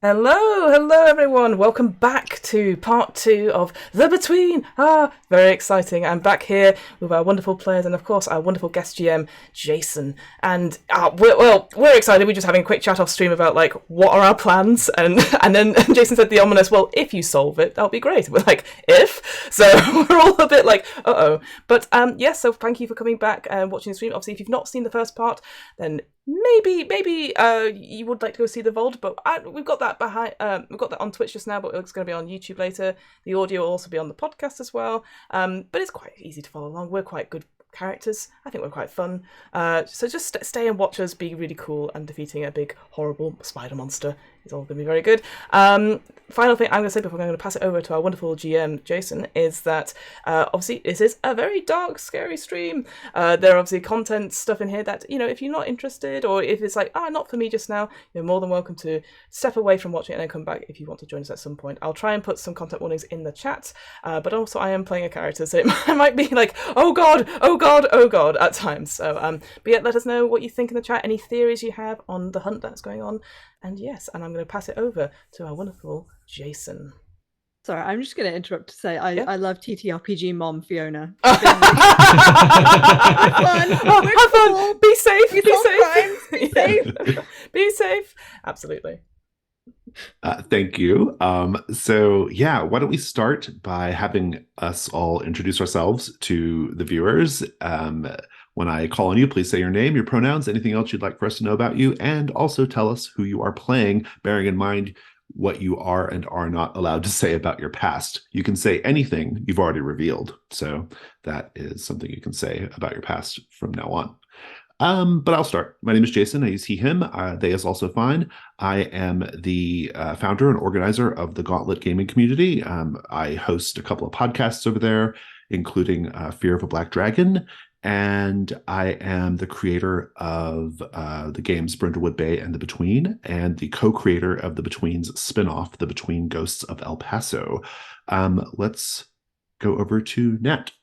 Hello everyone. Welcome back to part 2 of The Between. Very exciting. I'm back here with our wonderful players and of course our wonderful guest GM, Jason. And we're excited. We're just having a quick chat off stream about like what are our plans, and then Jason said the ominous, well, if you solve it, that'll be great. We're like, if? So we're all a bit like, uh-oh. But so thank you for coming back and watching the stream. Obviously, if you've not seen the first part, then maybe you would like to go see the vault, but we've got that behind. We've got that on Twitch just now, but it's going to be on YouTube later. The audio will also be on the podcast as well. But it's quite easy to follow along. We're quite good characters. I think we're quite fun. So just stay and watch us be really cool and defeating a big horrible spider monster. It's all going to be very good. Final thing I'm going to say before I'm going to pass it over to our wonderful GM, Jason, is that obviously this is a very dark, scary stream. There are obviously content stuff in here that, if you're not interested or if it's like, not for me just now, you're more than welcome to step away from watching it and then come back if you want to join us at some point. I'll try and put some content warnings in the chat, but also I am playing a character, so it might be like, oh god, at times. So, but yeah, let us know what you think in the chat, any theories you have on the hunt that's going on. And yes, and I'm going to pass it over to our wonderful Jason. Sorry, I'm just going to interrupt to say I love TTRPG mom Fiona. Have fun. Be safe. Be safe. Absolutely. Thank you. So why don't we start by having us all introduce ourselves to the viewers. When I call on you, please say your name, your pronouns, anything else you'd like for us to know about you, and also tell us who you are playing, bearing in mind what you are and are not allowed to say about your past. You can say anything you've already revealed, so that is something you can say about your past from now on. But I'll start. My name is Jason. I use he, him. They is also fine. I am the founder and organizer of the Gauntlet gaming community. I host a couple of podcasts over there, including Fear of a Black Dragon, and I am the creator of the games Brindlewood Bay and The Between, and the co-creator of The Between's spin-off, The Between Ghosts of El Paso. Let's go over to Nat.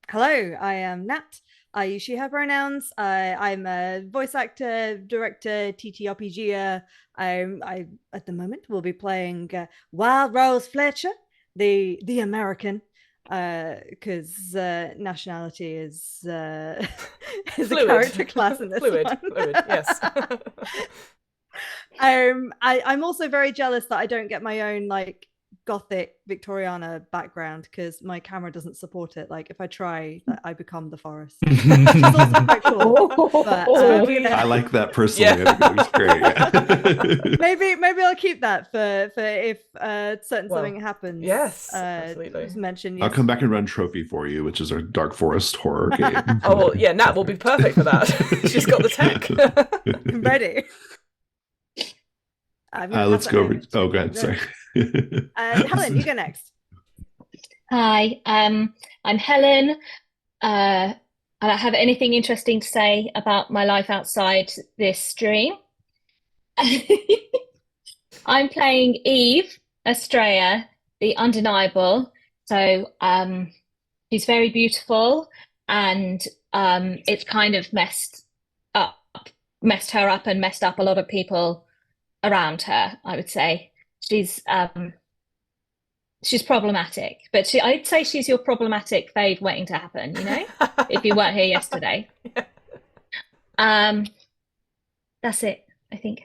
Hello, I am Nat. I use she, her pronouns. I'm a voice actor, director, TTRPGer. I at the moment will be playing Wild Rose Fletcher, the American, because nationality is a character class in this fluid, yes. I'm also very jealous that I don't get my own like gothic Victoriana background because my camera doesn't support it. Like if I try, I become the forest. Which is also quite cool. But, I like that personally. Yeah. I think it looks great. Maybe I'll keep that for if something happens. Yes, absolutely. Mentioned. I'll come back and run Trophy for you, which is our Dark Forest horror game. Nat will be perfect for that. She's got the tech. I'm ready. Let's go over. Oh, go ahead. Sorry. Helen, you go next. Hi, I'm Helen. I don't have anything interesting to say about my life outside this stream. I'm playing Eve, Estrella, the undeniable. So she's very beautiful, and it's kind of messed her up and messed up a lot of people around her, I would say. She's problematic, but I'd say she's your problematic fade waiting to happen, if you weren't here yesterday. That's it, I think.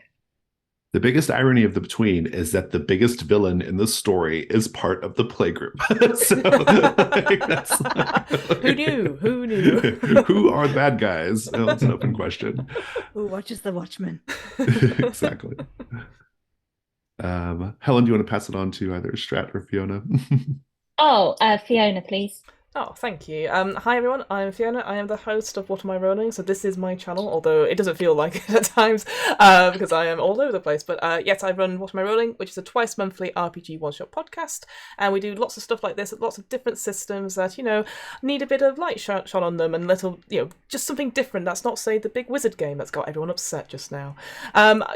The biggest irony of The Between is that the biggest villain in the story is part of the playgroup. So, who knew? Who are the bad guys? Well, it's an open question. Who watches the Watchmen? Exactly. Helen, do you want to pass it on to either Strat or Fiona? Fiona, please. Oh, thank you. Hi everyone, I'm Fiona. I am the host of What Am I Rolling? So this is my channel, although it doesn't feel like it at times because I am all over the place. But yes, I run What Am I Rolling, which is a twice monthly RPG one-shot podcast. And we do lots of stuff like this, lots of different systems that, need a bit of light shone on them and little, just something different. That's not, say, the big wizard game that's got everyone upset just now.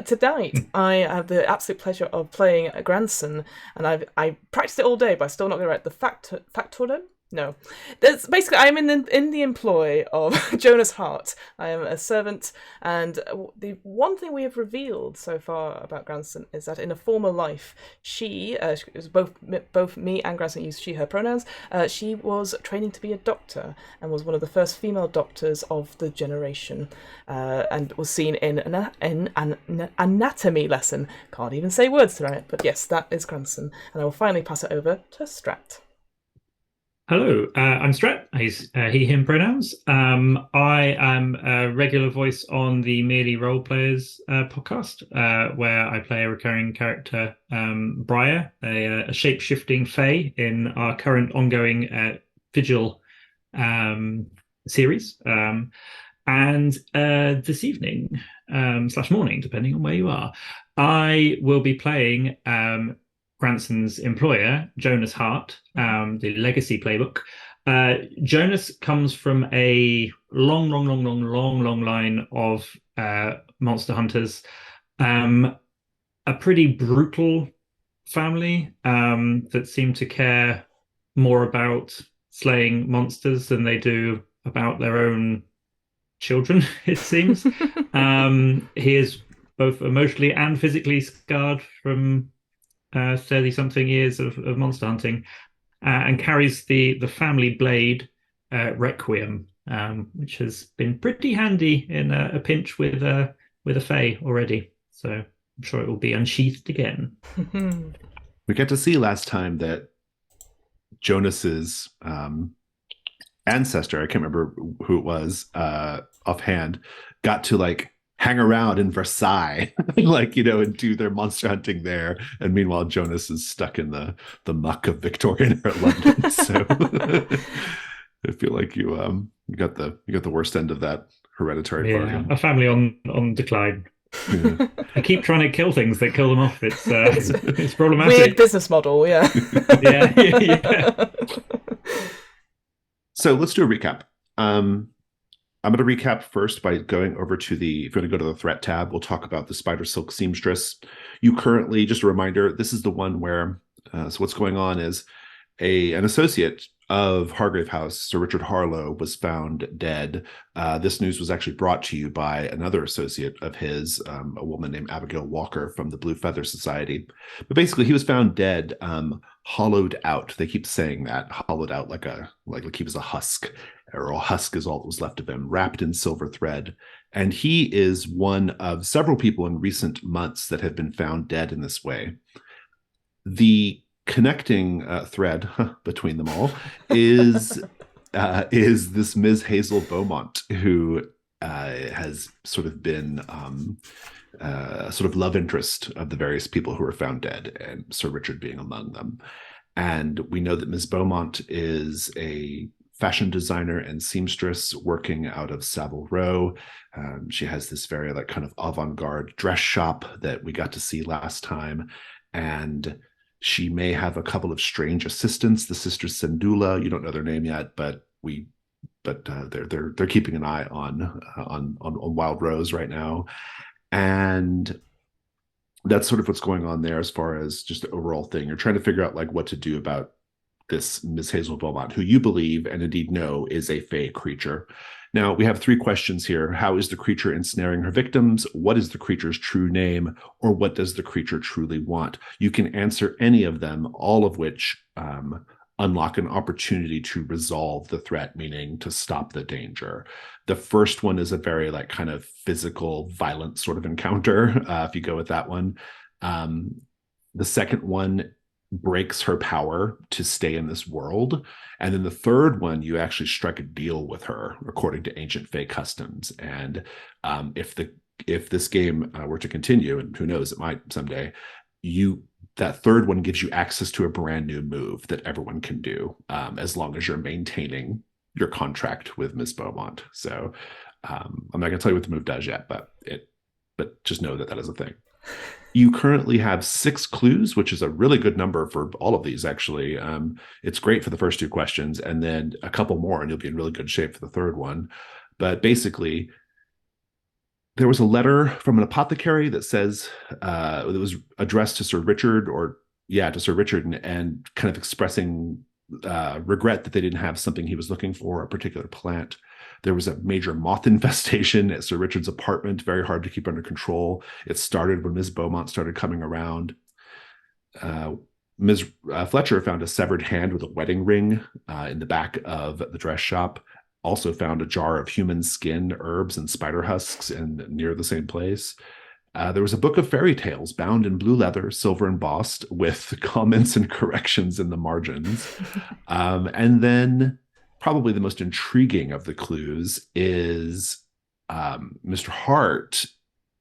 Tonight, I have the absolute pleasure of playing a grandson, and I practiced it all day, but I'm still not going to write the factotum. No, that's basically I'm in the employ of Jonas Hart. I am a servant, and the one thing we have revealed so far about Granson is that in a former life, she was both me and Granson use she/her pronouns. She was training to be a doctor and was one of the first female doctors of the generation, and was seen in an anatomy lesson. Can't even say words tonight, but yes, that is Granson, and I will finally pass it over to Strat. Hello, I'm Strat. He's he, him pronouns. I am a regular voice on the Merely Role Players podcast, where I play a recurring character, Briar, a shape-shifting fae in our current ongoing Vigil series. And this evening, / morning, depending on where you are, I will be playing Granson's employer, Jonas Hart, the Legacy playbook. Jonas comes from a long line of monster hunters. A pretty brutal family that seem to care more about slaying monsters than they do about their own children, it seems. He is both emotionally and physically scarred from 30-something years of monster hunting, and carries the family blade, Requiem, which has been pretty handy in a pinch with a fae already. So I'm sure it will be unsheathed again. We get to see last time that Jonas's ancestor, I can't remember who it was offhand, got to like hang around in Versailles, like, and do their monster hunting there. And meanwhile, Jonas is stuck in the muck of Victorian era London. So I feel like you got the worst end of that hereditary bargain. A family on decline. Yeah. I keep trying to kill things that kill them off. It's problematic. Weird business model, yeah. yeah. So let's do a recap. I'm going to recap first by going over to if you want to go to the threat tab, we'll talk about the Spider Silk Seamstress. You currently, just a reminder, this is the one where, so what's going on is an associate of Hargrave House, Sir Richard Harlow, was found dead. This news was actually brought to you by another associate of his, a woman named Abigail Walker from the Blue Feather Society. But basically, he was found dead, hollowed out. They keep saying that, hollowed out like he was a husk, or a husk is all that was left of him, wrapped in silver thread. And he is one of several people in recent months that have been found dead in this way. The connecting thread between them all is this Ms. Hazel Beaumont, who has sort of been sort of love interest of the various people who were found dead, and Sir Richard being among them. And we know that Ms. Beaumont is a fashion designer and seamstress working out of Savile Row. She has this very kind of avant-garde dress shop that we got to see last time, and she may have a couple of strange assistants, the sisters Sendula. You don't know their name yet, but they're keeping an eye on Wild Rose right now, and that's sort of what's going on there as far as just the overall thing. You're trying to figure out what to do about this Miss Hazel Beaumont, who you believe and indeed know is a fae creature. Now, we have 3 questions here. How is the creature ensnaring her victims? What is the creature's true name? Or what does the creature truly want? You can answer any of them, all of which unlock an opportunity to resolve the threat, meaning to stop the danger. The first one is a very kind of physical, violent sort of encounter, if you go with that one. The second one breaks her power to stay in this world. And then the third one, you actually strike a deal with her according to ancient fae customs. And if this game were to continue, and who knows, it might someday, that third one gives you access to a brand new move that everyone can do, as long as you're maintaining your contract with Ms. Beaumont. So I'm not going to tell you what the move does yet, but just know that is a thing. You currently have 6 clues, which is a really good number for all of these, actually. It's great for the first 2 questions, and then a couple more, and you'll be in really good shape for the third one. But basically, there was a letter from an apothecary that says it was addressed to Sir Richard, and kind of expressing regret that they didn't have something he was looking for, a particular plant. There was a major moth infestation at Sir Richard's apartment, very hard to keep under control. It started when Ms. Beaumont started coming around. Ms. Fletcher found a severed hand with a wedding ring in the back of the dress shop. Also found a jar of human skin, herbs, and spider husks near the same place. There was a book of fairy tales bound in blue leather, silver embossed, with comments and corrections in the margins. And then probably the most intriguing of the clues is Mr. Hart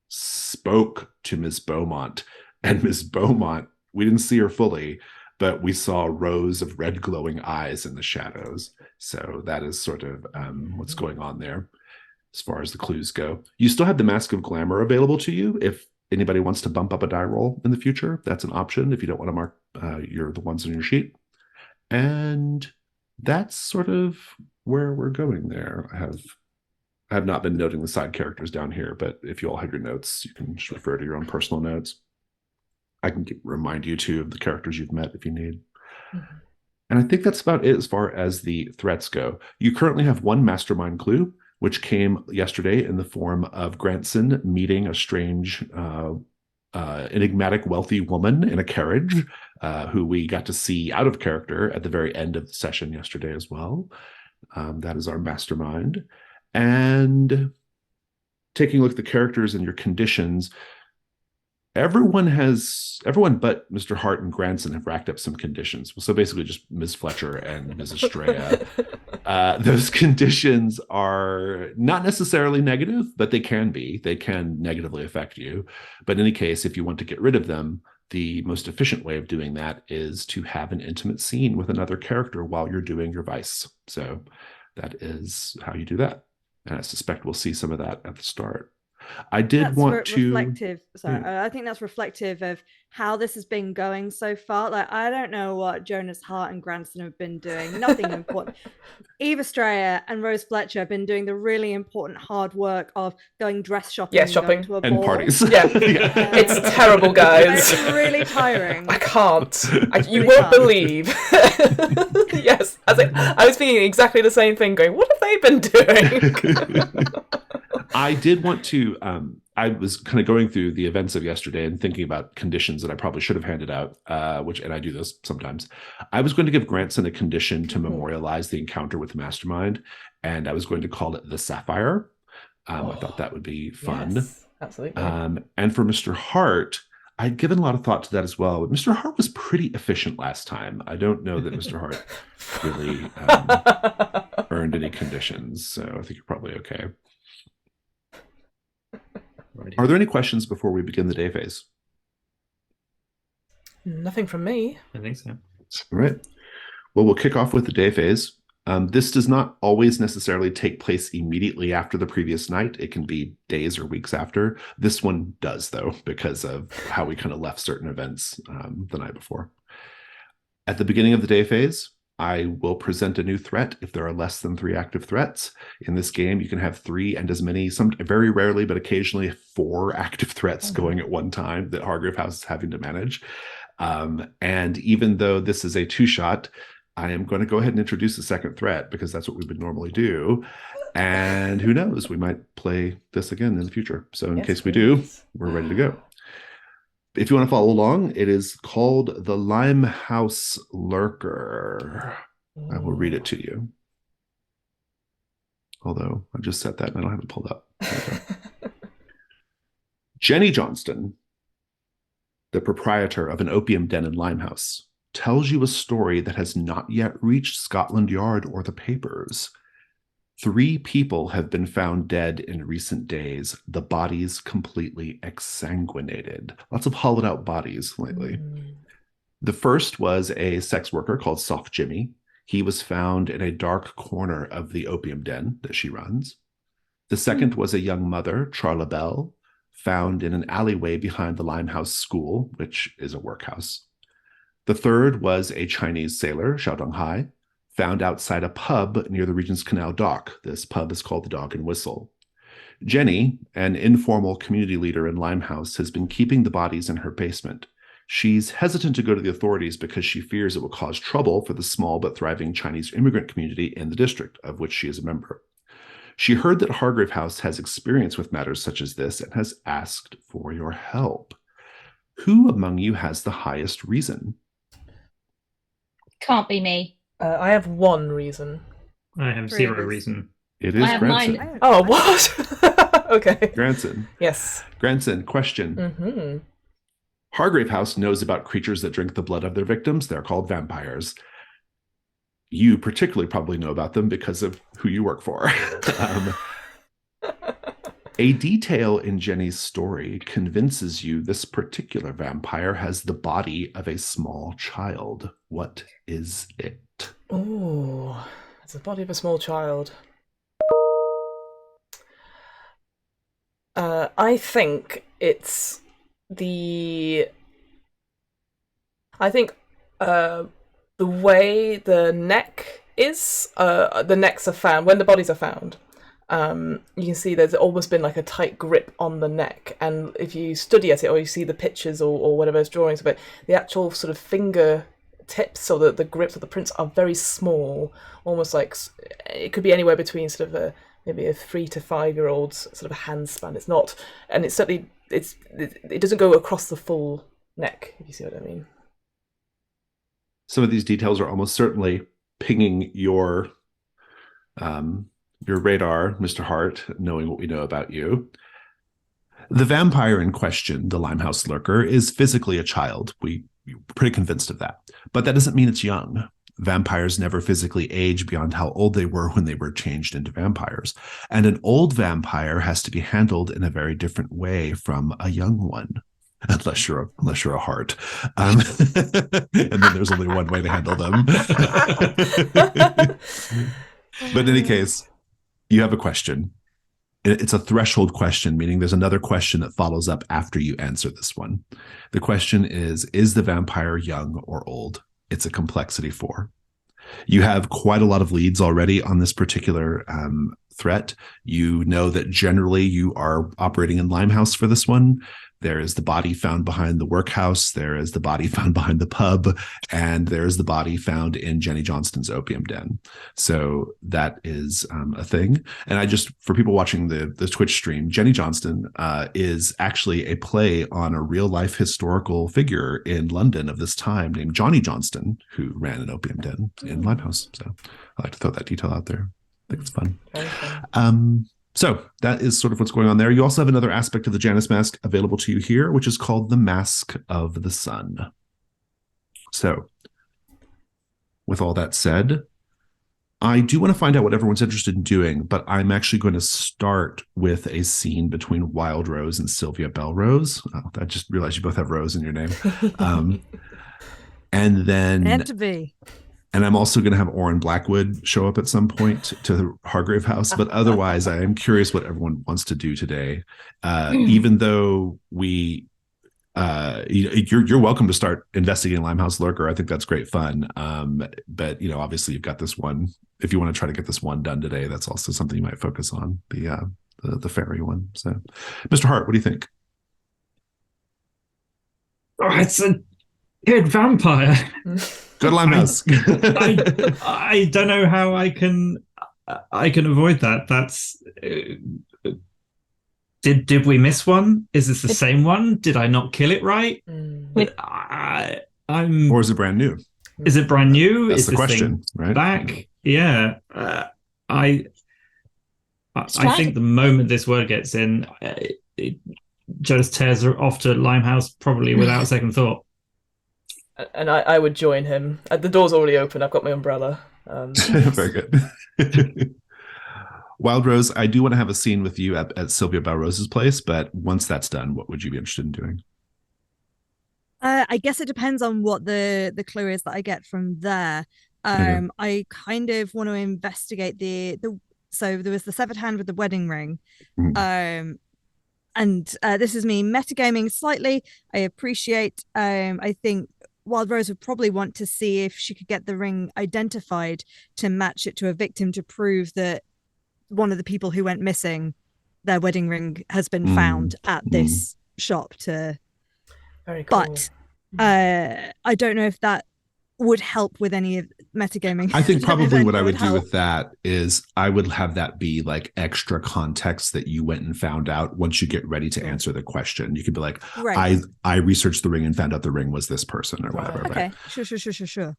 spoke to Ms. Beaumont, and Ms. Beaumont, we didn't see her fully, but we saw rows of red glowing eyes in the shadows. So that is sort of what's going on there as far as the clues go. You still have the Mask of Glamour available to you if anybody wants to bump up a die roll in the future. That's an option if you don't want to mark the ones on your sheet. And that's sort of where we're going there. I have not been noting the side characters down here, but if you all have your notes, you can just refer to your own personal notes. I can remind you too of the characters you've met if you need. Mm-hmm. And I think that's about it as far as the threats go. You currently have one mastermind clue, which came yesterday in the form of Grantson meeting a strange, enigmatic, wealthy woman in a carriage, who we got to see out of character at the very end of the session yesterday as well. That is our mastermind. And taking a look at the characters and your conditions, everyone but Mr. Hart and Grandson have racked up some conditions. So basically just Ms. Fletcher and Ms. Estrella. Those conditions are not necessarily negative, but they can be. They can negatively affect you. But in any case, if you want to get rid of them, the most efficient way of doing that is to have an intimate scene with another character while you're doing your vice. So that is how you do that. And I suspect we'll see some of that at the start. I did want to reflective. Sorry, I think that's reflective of how this has been going so far. Like, I don't know what Jonas Hart and Grandson have been doing. Nothing important. Eve Estrella and Rose Fletcher have been doing the really important hard work of going dress shopping, shopping to a and ball. parties. It's terrible, guys. It's really tiring. I can't. You won't believe. Yes, I was thinking exactly the same thing. Going, what have they been doing? I did want to, I was kind of going through the events of yesterday and thinking about conditions that I probably should have handed out, and I do this sometimes. I was going to give Grantson a condition to memorialize the encounter with the mastermind, and I was going to call it the Sapphire. I thought that would be fun. Yes, absolutely. And for Mr. Hart, I'd given a lot of thought to that as well. But Mr. Hart was pretty efficient last time. I don't know that Mr. Hart really earned any conditions, so I think you're probably okay. Are there any questions before we begin the day phase? Nothing from me. I think so. All right. Well, we'll kick off with the day phase. This does not always necessarily take place immediately after the previous night. It can be days or weeks after. This one does, though, because of how we kind of left certain events the night before. At the beginning of the day phase, I will present a new threat if there are less than 3 active threats. In this game, you can have 3 and as many, some very rarely, but occasionally 4 active threats going at one time that Hargrave House is having to manage. And even though this is a 2-shot, I am going to go ahead and introduce a second threat because that's what we would normally do. And who knows, we might play this again in the future. So in case we do, we're ready to go. If you want to follow along, it is called the Limehouse Lurker. I will read it to you. Although I just said that and I don't have it pulled up. Jenny Johnston, the proprietor of an opium den in Limehouse, tells you a story that has not yet reached Scotland Yard or the papers. 3 people have been found dead in recent days, the bodies completely exsanguinated. Lots of hollowed out bodies lately. The first was a sex worker called Soft Jimmy. He was found in a dark corner of the opium den that she runs. The second was a young mother, Charla Bell, found in an alleyway behind the Limehouse School, which is a workhouse. The third was a Chinese sailor, Xiao Donghai, found outside a pub near the Regent's Canal dock. This pub is called the Dog and Whistle. Jenny, an informal community leader in Limehouse, has been keeping the bodies in her basement. She's hesitant to go to the authorities because she fears it will cause trouble for the small but thriving Chinese immigrant community in the district, of which she is a member. She heard that Hargrave House has experience with matters such as this and has asked for your help. Who among you has the highest reason? Can't be me. I have one reason. I have Three of zero us. reason. It is I have Granson. mine. Oh, what? Okay. Granson. Yes. Granson, question. Mm-hmm. Hargrave House knows about creatures that drink the blood of their victims. They're called vampires. You particularly probably know about them because of who you work for. A detail in Jenny's story convinces you this particular vampire has the body of a small child. What is it? Oh, it's the body of a small child. I think it's the. I think the way the neck is. The necks are found when the bodies are found. You can see there's always been like a tight grip on the neck, and if you study at it or you see the pictures or whatever's drawings of it, the actual sort of finger tips or the grips or the prints are very small, almost like it could be anywhere between sort of maybe a 3 to 5 year old's sort of hand span. It's not, and it's certainly it doesn't go across the full neck, if you see what I mean. Some of these details are almost certainly pinging your radar, Mr. Hart, knowing what we know about you. The vampire in question, the Limehouse lurker, is physically a child. We're pretty convinced of that. But that doesn't mean it's young. Vampires never physically age beyond how old they were when they were changed into vampires. And an old vampire has to be handled in a very different way from a young one. Unless you're a heart. And then there's only one way to handle them. But in any case, you have a question. It's a threshold question, meaning there's another question that follows up after you answer this one. The question is the vampire young or old? It's a complexity 4. You have quite a lot of leads already on this particular threat. You know that generally you are operating in Limehouse for this one. There is the body found behind the workhouse. There is the body found behind the pub. And there is the body found in Jenny Johnston's opium den. So that is a thing. And for people watching the Twitch stream, Jenny Johnston is actually a play on a real life historical figure in London of this time named Johnny Johnston, who ran an opium den in Limehouse. So I like to throw that detail out there. I think it's fun. Very fun. So that is sort of what's going on there. You also have another aspect of the Janus mask available to you here, which is called the Mask of the Sun. So with all that said, I do want to find out what everyone's interested in doing, but I'm actually going to start with a scene between Wild Rose and Sylvia Belrose. I just realized you both have Rose in your name. And then... Had to be. And I'm also going to have Orrin Blackwood show up at some point to the Hargrave House. But otherwise, I am curious what everyone wants to do today. Even though you're welcome to start investigating Limehouse Lurker. I think that's great fun. But obviously you've got this one. If you want to try to get this one done today, that's also something you might focus on, the fairy one. So, Mr. Hart, what do you think? Oh, it's a good vampire. Good Limehouse. I don't know how I can avoid that. That's did we miss one? Is this the same one? Did I not kill it right? Or is it brand new? Is it brand new? That's is the this question, thing right? back? Yeah. I think the moment this word gets in, it just tears her off to Limehouse probably without a second thought. And I would join him. The door's already open. I've got my umbrella. Very good. Wild Rose, I do want to have a scene with you at Sylvia Belrose's place, but once that's done, what would you be interested in doing? I guess it depends on what the clue is that I get from there. I kind of want to investigate so there was the severed hand with the wedding ring. And this is me metagaming slightly. I appreciate. I think Wild Rose would probably want to see if she could get the ring identified to match it to a victim to prove that one of the people who went missing, their wedding ring has been found at this shop. Very cool. But I don't know if that would help with any of metagaming. I think probably what I would do help. with that is I would have that be like extra context that you went and found out once you get ready to answer the question. You could be like, Right. I researched the ring and found out the ring was this person or whatever. Okay. Right? Sure.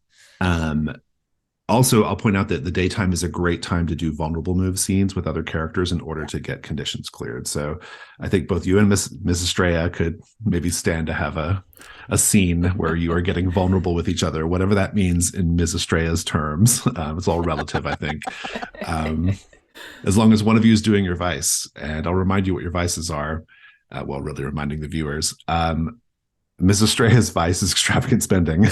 Also, I'll point out that the daytime is a great time to do vulnerable move scenes with other characters in order to get conditions cleared. So I think both you and Miss Estrella could maybe stand to have a scene where you are getting vulnerable with each other, whatever that means in Ms. Estrella's terms. It's all relative, I think. As long as one of you is doing your vice, and I'll remind you what your vices are, well, really reminding the viewers. Ms. Estrella's vice is extravagant spending.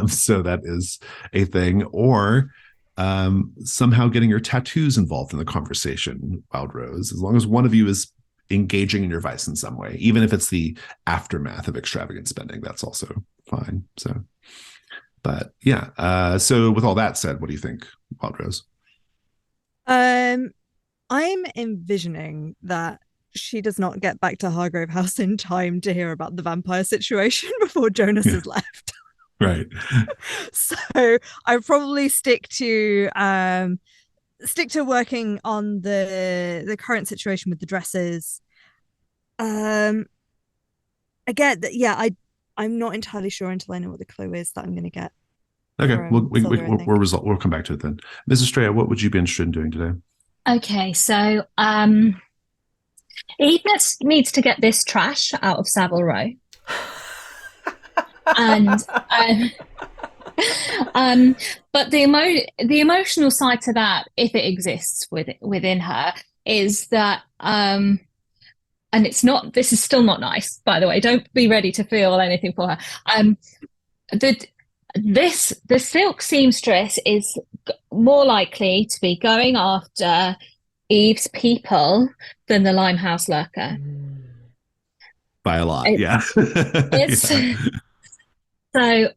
So that is a thing. Or somehow getting your tattoos involved in the conversation, Wild Rose, as long as one of you is engaging in your vice in some way, even if it's the aftermath of extravagant spending, that's also fine. So, but yeah. So with all that said, what do you think, Wild Rose? I'm envisioning that she does not get back to Hargrave House in time to hear about the vampire situation before Jonas has left. Right. So I probably stick to working on the current situation with the dresses. Again, I'm not entirely sure until I know what the clue is that I'm going to get. Okay, we'll come back to it then. Ms. Estrella, what would you be interested in doing today? Okay, so Eve needs to get this trash out of Savile Row. And but the emotional side to that, if it exists within her, is that and this is still not nice, by the way, don't be ready to feel anything for her. The silk seamstress is more likely to be going after Eve's people than the Limehouse lurker. By a lot, yeah. So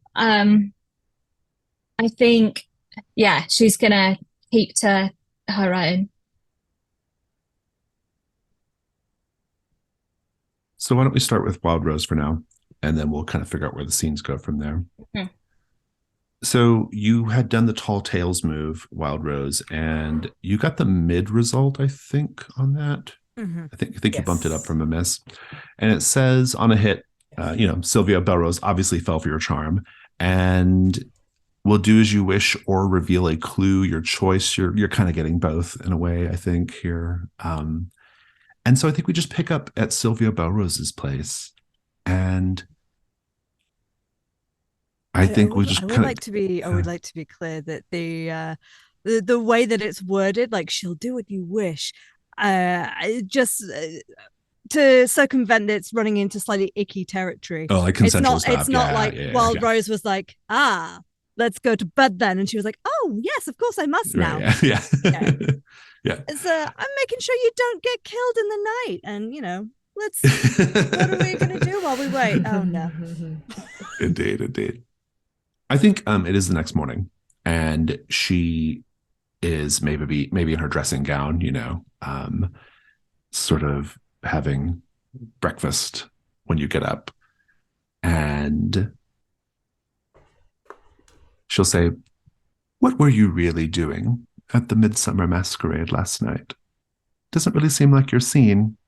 I think, she's gonna keep to her own. So why don't we start with Wild Rose for now, and then we'll kind of figure out where the scenes go from there. Mm-hmm. So you had done the Tall Tales move, Wild Rose, and you got the mid result, I think, on that. Mm-hmm. I think you bumped it up from a miss. And it says on a hit, Sylvia Belrose obviously fell for your charm and will do as you wish or reveal a clue, your choice. You're kind of getting both in a way, I think, here. And so I think we just pick up at Sylvia Belrose's place. And I would like to be clear that the way that it's worded, like she'll do what you wish, just to circumvent it's running into slightly icky territory. Oh, like consensual stuff. It's not like Wild Rose was like, let's go to bed then, and she was like, oh yes, of course I must now. Right, yeah. Yeah. It's I'm making sure you don't get killed in the night, and let's. What are we gonna do while we wait? Oh no. Indeed. I think it is the next morning, and she is maybe in her dressing gown, sort of having breakfast when you get up, and she'll say, "What were you really doing at the Midsummer Masquerade last night? Doesn't really seem like you're seen."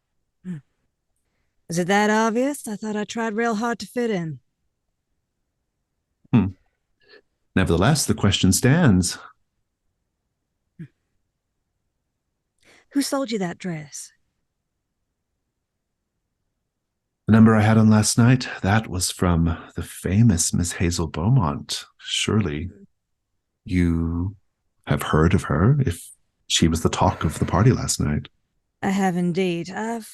Is it that obvious? I thought I tried real hard to fit in. Nevertheless, the question stands. Who sold you that dress? The number I had on last night, that was from the famous Miss Hazel Beaumont. Surely you have heard of her, if she was the talk of the party last night. I have indeed. I've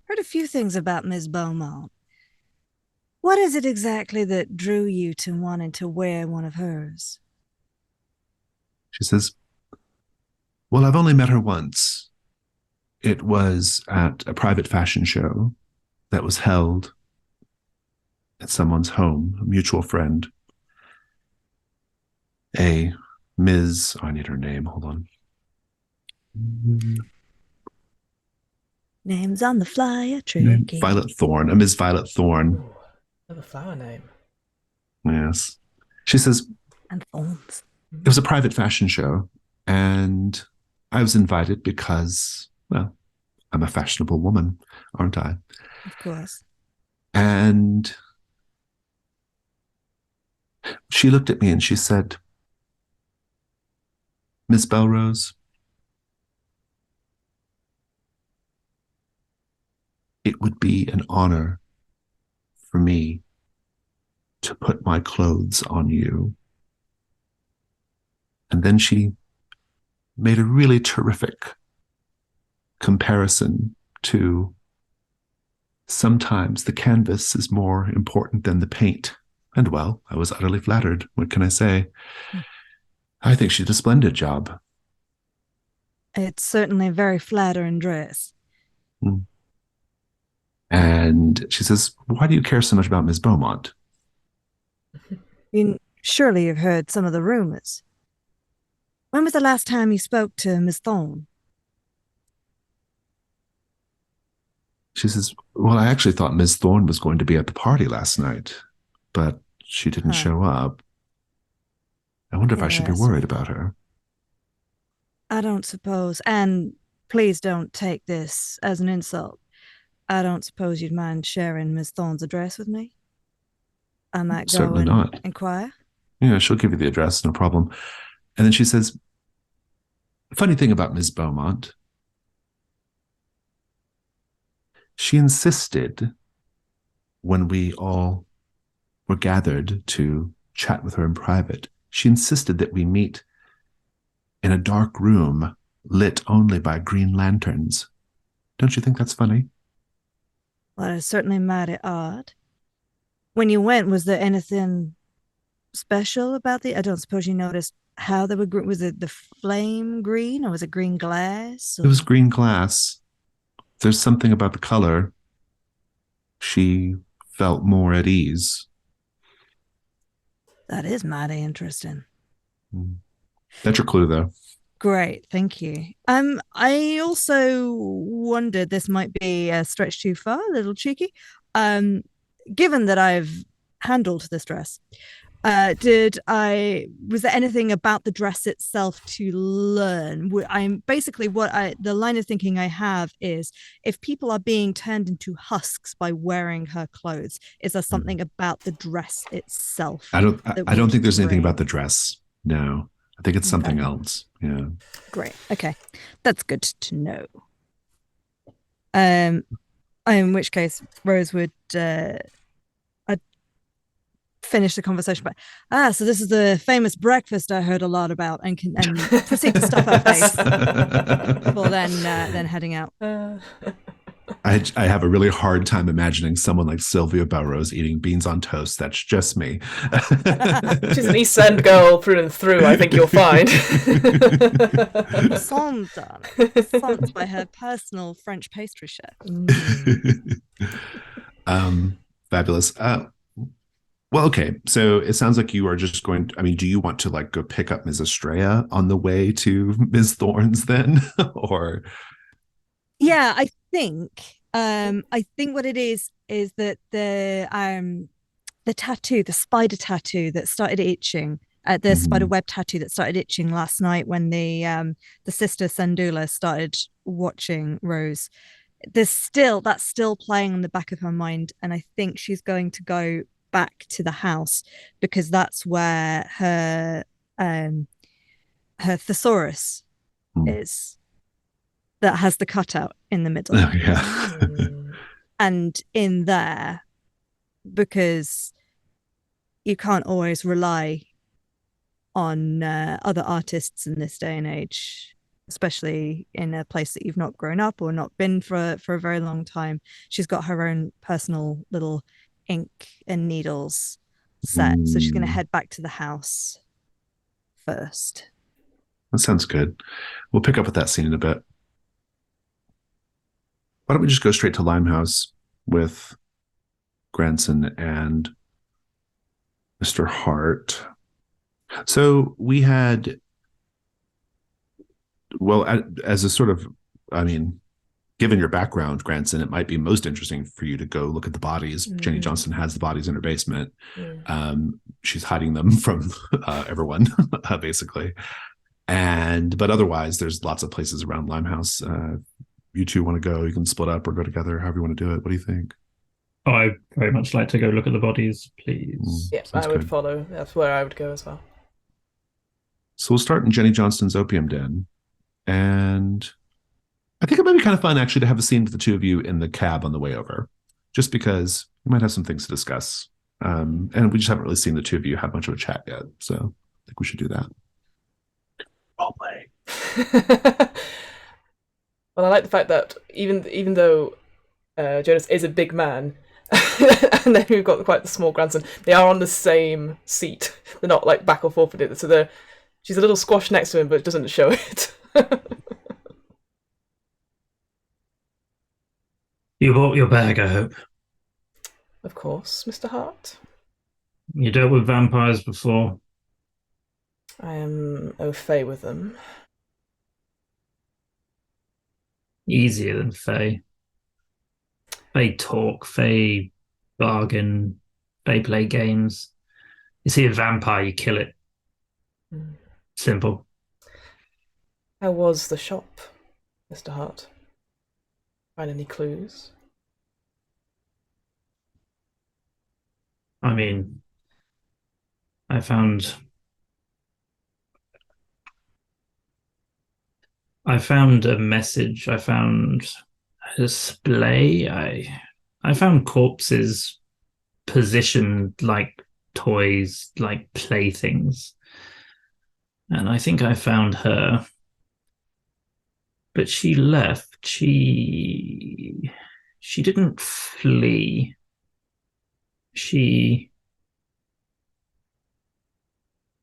heard a few things about Miss Beaumont. What is it exactly that drew you to wanting to wear one of hers? She says, well, I've only met her once. It was at a private fashion show that was held at someone's home, a mutual friend. A Ms. I need her name. Hold on. Names on the flyer, tricky. Violet Thorne, a Ms. Violet Thorne, Another flower name. Yes. She says, And thorns. it was a private fashion show, and I was invited because, well, I'm a fashionable woman, aren't I? Of course. And she looked at me and she said, Miss Belrose, it would be an honor for me to put my clothes on you. And then she made a really terrific comparison to sometimes the canvas is more important than the paint. And well, I was utterly flattered. What can I say? I think she did a splendid job. It's certainly a very flattering dress. And she says, why do you care so much about Miss Beaumont? Surely you've heard some of the rumors. When was the last time you spoke to Miss Thorne? She says, well, I actually thought Miss Thorne was going to be at the party last night, but she didn't show up. I wonder if I should be worried about her. I don't suppose, and please don't take this as an insult. I don't suppose you'd mind sharing Miss Thorne's address with me? I might go Certainly and not. inquire. Yeah, she'll give you the address, no problem. And then she says, funny thing about Miss Beaumont, she insisted when we all were gathered to chat with her in private, she insisted that we meet in a dark room lit only by green lanterns. Don't you think that's funny? Well, it's certainly mighty odd. When you went, was there anything special about I don't suppose you noticed how they were green. Was it the flame green or was it green glass? Or... It was green glass. There's something about the color. She felt more at ease. That is mighty interesting. That's your clue, though. Great, thank you. I also wondered, this might be a stretch too far, a little cheeky. Given that I've handled this dress, was there anything about the dress itself to learn? The line of thinking I have is, if people are being turned into husks by wearing her clothes, is there something about the dress itself? I don't think there's anything about the dress. No, I think it's something else. Yeah. Great. Okay, that's good to know. In which case, Rose would finish the conversation by, so this is the famous breakfast I heard a lot about, and proceed to stuff her face before then heading out. I have a really hard time imagining someone like Sylvia Belrose eating beans on toast. That's just me. She's an East End girl through and through, I think you'll find. Sans, darling. Sans by her personal French pastry chef. Fabulous. Well, okay. So it sounds like you are just going to, do you want to like go pick up Ms. Estrella on the way to Ms. Thorne's then? Or yeah, I think what it is that the tattoo, the spider tattoo that started itching, the spider web tattoo that started itching last night when the sister Sandula started watching Rose. That's still playing on the back of her mind, and I think she's going to go back to the house because that's where her thesaurus is, that has the cutout in the middle. Oh, yeah. And in there, because you can't always rely on other artists in this day and age, especially in a place that you've not grown up or not been for a very long time. She's got her own personal little ink and needles set, so she's going to head back to the house first. That sounds good. We'll pick up with that scene in a bit. Why don't we just go straight to Limehouse with Granson and Mr. Hart? So we had, well, as a sort of, given your background, Granson, it might be most interesting for you to go look at the bodies. Jenny Johnston has the bodies in her basement. She's hiding them from everyone, basically. But otherwise, there's lots of places around Limehouse. You two want to go, you can split up or go together, however you want to do it. What do you think? Oh, I very much like to go look at the bodies, please. Yes, I would follow. That's where I would go as well. So we'll start in Jenny Johnston's opium den. And I think it might be kind of fun, actually, to have a scene with the two of you in the cab on the way over, just because we might have some things to discuss. And we just haven't really seen the two of you have much of a chat yet. So I think we should do that. Role play. Well, I like the fact that even though Jonas is a big man, and then we've got quite the small grandson, they are on the same seat. They're not like back or forth with it. So she's a little squashed next to him, but doesn't show it. You bought your bag, I hope. Of course, Mr. Hart. You dealt with vampires before. I am au fait with them. Easier than Fae. Fae talk, Fae bargain, Fae play games. You see a vampire, you kill it. Simple. How was the shop, Mr. Hart? Find any clues? I mean, I found a message. I found a display. I found corpses positioned like toys, like playthings. And I think I found her. But she left. She didn't flee. She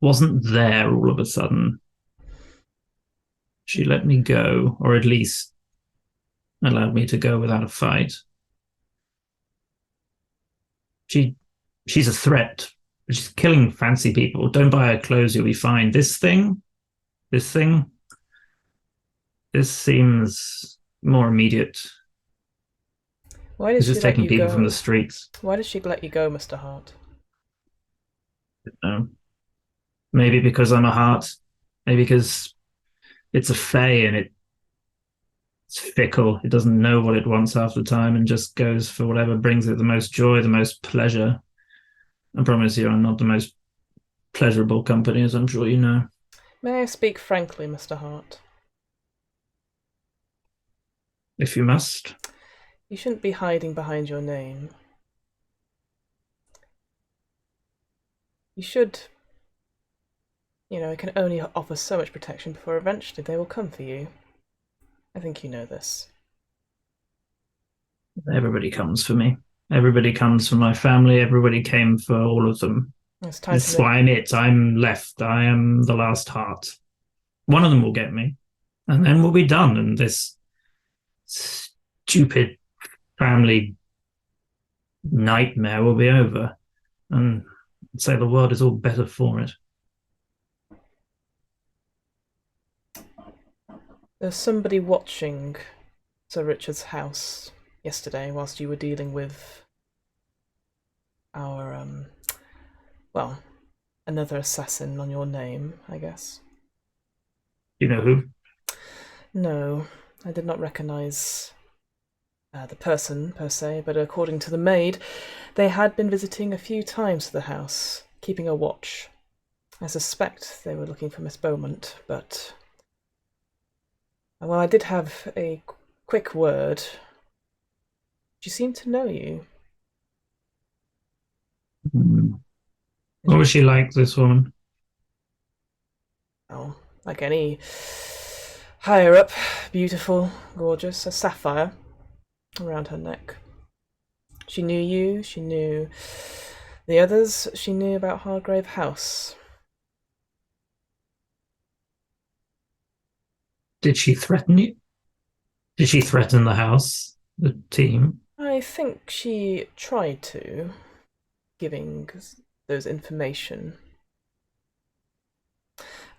wasn't there all of a sudden. She let me go, or at least allowed me to go without a fight. She's a threat. She's killing fancy people. Don't buy her clothes, you'll be fine. This seems more immediate. Why did she just taking people go? From the streets. Why did she let you go, Mr. Hart? Maybe because I'm a Hart. Maybe because it's a Fae and it's fickle. It doesn't know what it wants half the time and just goes for whatever brings it the most joy, the most pleasure. I promise you I'm not the most pleasurable company, as I'm sure you know. May I speak frankly, Mr. Hart? If you must. You shouldn't be hiding behind your name. You should... it can only offer so much protection before eventually they will come for you. I think you know this. Everybody comes for me. Everybody comes for my family. Everybody came for all of them. That's why I'm it. I'm left. I am the last Hart. One of them will get me. And then we'll be done. And this stupid family nightmare will be over. And I'd say the world is all better for it. There's somebody watching Sir Richard's house yesterday whilst you were dealing with our, another assassin on your name, I guess. You know who? No, I did not recognise the person per se, but according to the maid, they had been visiting a few times the house, keeping a watch. I suspect they were looking for Miss Beaumont, but... Well, I did have a quick word. She seemed to know you. What was she like, this woman? Oh, like any higher up, beautiful, gorgeous, a sapphire around her neck. She knew you, she knew the others, she knew about Hargrave House. Did she threaten you? Did she threaten the house, the team? I think she tried to, giving those information.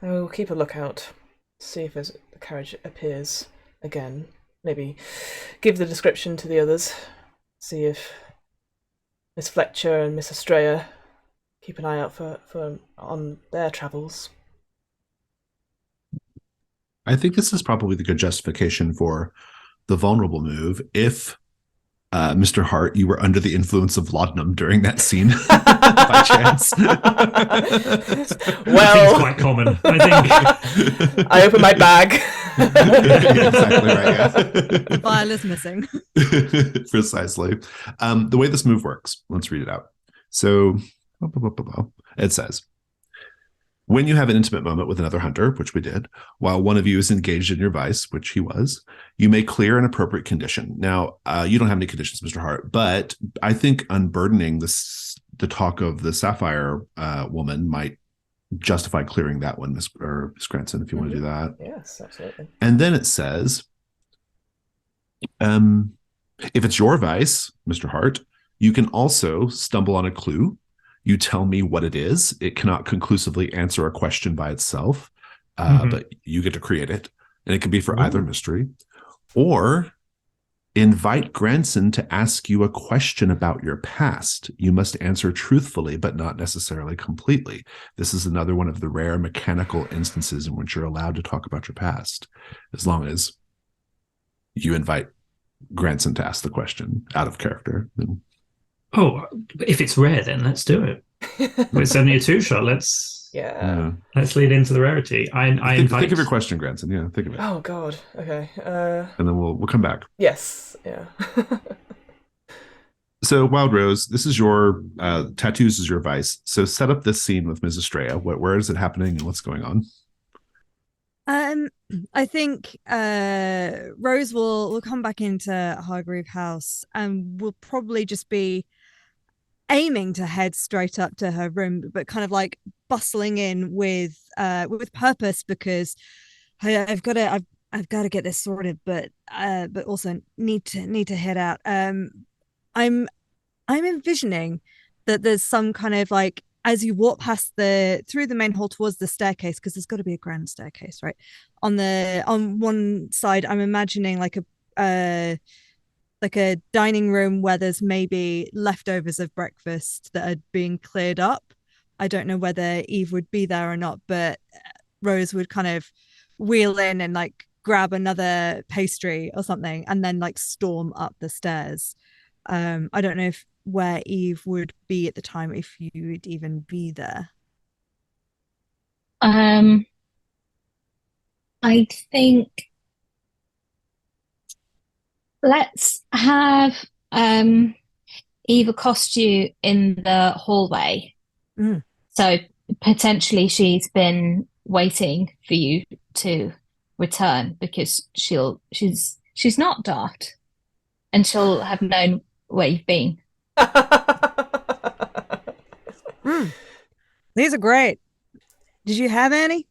I will keep a lookout, see if the carriage appears again. maybe give the description to the others. See if Miss Fletcher and Miss Estrella keep an eye out for on their travels. I think this is probably the good justification for the vulnerable move. If Mr. Hart, you were under the influence of laudanum during that scene by chance. Well, it's quite common, I think. I open my bag. Exactly right. Yeah. The vial is missing. Precisely. The way this move works, let's read it out. So it says, when you have an intimate moment with another hunter, which we did, while one of you is engaged in your vice, which he was, you may clear an appropriate condition. Now, you don't have any conditions, Mr. Hart, but I think unburdening the talk of the Sapphire woman might justify clearing that one, Miss Granson, if you want to do that. Yes, absolutely. And then it says, if it's your vice, Mr. Hart, you can also stumble on a clue. You tell me what it is. It cannot conclusively answer a question by itself, but you get to create it. And it can be for either mystery. Or invite Granson to ask you a question about your past. You must answer truthfully, but not necessarily completely. This is another one of the rare mechanical instances in which you're allowed to talk about your past, as long as you invite Granson to ask the question out of character. Oh, if it's rare, then let's do it. It's only a 2-shot. Let's lead into the rarity. Think of your question, Granson. Yeah, think of it. Oh God. Okay. And then we'll come back. Yes. Yeah. So, Wild Rose, this is your tattoos is your vice. So, set up this scene with Ms. Estrella. Where is it happening, and what's going on? I think Rose will come back into Hargrave House and will probably just be aiming to head straight up to her room, but kind of like bustling in with purpose, because I've got to get this sorted, but also need to head out. I'm envisioning that there's some kind of like, as you walk past through the main hall towards the staircase, because there's got to be a grand staircase, right? On one side, I'm imagining like a dining room where there's maybe leftovers of breakfast that are being cleared up. I don't know whether Eve would be there or not, but Rose would kind of wheel in and like grab another pastry or something and then like storm up the stairs. I don't know where Eve would be at the time, if you would even be there. I think let's have Eve accost you in the hallway. So potentially she's been waiting for you to return, because she's not daft, and she'll have known where you've been. These are great. Did you have any?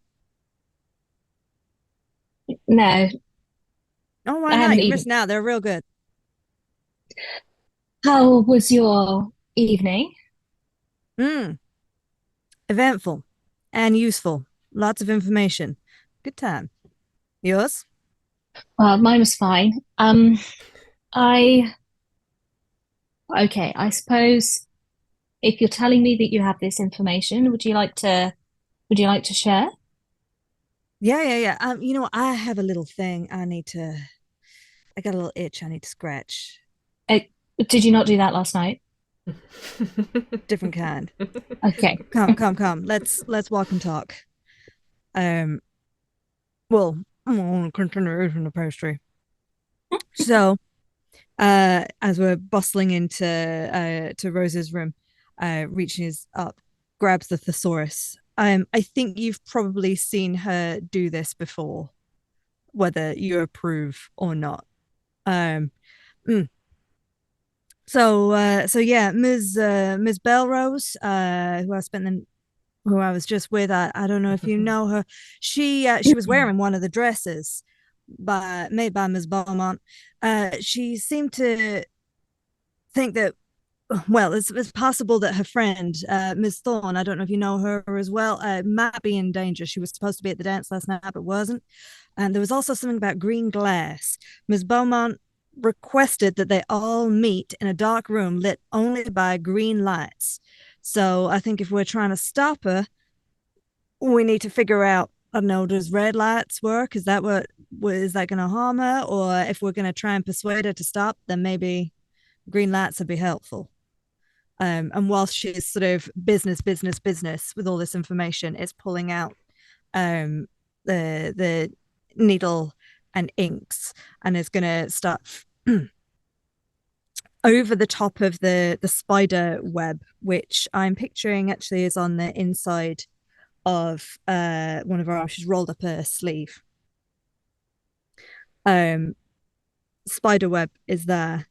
No. Oh, why not? You're missing out. They're real good. How was your evening? Eventful and useful. Lots of information. Good time. Yours? Well, mine was fine. I suppose if you're telling me that you have this information, would you like to share? Yeah. I have a little thing I got a little itch I need to scratch. Did you not do that last night? Different kind. Okay. Come. Let's walk and talk. Well, I'm on continuation of pastry. So, as we're bustling into Rose's room, reaches up, grabs the thesaurus. I think you've probably seen her do this before, whether you approve or not. So yeah, Ms. Belrose, who I was just with. I don't know if you know her. She was wearing one of the dresses made by Ms. Beaumont. She seemed to think that Well, it's possible that her friend, Miss Thorne, I don't know if you know her as well, might be in danger. She was supposed to be at the dance last night, but wasn't. And there was also something about green glass. Miss Beaumont requested that they all meet in a dark room lit only by green lights. So I think if we're trying to stop her, we need to figure out, I don't know, does red lights work? Is that what is that going to harm her? Or if we're going to try and persuade her to stop, then maybe green lights would be helpful. And whilst she's sort of business with all this information, it's pulling out the needle and inks, and is going to start over the top of the spider web, which I'm picturing actually is on the inside of one of her arms. She's rolled up her sleeve. Spider web is there,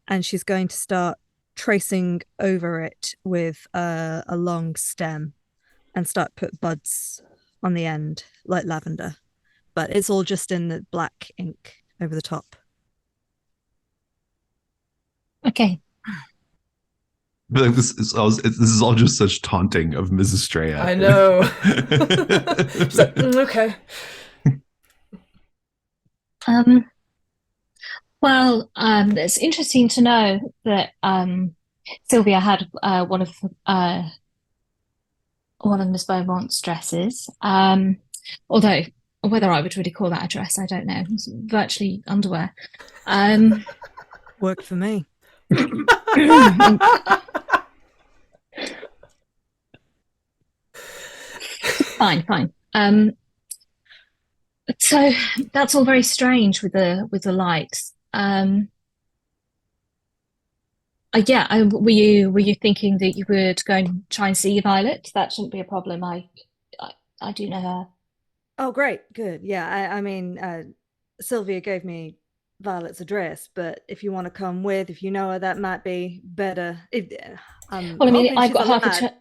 and she's going to start tracing over it with a long stem and start put buds on the end like lavender, but it's all just in the black ink over the top. Okay. Like this is all just such taunting of Mrs. Straya. I know. She's like, okay. Well, it's interesting to know that Sylvia had one of Miss Beaumont's dresses. Although whether I would really call that a dress, I don't know. It's virtually underwear. Worked for me. Fine. So that's all very strange with the lights. Were you thinking that you would go and try and see Violet? That shouldn't be a problem. I do know her. Oh, great, good. Yeah, I mean, Sylvia gave me Violet's address, but if you want to come with, if you know her, that might be better. I'm Well, I mean, hoping I've she's got half a alive,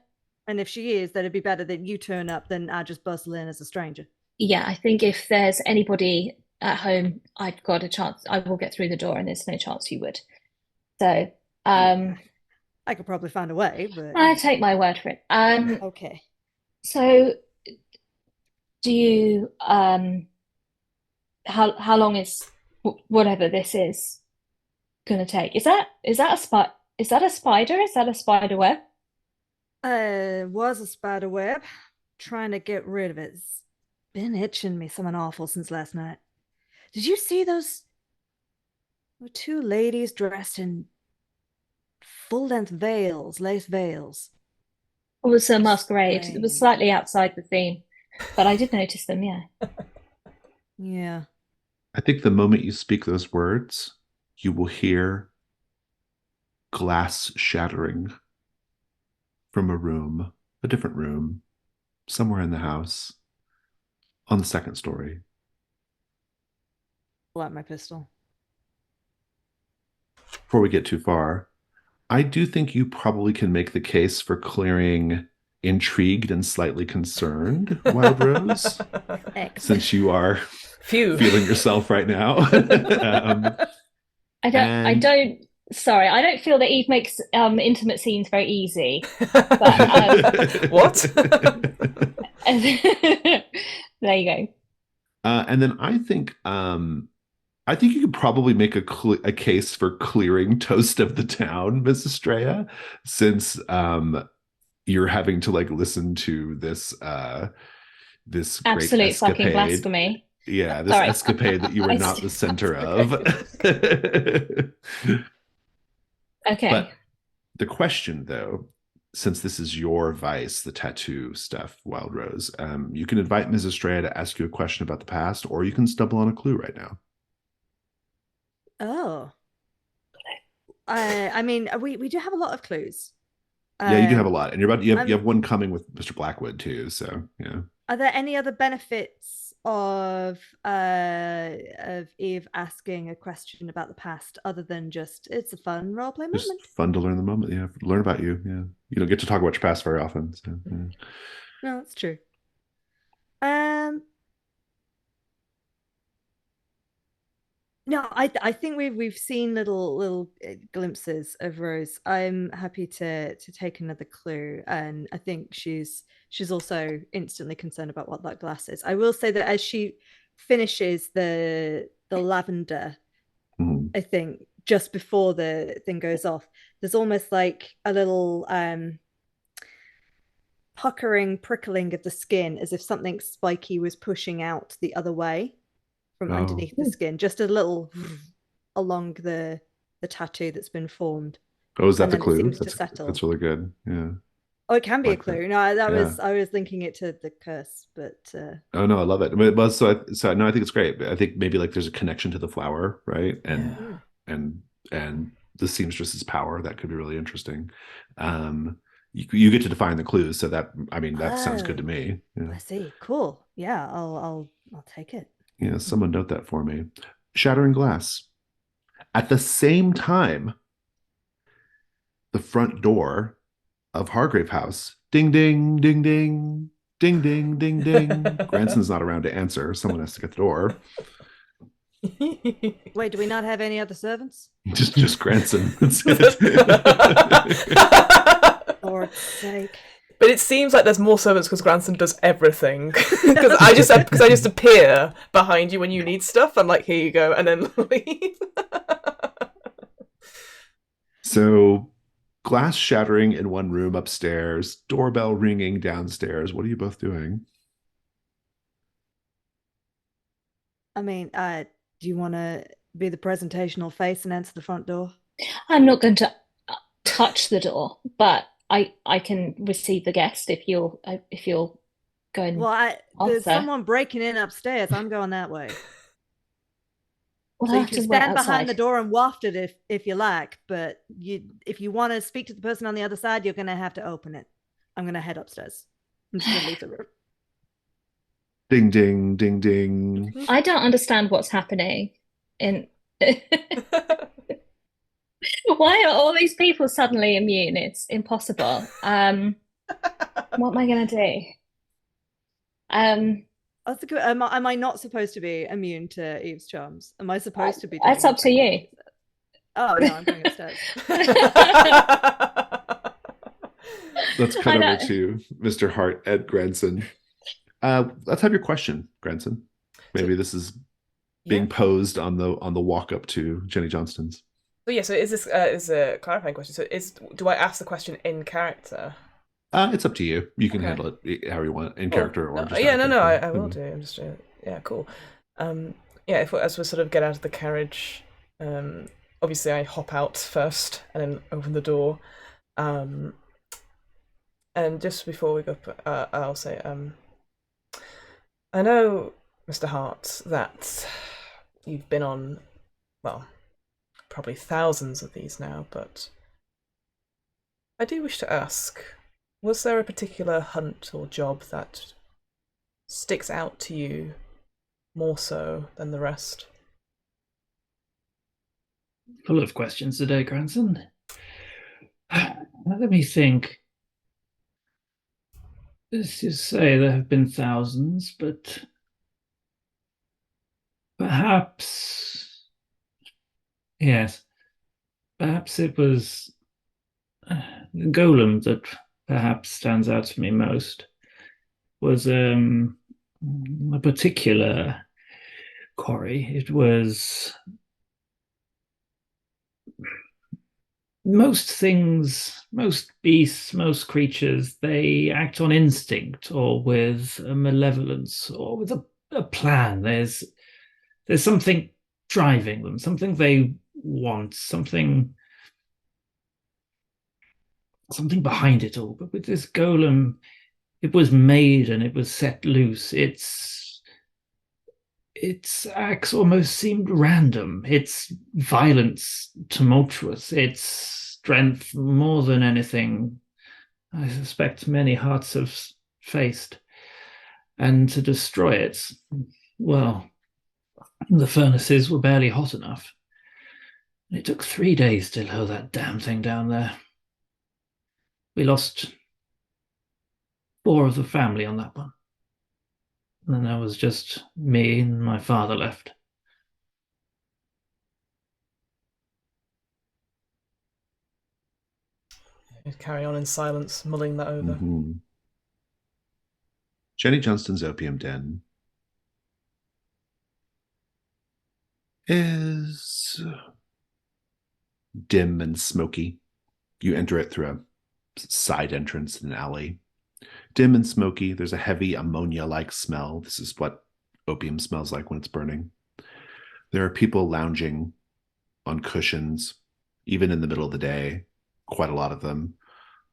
and if she is, then it'd be better that you turn up than I just bustle in as a stranger. Yeah, I think if there's anybody at home, I've got a chance. I will get through the door, and there's no chance you would. So, I could probably find a way, but I take my word for it. okay. So do you how long is whatever this is gonna take? Is that a spider? Is that a spider web? Was a spider web. Trying to get rid of it. It's been itching me something awful since last night. Did you see those two ladies dressed in full-length veils, lace veils? It was a masquerade. It was Strange. slightly outside the theme, but I did notice them, yeah. Yeah. I think the moment you speak those words, you will hear glass shattering from a different room, somewhere in the house, on the second story. Pull out my pistol. Before we get too far, I do think you probably can make the case for clearing intrigued and slightly concerned, Wild Rose, since you are feeling yourself right now. I don't sorry, I don't feel that Eve makes intimate scenes very easy. But, what? there you go. And then I think you could probably make a case for clearing toast of the town, Mrs. Straya, since you're having to like listen to this this great absolute fucking escapade. Blasphemy. Yeah, this Sorry. escapade that you were not the center of. Okay. But the question, though, since this is your vice, the tattoo stuff, Wild Rose, you can invite Mrs. Straya to ask you a question about the past, or you can stumble on a clue right now. Oh. I mean, we do have a lot of clues. Yeah, you do have a lot, and you have one coming with Mr. Blackwood too. So yeah. Are there any other benefits of Eve asking a question about the past other than just it's a fun roleplay moment? Just fun to learn the moment. Yeah, learn about you. Yeah, you don't get to talk about your past very often. So, yeah. No, that's true. No, I think we've seen little glimpses of Rose. I'm happy to take another clue, and I think she's also instantly concerned about what that glass is. I will say that as she finishes the lavender, Mhm. I think just before the thing goes off, there's almost like a little puckering, prickling of the skin as if something spiky was pushing out the other way from Oh, underneath the skin, just a little along the tattoo that's been formed, oh, is that and the then it clue? seems to settle. That's really good. Yeah, Oh, it can I be a like that. clue. No, that Yeah. was I was linking it to the curse, but Oh no, I love it. I mean, well, so no, I think it's great. I think maybe like there's a connection to the flower, right? Yeah. And and the seamstress's power that could be really interesting. Um, you get to define the clues, so that I mean that sounds good to oh, me. Yeah, I see. Cool. Yeah, I'll take it. yeah. Someone note that for me. Shattering glass. At the same time, the front door of Hargrave House. Ding ding ding ding. Ding ding ding ding. Granson's not around to answer. Someone has to get the door. Wait, do we not have any other servants? Just Granson. That's it. Lord's sake. But it seems like there's more servants because Granson does everything. Because I just appear behind you when you need stuff. I'm like, here you go, and then leave. So glass shattering in one room upstairs, doorbell ringing downstairs. What are you both doing? I mean, do you want to be the presentational face and answer the front door? I'm not going to touch the door, but I can receive the guest if you'll go and Well, there's answer. someone breaking in upstairs. I'm going that way. We'll So you have can to wait stand behind outside. the door and waft it if you like, but if you want to speak to the person on the other side, you're going to have to open it. I'm going to head upstairs. I'm just going to leave the room. Ding ding ding ding. I don't understand what's happening in why are all these people suddenly immune? It's impossible. What am I gonna do? Um, That's a good. Am I not supposed to be immune to Eve's charms? Am I supposed to be doing that's up to exactly what you. she said? Oh no, I'm going upstairs. Let's cut I over know. to Mr. Hart at Granson. Let's have your question, Granson. Maybe this is being Yeah. posed on the walk up to Jenny Johnston's. So yeah, so is this is a clarifying question? So do I ask the question in character? It's up to you. You can Okay. handle it however you want, in Cool. character or No, just yeah, out of no, character. I will do. I'm just yeah, cool. Yeah, as we sort of get out of the carriage, obviously I hop out first and then open the door. And just before we go, I'll say, I know, Mr. Hart, that you've been on, well, probably thousands of these now, but I do wish to ask, was there a particular hunt or job that sticks out to you more so than the rest? Full of questions today, Granson. Let me think. Let's just say there have been thousands, but perhaps, yes, perhaps it was the golem that perhaps stands out to me most was a particular quarry. It was most things, most beasts, most creatures, they act on instinct or with a malevolence or with a plan. There's something driving them, something they want, something behind it all. But with this golem, it was made and it was set loose. Its acts almost seemed random, its violence tumultuous, its strength more than anything I suspect many hearts have faced. And to destroy it, well, the furnaces were barely hot enough. It took 3 days to lower that damn thing down there. We lost 4 of the family on that one. And then there was just me and my father left. Carry on in silence, mulling that over. Jenny Johnston's opium den is dim and smoky. You enter it through a side entrance in an alley. Dim and smoky. There's a heavy ammonia-like smell. This is what opium smells like when it's burning. There are people lounging on cushions, even in the middle of the day. Quite a lot of them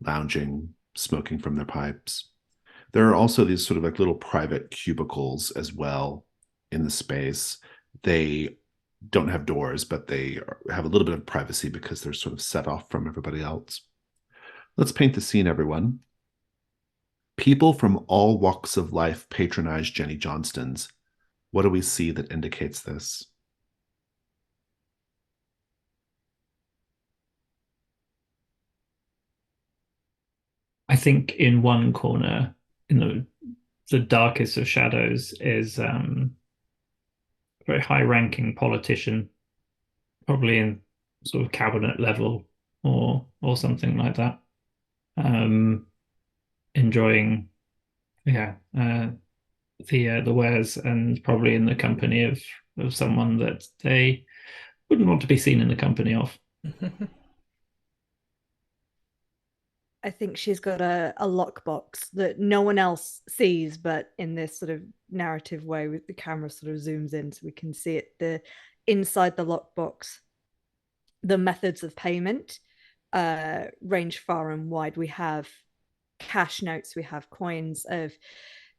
lounging, smoking from their pipes. There are also these sort of like little private cubicles as well in the space. They don't have doors, but they have a little bit of privacy because they're sort of set off from everybody else. Let's paint the scene, everyone. People from all walks of life patronize Jenny Johnston's. What do we see that indicates this? I think in one corner, in the darkest of shadows, is a very high-ranking politician, probably in sort of cabinet level or something like that, enjoying, the wares, and probably in the company of someone that they wouldn't want to be seen in the company of. I think she's got a lockbox that no one else sees, but in this sort of narrative way, with the camera sort of zooms in so we can see it. The inside the lockbox, the methods of payment range far and wide. We have cash notes, we have coins of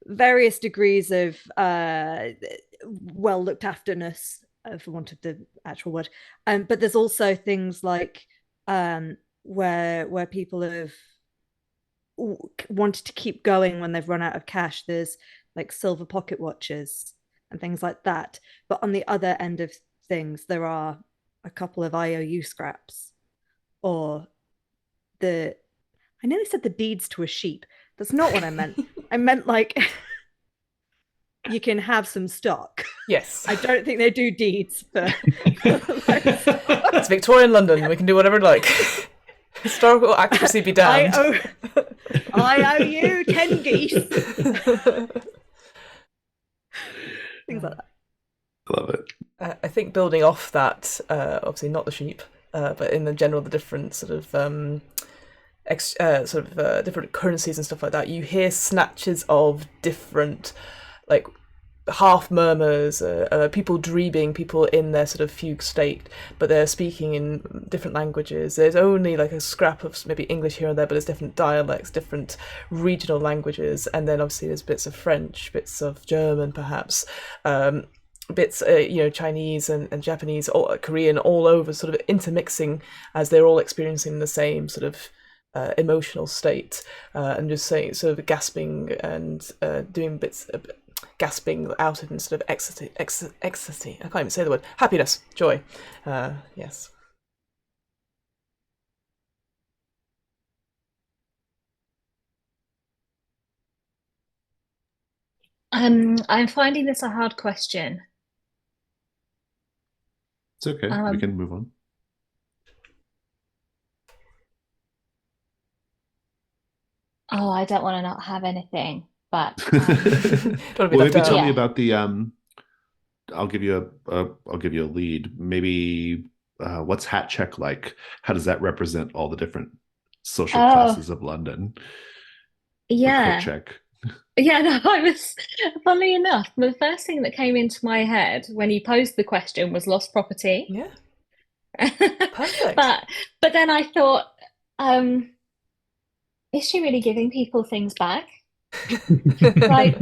various degrees of well looked afterness, for want of the actual word. But there's also things like where people have wanted to keep going when they've run out of cash. There's like silver pocket watches and things like that. But on the other end of things, there are a couple of IOU scraps, or I nearly said the deeds to a sheep. That's not what I meant. I meant like you can have some stock. Yes. I don't think they do deeds for It's Victorian London. We can do whatever we like. Historical accuracy be damned. I owe you 10 geese. Things like that. I love it. I think building off that, obviously not the sheep, but in the general, the different sort of different currencies and stuff like that, you hear snatches of different, like, half murmurs, people dreaming, people in their sort of fugue state, but they're speaking in different languages. There's only like a scrap of maybe English here and there, but there's different dialects, different regional languages, and then obviously there's bits of French, bits of German, perhaps, bits, Chinese and Japanese, or Korean, all over, sort of intermixing as they're all experiencing the same sort of emotional state, and just saying, sort of gasping and doing bits. Gasping out of sort of ecstasy. I can't even say the word. Happiness, joy. Yes. I'm finding this a hard question. It's okay. We can move on. Oh, I don't want to not have anything. But well, maybe tell me about the I'll give you a lead. Maybe what's hat check like? How does that represent all the different social classes of London? Yeah. Coat check. Yeah, no, funnily enough, the first thing that came into my head when you posed the question was lost property. Yeah. Perfect. But then I thought, is she really giving people things back? Like,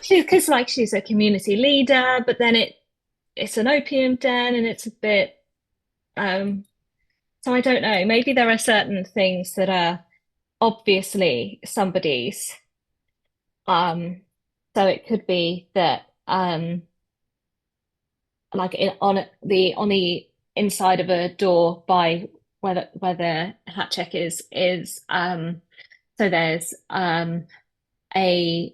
she's a community leader, but then it's an opium den, and it's a bit so I don't know, maybe there are certain things that are obviously somebody's, so it could be that like on the inside of a door by where the hat check is so there's a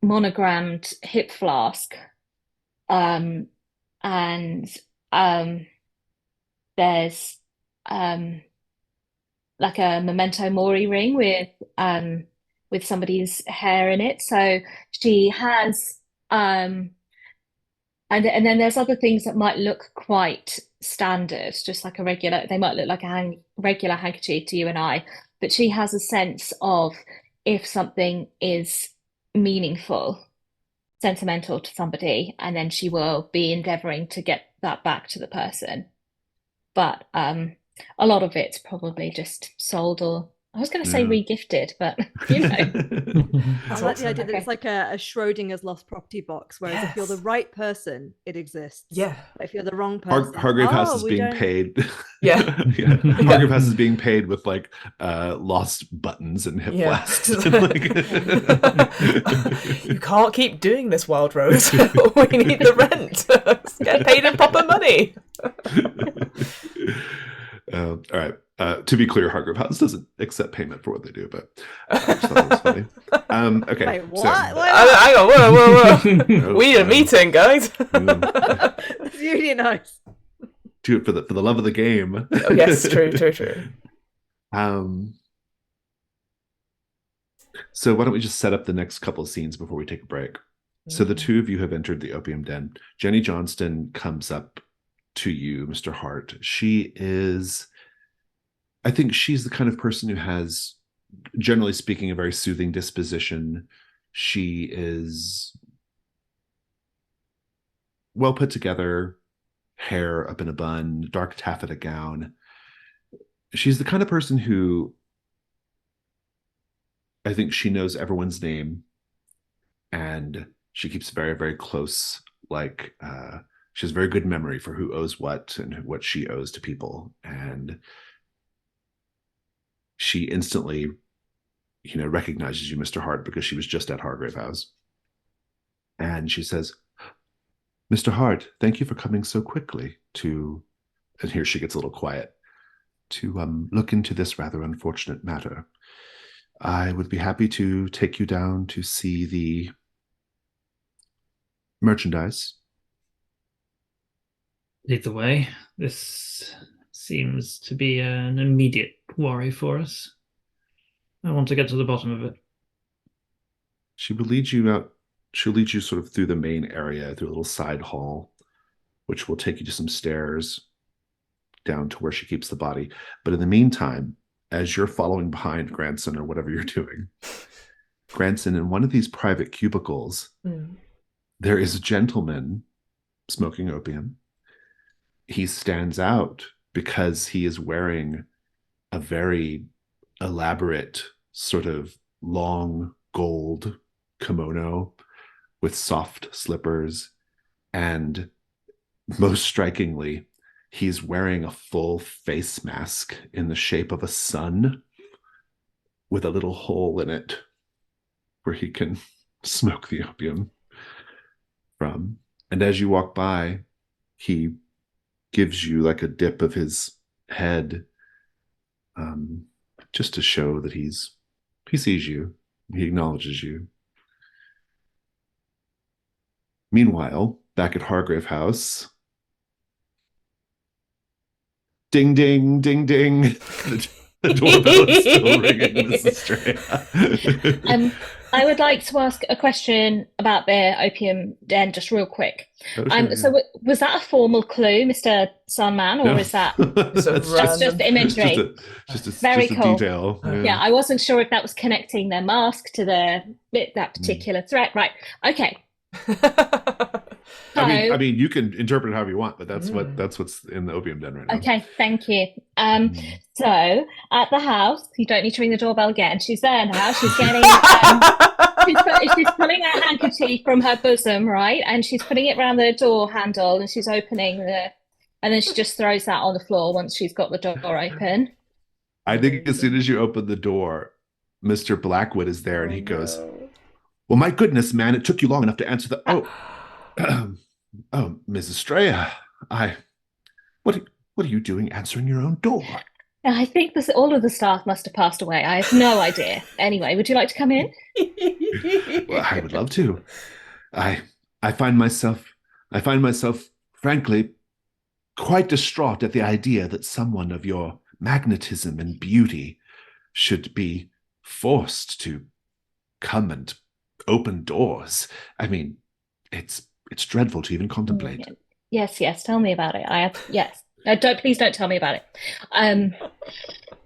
monogrammed hip flask, and there's like a memento mori ring with somebody's hair in it. So she has and then there's other things that might look quite standard, just like a regular, they might look like a regular handkerchief to you and I, but she has a sense of if something is meaningful, sentimental to somebody, and then she will be endeavoring to get that back to the person. But a lot of it's probably just sold, or I was going to say re-gifted, but you know. I like the idea that it's like a Schrodinger's lost property box, whereas if you're the right person, it exists. Yeah. But if you're the wrong person, Hargrave House is being paid. Yeah. Hargrave House is being paid with like lost buttons and hip flasks. You can't keep doing this, Wild Rose. We need the rent. Get paid in proper money. All right. To be clear, Hargrave House doesn't accept payment for what they do, but I just thought that was funny. Okay. Wait, what? So, hang on, whoa. We need a meeting, guys. That's really nice. Do it for the love of the game. Oh, yes, true. So why don't we just set up the next couple of scenes before we take a break? So the two of you have entered the opium den. Jenny Johnston comes up to you, Mr. Hart. She is, I think she's the kind of person who has, generally speaking, a very soothing disposition. She is well put together, hair up in a bun, dark taffeta gown. She's the kind of person who, I think she knows everyone's name, and she keeps very, very close, like, she has very good memory for who owes what and what she owes to people. And she instantly, recognizes you, Mr. Hart, because she was just at Hargrave House. And she says, Mr. Hart, thank you for coming so quickly and here she gets a little quiet, to look into this rather unfortunate matter. I would be happy to take you down to see the merchandise. Lead the way. This seems to be an immediate worry for us. I want to get to the bottom of it. She will lead you out. She'll lead you sort of through the main area, through a little side hall, which will take you to some stairs down to where she keeps the body. But in the meantime, as you're following behind Granson or whatever you're doing, Granson, in one of these private cubicles, there is a gentleman smoking opium. He stands out because he is wearing a very elaborate sort of long gold kimono with soft slippers. And most strikingly, he's wearing a full face mask in the shape of a sun with a little hole in it where he can smoke the opium from. And as you walk by, he gives you like a dip of his head, just to show that he sees you, he acknowledges you. Meanwhile, back at Hargrave House, ding, ding, ding, ding. The doorbell is still ringing, Mrs. Straya. I would like to ask a question about their opium den, just real quick. Sure. So was that a formal clue, Mr. Sunman, or is that just imagery? Just a Very cool. Detail. Yeah, I wasn't sure if that was connecting their mask to that particular threat. Right. Okay. I mean, you can interpret it however you want, but that's what's in the opium den right now. Okay, thank you. So at the house, you don't need to ring the doorbell again. She's there now. She's getting. She's pulling a handkerchief from her bosom, right, and she's putting it around the door handle, and she's opening and then she just throws that on the floor once she's got the door open. I think as soon as you open the door, Mr. Blackwood is there, and he goes, "Well, my goodness, man, it took you long enough to answer the oh, Mrs. Straya, what are you doing answering your own door?" I think all of the staff must have passed away. I have no idea. Anyway, would you like to come in? Well, I would love to. I find myself, frankly, quite distraught at the idea that someone of your magnetism and beauty should be forced to come and open doors. I mean, it's dreadful to even contemplate. Yes, tell me about it. Yes. No, please don't tell me about it.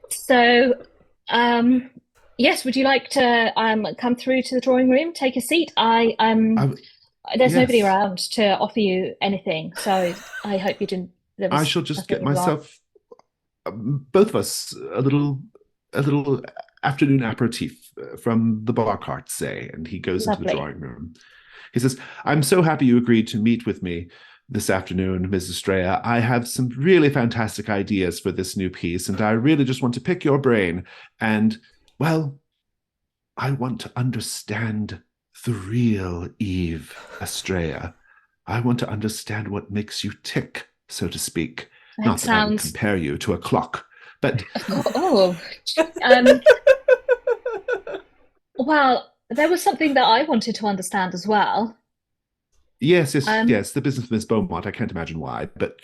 So, yes, would you like to come through to the drawing room, take a seat? There's nobody Yes. around to offer you anything, so I hope you didn't. I shall just get nothing wrong. myself, both of us, a little afternoon aperitif from the bar cart, say. And he goes into the Lovely. drawing room. He says, "I'm so happy you agreed to meet with me this afternoon, Mrs. Straya. I have some really fantastic ideas for this new piece, and I really just want to pick your brain. And, well, I want to understand the real Eve Estrella. I want to understand what makes you tick, so to speak. Not that I would compare you to a clock, but..." Well, there was something that I wanted to understand as well. Yes, the business of Miss Beaumont. I can't imagine why, but...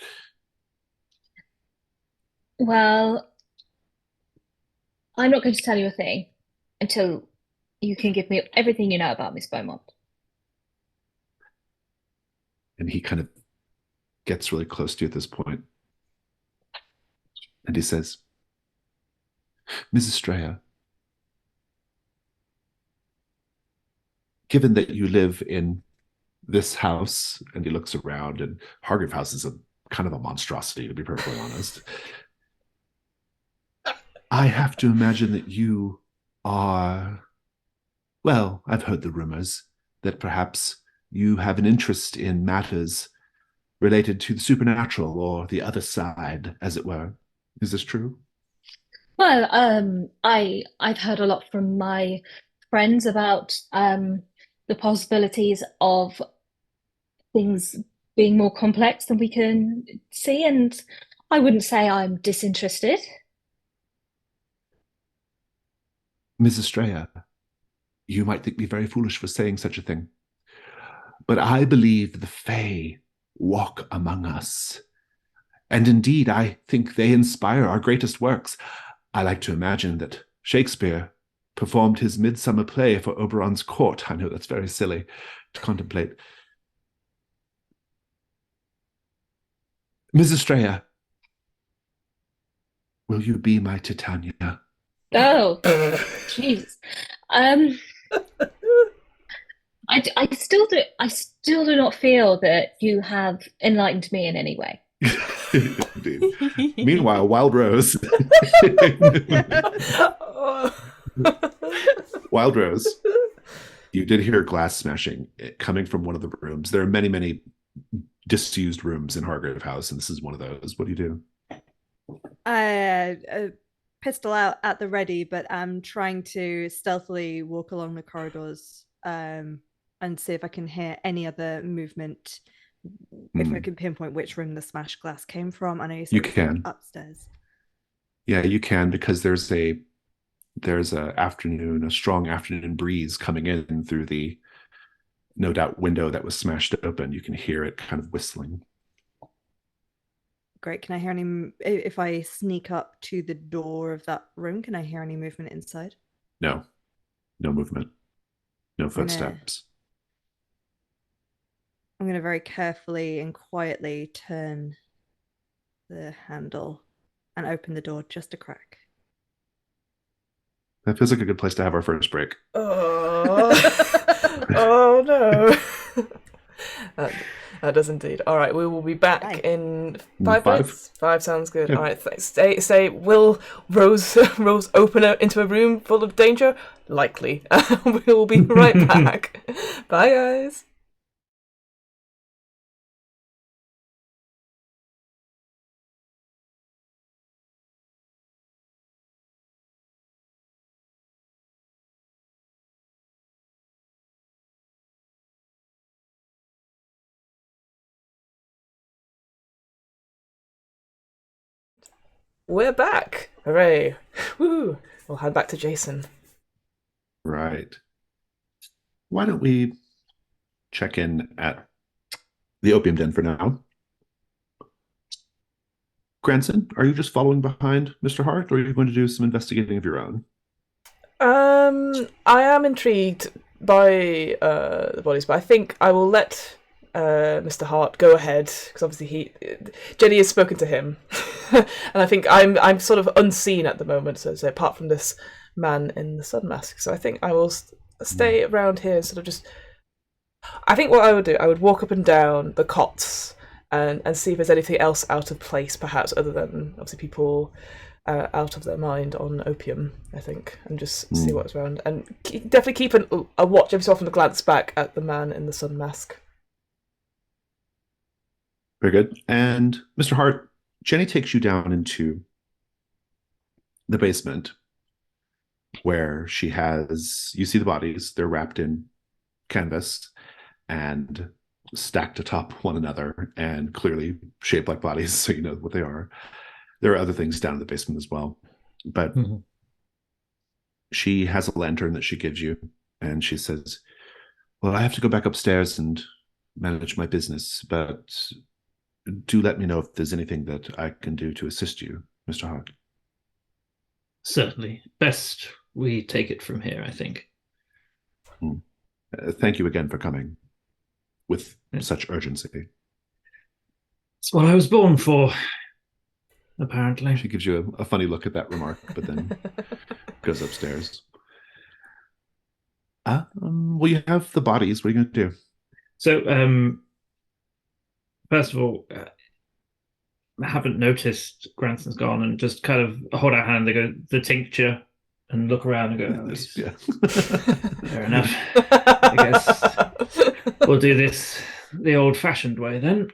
Well, I'm not going to tell you a thing until you can give me everything you know about Miss Beaumont. And he kind of gets really close to you at this point. And he says, "Mrs. Straya, given that you live in this house," and he looks around, and Hargrave House is a kind of a monstrosity, to be perfectly honest, "I have to imagine that you are, well, I've heard the rumors that perhaps you have an interest in matters related to the supernatural, or the other side, as it were. Is this true?" Well, I've heard a lot from my friends about the possibilities of things being more complex than we can see, and I wouldn't say I'm disinterested. "Mrs. Straya, you might think me very foolish for saying such a thing, but I believe the Fae walk among us. And indeed, I think they inspire our greatest works. I like to imagine that Shakespeare performed his midsummer play for Oberon's court. I know that's very silly to contemplate. Mrs. Straya, will you be my Titania?" Oh, jeez. I still do not feel that you have enlightened me in any way. Meanwhile, Wild Rose. Wild Rose, you did hear glass smashing coming from one of the rooms. There are many, many disused rooms in Hargrave House, and this is one of those. What do you do? Pistol out at the ready, but I'm trying to stealthily walk along the corridors and see if I can hear any other movement. If I can pinpoint which room the smashed glass came from. I know you said you can upstairs. Yeah, you can, because there's a strong afternoon breeze coming in through the, no doubt, window that was smashed open. You can hear it kind of whistling. Great. Can I hear any, if I sneak up to the door of that room, can I hear any movement inside? No movement, no footsteps. I'm going to very carefully and quietly turn the handle and open the door just a crack. That feels like a good place to have our first break. Oh no. That does indeed. All right, we will be back in 5 minutes. 5 sounds good. Yeah. All right, say, will Rose open into a room full of danger? Likely. We will be right back. Bye, guys. We're back! Hooray! Woo! We'll head back to Jason. Right. Why don't we check in at the opium den for now? Granson, are you just following behind Mr. Hart, or are you going to do some investigating of your own? I am intrigued by the bodies, but I think I will let Mr. Hart go ahead because obviously Jenny has spoken to him, and I think I'm sort of unseen at the moment. So apart from this man in the sun mask, so I think I will stay around here and sort of just. I think what I would do, I would walk up and down the cots and see if there's anything else out of place, perhaps other than obviously people. Out of their mind on opium, I think, and just see what's around, and definitely keep a watch every so often, a glance back at the man in the sun mask. Very good. And Mr. Hart, Jenny takes you down into the basement where she has, you see the bodies, they're wrapped in canvas and stacked atop one another and clearly shaped like bodies, so you know what they are. There are other things down in the basement as well. But she has a lantern that she gives you, and she says, well, I have to go back upstairs and manage my business, but do let me know if there's anything that I can do to assist you, Mr. Hart. Certainly. Best we take it from here, I think. Thank you again for coming with such urgency. It's what I was born for. Apparently. She gives you a funny look at that remark, but then goes upstairs. Well, you have the bodies. What are you going to do? So, first of all, I haven't noticed Granson's gone, and just kind of hold out hand. They go the tincture, and look around and go, oh, yeah. Fair enough. I guess we'll do this the old-fashioned way then.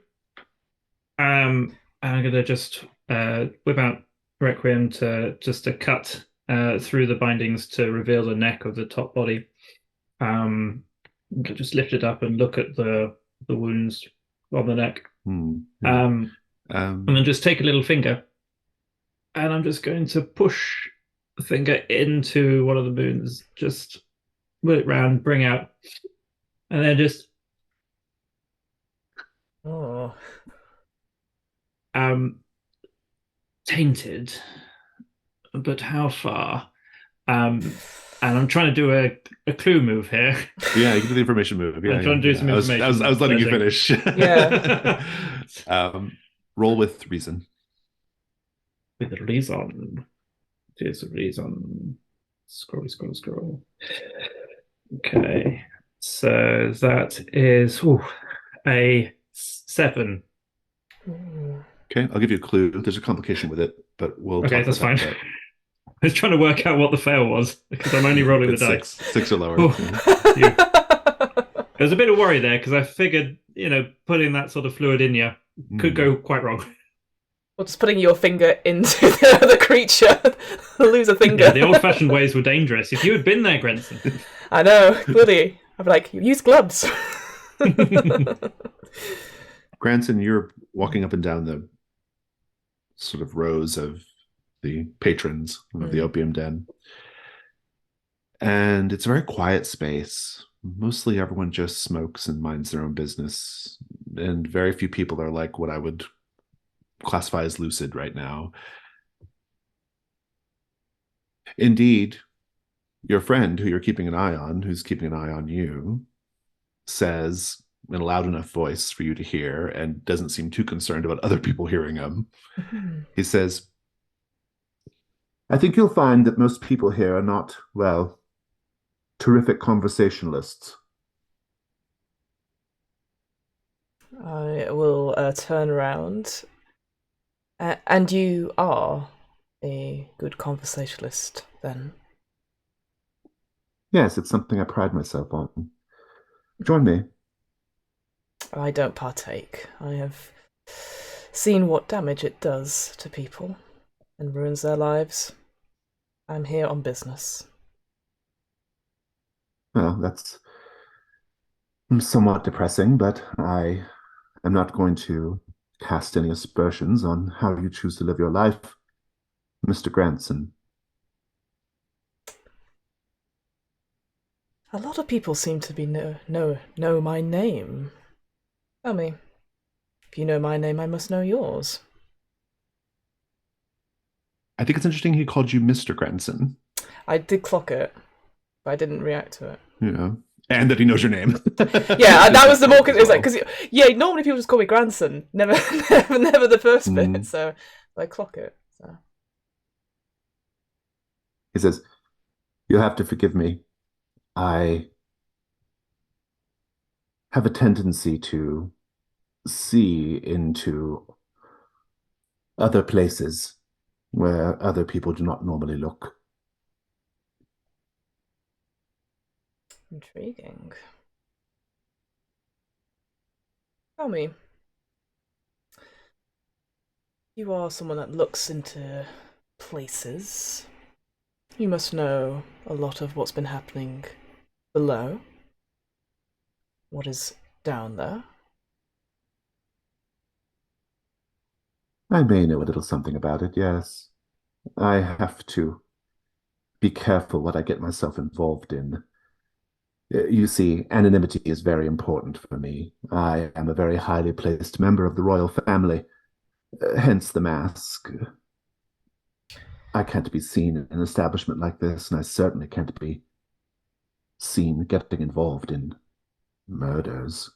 I'm going to just whip out Requiem to cut through the bindings to reveal the neck of the top body. Just lift it up and look at the wounds on the neck. And then just take a little finger, and I'm just going to push the finger into one of the wounds, just put it round, bring out, and then just tainted, but how far? And I'm trying to do a clue move here. Yeah, you can do the information move. Yeah, I'm trying to do some information. I was letting you finish. Yeah. Roll with reason. With reason. There's a reason. Scroll. Okay. So that is a 7. Okay, I'll give you a clue. There's a complication with it, but we'll. Okay, that's fine. I was trying to work out what the fail was because I'm only rolling the dice. 6 or lower. There was a bit of worry there because I figured, putting that sort of fluid in you could go quite wrong. Or just putting your finger into the other creature, lose a finger. Yeah, the old-fashioned ways were dangerous. If you had been there, Grenson. I know, bloody. I'd be like, use gloves. Granson, you're walking up and down the sort of rows of the patrons of the opium den. And it's a very quiet space. Mostly everyone just smokes and minds their own business. And very few people are like what I would classify as lucid right now. Indeed, your friend, who you're keeping an eye on, who's keeping an eye on you, says in a loud enough voice for you to hear and doesn't seem too concerned about other people hearing him. He says, I think you'll find that most people here are not, well, terrific conversationalists. I will turn around. And you are a good conversationalist, then? Yes, it's something I pride myself on. Join me. I don't partake. I have seen what damage it does to people and ruins their lives. I'm here on business. Well, that's somewhat depressing, but I am not going to cast any aspersions on how you choose to live your life, Mr. Granson. A lot of people seem to be know my name. Tell me, if you know my name, I must know yours. I think it's interesting he called you Mr. Granson. I did clock it, but I didn't react to it. Yeah. And that he knows your name. Yeah, that was the more because normally people just call me Grandson, never the first bit. So I clock it. So he says, "You'll have to forgive me. I have a tendency to see into other places where other people do not normally look." Intriguing. Tell me, you are someone that looks into places. You must know a lot of what's been happening below. What is down there? I may know a little something about it, yes. I have to be careful what I get myself involved in. You see, anonymity is very important for me. I am a very highly placed member of the royal family, hence the mask. I can't be seen in an establishment like this, and I certainly can't be seen getting involved in murders.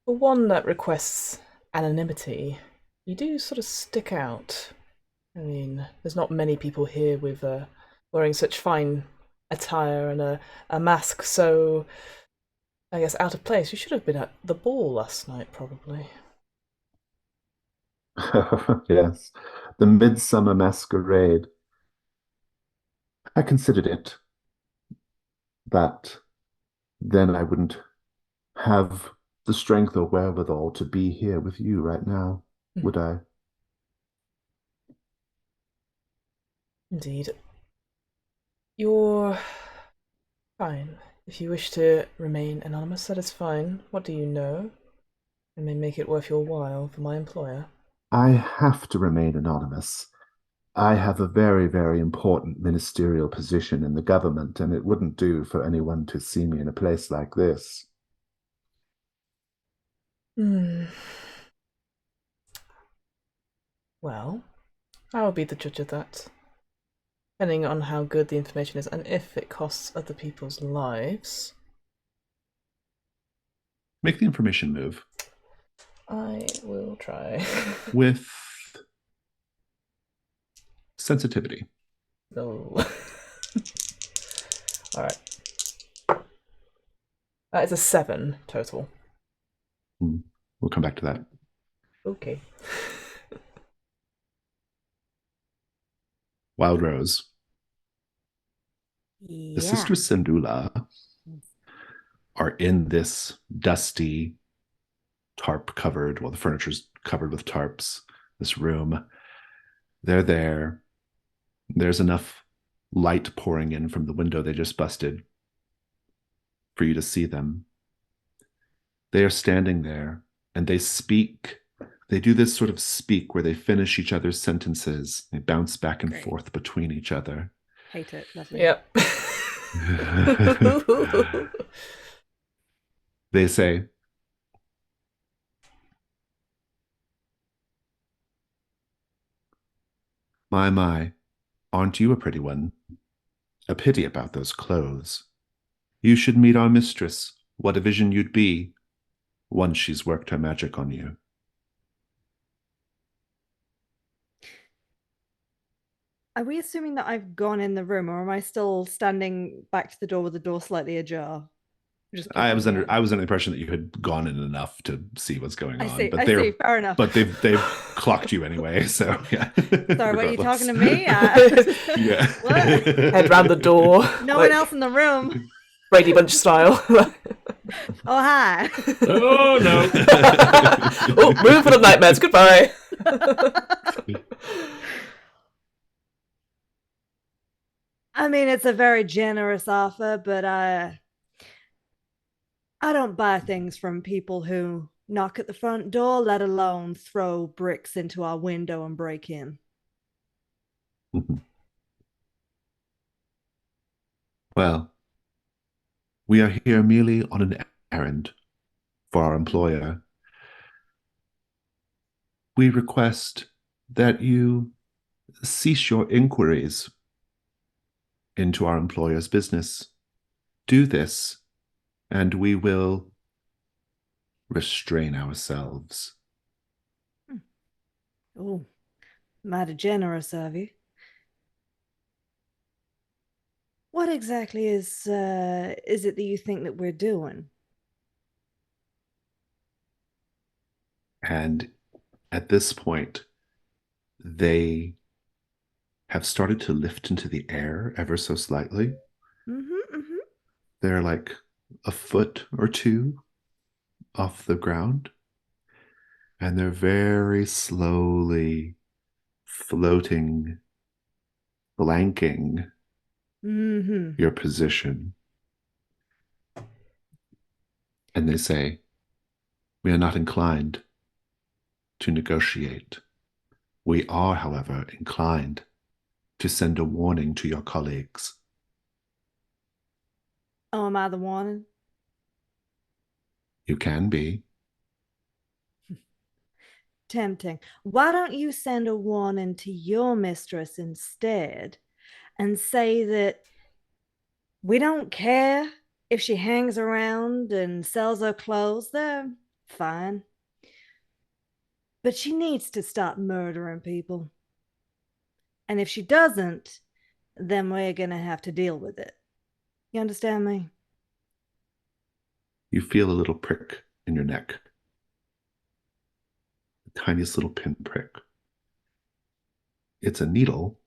For one that requests anonymity, you do sort of stick out. I mean, there's not many people here with wearing such fine attire and a mask, so I guess out of place. You should have been at the ball last night, probably. Yes, the Midsummer Masquerade. I considered it, but then I wouldn't have the strength or wherewithal to be here with you right now, would I? Indeed. You're fine. If you wish to remain anonymous, that is fine. What do you know? I may make it worth your while for my employer. I have to remain anonymous. I have a very, very important ministerial position in the government, and it wouldn't do for anyone to see me in a place like this. Well, I will be the judge of that. Depending on how good the information is and if it costs other people's lives. Make the information move. I will try. With sensitivity. No. Alright. That is a 7 total. We'll come back to that. Okay. Wild Rose. Yeah. The sisters Sandula are in this dusty, tarp covered, well, the furniture's covered with tarps, this room. They're there. There's enough light pouring in from the window they just busted for you to see them. They are standing there and they speak. They do this sort of speak where they finish each other's sentences. They bounce back and forth between each other. Hate it. Lovely. Yep. They say, my, aren't you a pretty one? A pity about those clothes. You should meet our mistress. What a vision you'd be once she's worked her magic on you. Are we assuming that I've gone in the room, or am I still standing back to the door with the door slightly ajar? I was under the impression that you had gone in enough to see what's going on. I see. Fair enough. But they've clocked you anyway. So yeah. Sorry, what are you talking to me? Yeah. What? Head round the door. No one else in the room. Brady Bunch style. Oh hi. Oh no. Oh, room full of nightmares. Goodbye. I mean, it's a very generous offer, but I don't buy things from people who knock at the front door, let alone throw bricks into our window and break in. Well, we are here merely on an errand for our employer. We request that you cease your inquiries into our employer's business. Do this, and we will restrain ourselves. Oh, mighty generous of you. What exactly is it that you think that we're doing? And at this point, they have started to lift into the air ever so slightly. They're like a foot or two off the ground, and they're very slowly floating, blanking your position. And they say, we are not inclined to negotiate. We are, however, inclined to send a warning to your colleagues. Oh, am I the warning? You can be. Tempting. Why don't you send a warning to your mistress instead and say that we don't care if she hangs around and sells her clothes? They're fine. But she needs to stop murdering people. And if she doesn't, then we're going to have to deal with it. You understand me? You feel a little prick in your neck. The tiniest little pinprick. It's a needle,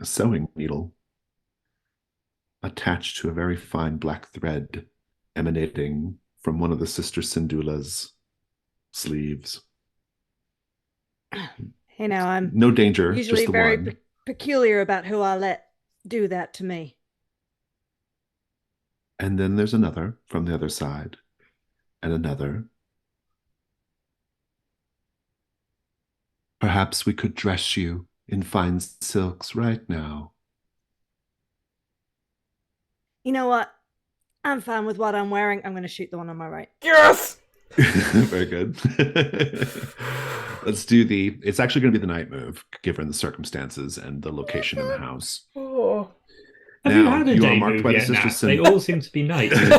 a sewing needle, attached to a very fine black thread emanating from one of the Sister Syndula's sleeves. You know, I'm no danger, usually just the very one. Peculiar about who I let do that to me. And then there's another from the other side, and another. Perhaps we could dress you in fine silks right now. You know what? I'm fine with what I'm wearing. I'm going to shoot the one on my right. Yes! Very good. Let's do it's actually going to be the night move, given the circumstances and the location in the house. Oh. Have you had a day move yet, Nat? They all seem to be night moves.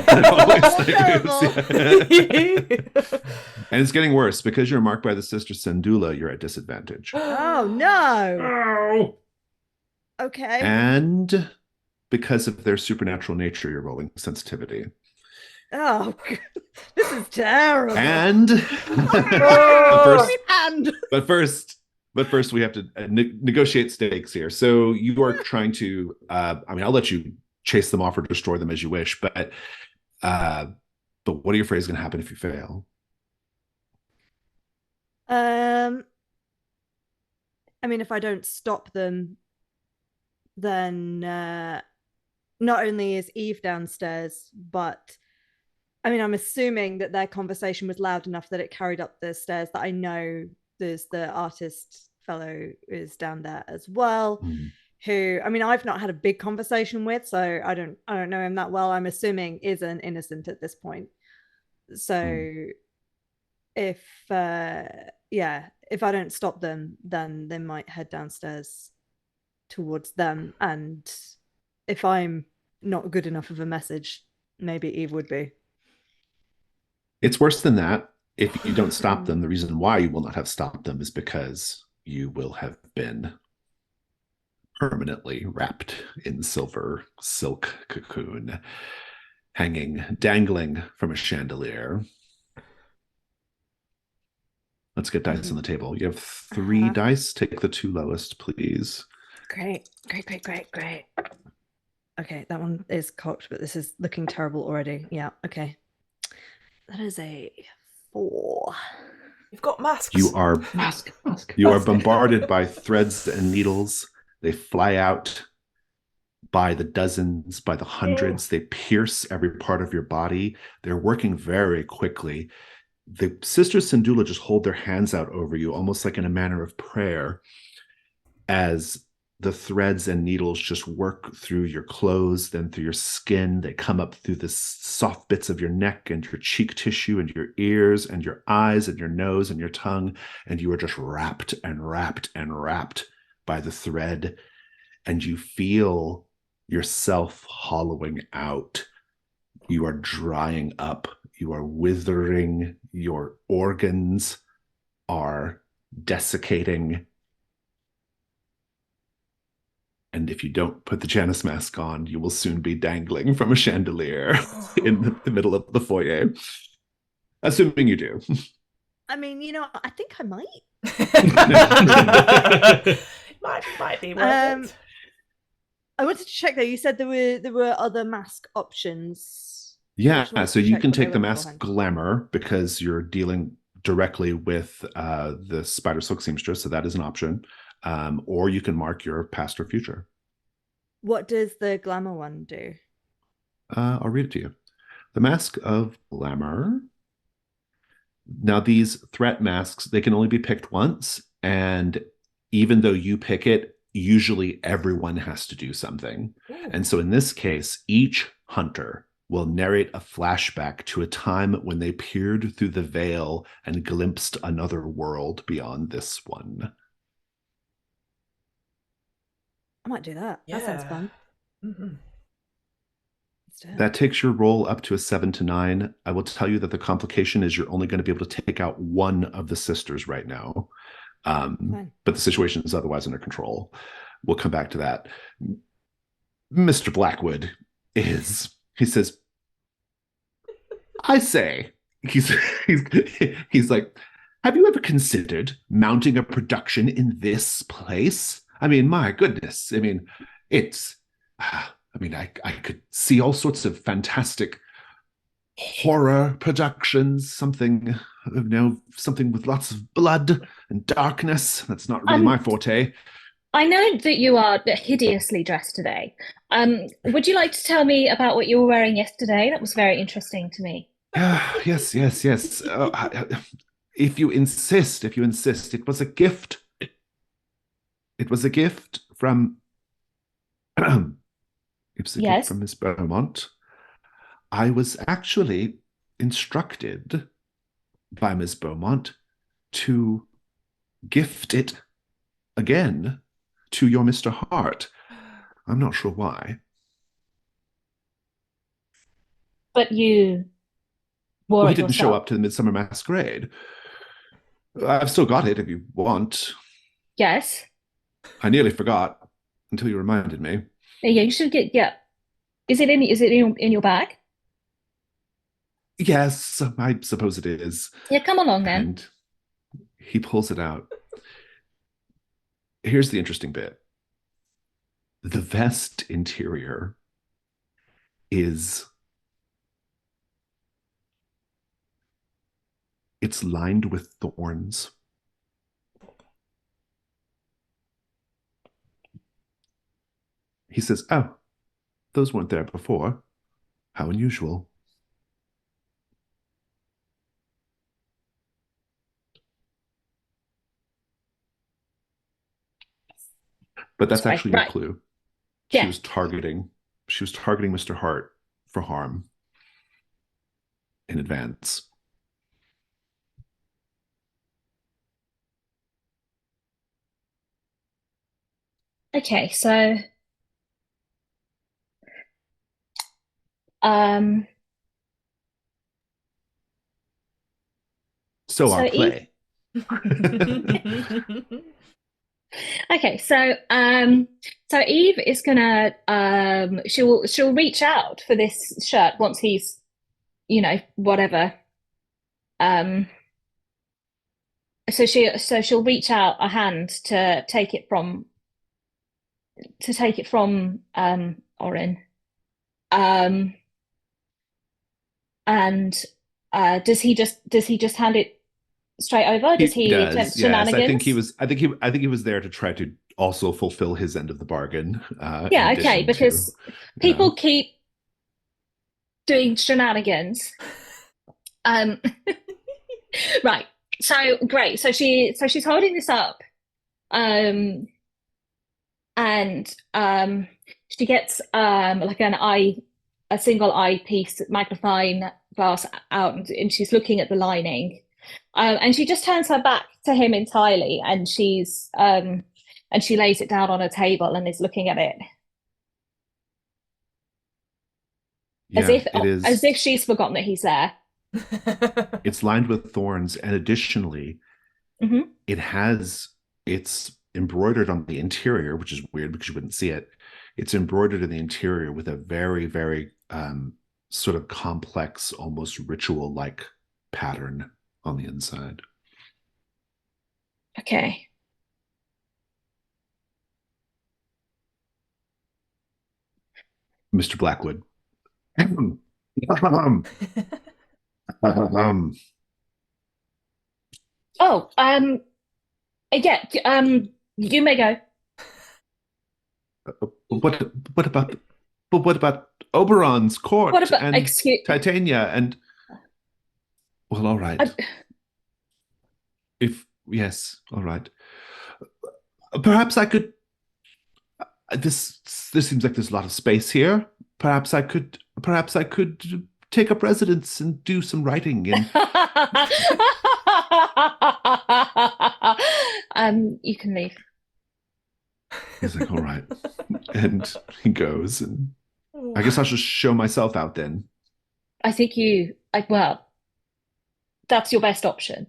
And it's getting worse. Because you're marked by the Sister Syndula, you're at disadvantage. Oh, no. Oh. Okay. And because of their supernatural nature, you're rolling sensitivity. Oh, this is terrible. And but first we have to negotiate stakes here. So you are trying to I'll let you chase them off or destroy them as you wish, but what are you afraid is going to happen if you fail? If I don't stop them, then not only is Eve downstairs, but I'm assuming that their conversation was loud enough that it carried up the stairs, that I know there's the artist fellow is down there as well, who, I've not had a big conversation with, so I don't know him that well. I'm assuming is an innocent at this point. So if I don't stop them, then they might head downstairs towards them. And if I'm not good enough of a message, maybe Eve would be. It's worse than that. If you don't stop them, the reason why you will not have stopped them is because you will have been permanently wrapped in silver silk cocoon, dangling from a chandelier. Let's get dice on the table. You have 3 dice. Take the 2 lowest, please. Great. Okay, that one is cocked, but this is looking terrible already. Yeah, okay. That is a 4. You've got masks. You are bombarded by threads and needles. They fly out by the dozens, by the hundreds. They pierce every part of your body. They're working very quickly. The Sister Syndula just hold their hands out over you, almost like in a manner of prayer, as the threads and needles just work through your clothes, then through your skin. They come up through the soft bits of your neck and your cheek tissue and your ears and your eyes and your nose and your tongue. And you are just wrapped and wrapped and wrapped by the thread. And you feel yourself hollowing out. You are drying up. You are withering. Your organs are desiccating. And if you don't put the Janus mask on, you will soon be dangling from a chandelier in the middle of the foyer. Assuming you do. I mean, I think I might. might be worth it. I wanted to check though. You said there were other mask options. Yeah, so you can take the mask Glamour because you're dealing directly with the spider silk seamstress, so that is an option. Or you can mark your past or future. What does the Glamour one do? I'll read it to you. The Mask of Glamour. Now, these threat masks, they can only be picked once. And even though you pick it, usually everyone has to do something. Ooh. And so in this case, each hunter will narrate a flashback to a time when they peered through the veil and glimpsed another world beyond this one. I might do that. Yeah. That sounds fun. Mm-hmm. That takes your roll up to a 7 to 9. I will tell you that the complication is you're only going to be able to take out one of the sisters right now. But the situation is otherwise under control. We'll come back to that. Mr. Blackwood he says, I say, he's like, have you ever considered mounting a production in this place? I mean, my goodness. I mean, I could see all sorts of fantastic horror productions, something with lots of blood and darkness. That's not really my forte. I know that you are hideously dressed today. Would you like to tell me about what you were wearing yesterday? That was very interesting to me. Yes. If you insist, it was a gift. It was a gift from gift from Miss Beaumont. I was actually instructed by Miss Beaumont to gift it again to your Mr. Hart. I'm not sure why. But you wore it he didn't yourself. Show up to the Midsummer Masquerade. I've still got it if you want. Yes. I nearly forgot until you reminded me. Yeah, you should get. Yeah, is it in your bag? Yes, I suppose it is. Yeah, come along then. And he pulls it out. Here's the interesting bit. The vest interior it's lined with thorns. He says, oh, those weren't there before. How unusual. But that's actually a clue. She was targeting Mr. Hart for harm in advance. Okay, so our play. Okay, so Eve is gonna she'll reach out for this shirt once he's, whatever. So she'll reach out a hand to take it from Orin. And does he just hand it straight over? Does he attempt shenanigans? Yes, I think he was there to try to also fulfill his end of the bargain. Okay, because people keep doing shenanigans. Right. So great. So she's holding this up. and she gets like a single eyepiece magnifying glass out, and she's looking at the lining, and she just turns her back to him entirely, and she lays it down on a table and is looking at it Yeah, it as is. if she's forgotten that he's there. It's lined with thorns, and additionally, Hmm. it's embroidered on the interior, which is weird because you wouldn't see it. It's embroidered in the interior with a very, very sort of complex, almost ritual-like pattern on the inside. Okay. Mr. Blackwood. um, um, Oh, yeah, you may go. what about what about Oberon's What court about, and excuse, Titania and well, all right. uh, If yes, all right. Perhaps I could this seems like there's a lot of space here. Perhaps I could take up residence and do some writing and you can leave. he's like, all right. And he goes and I guess I'll just show myself out then. I think well, that's your best option.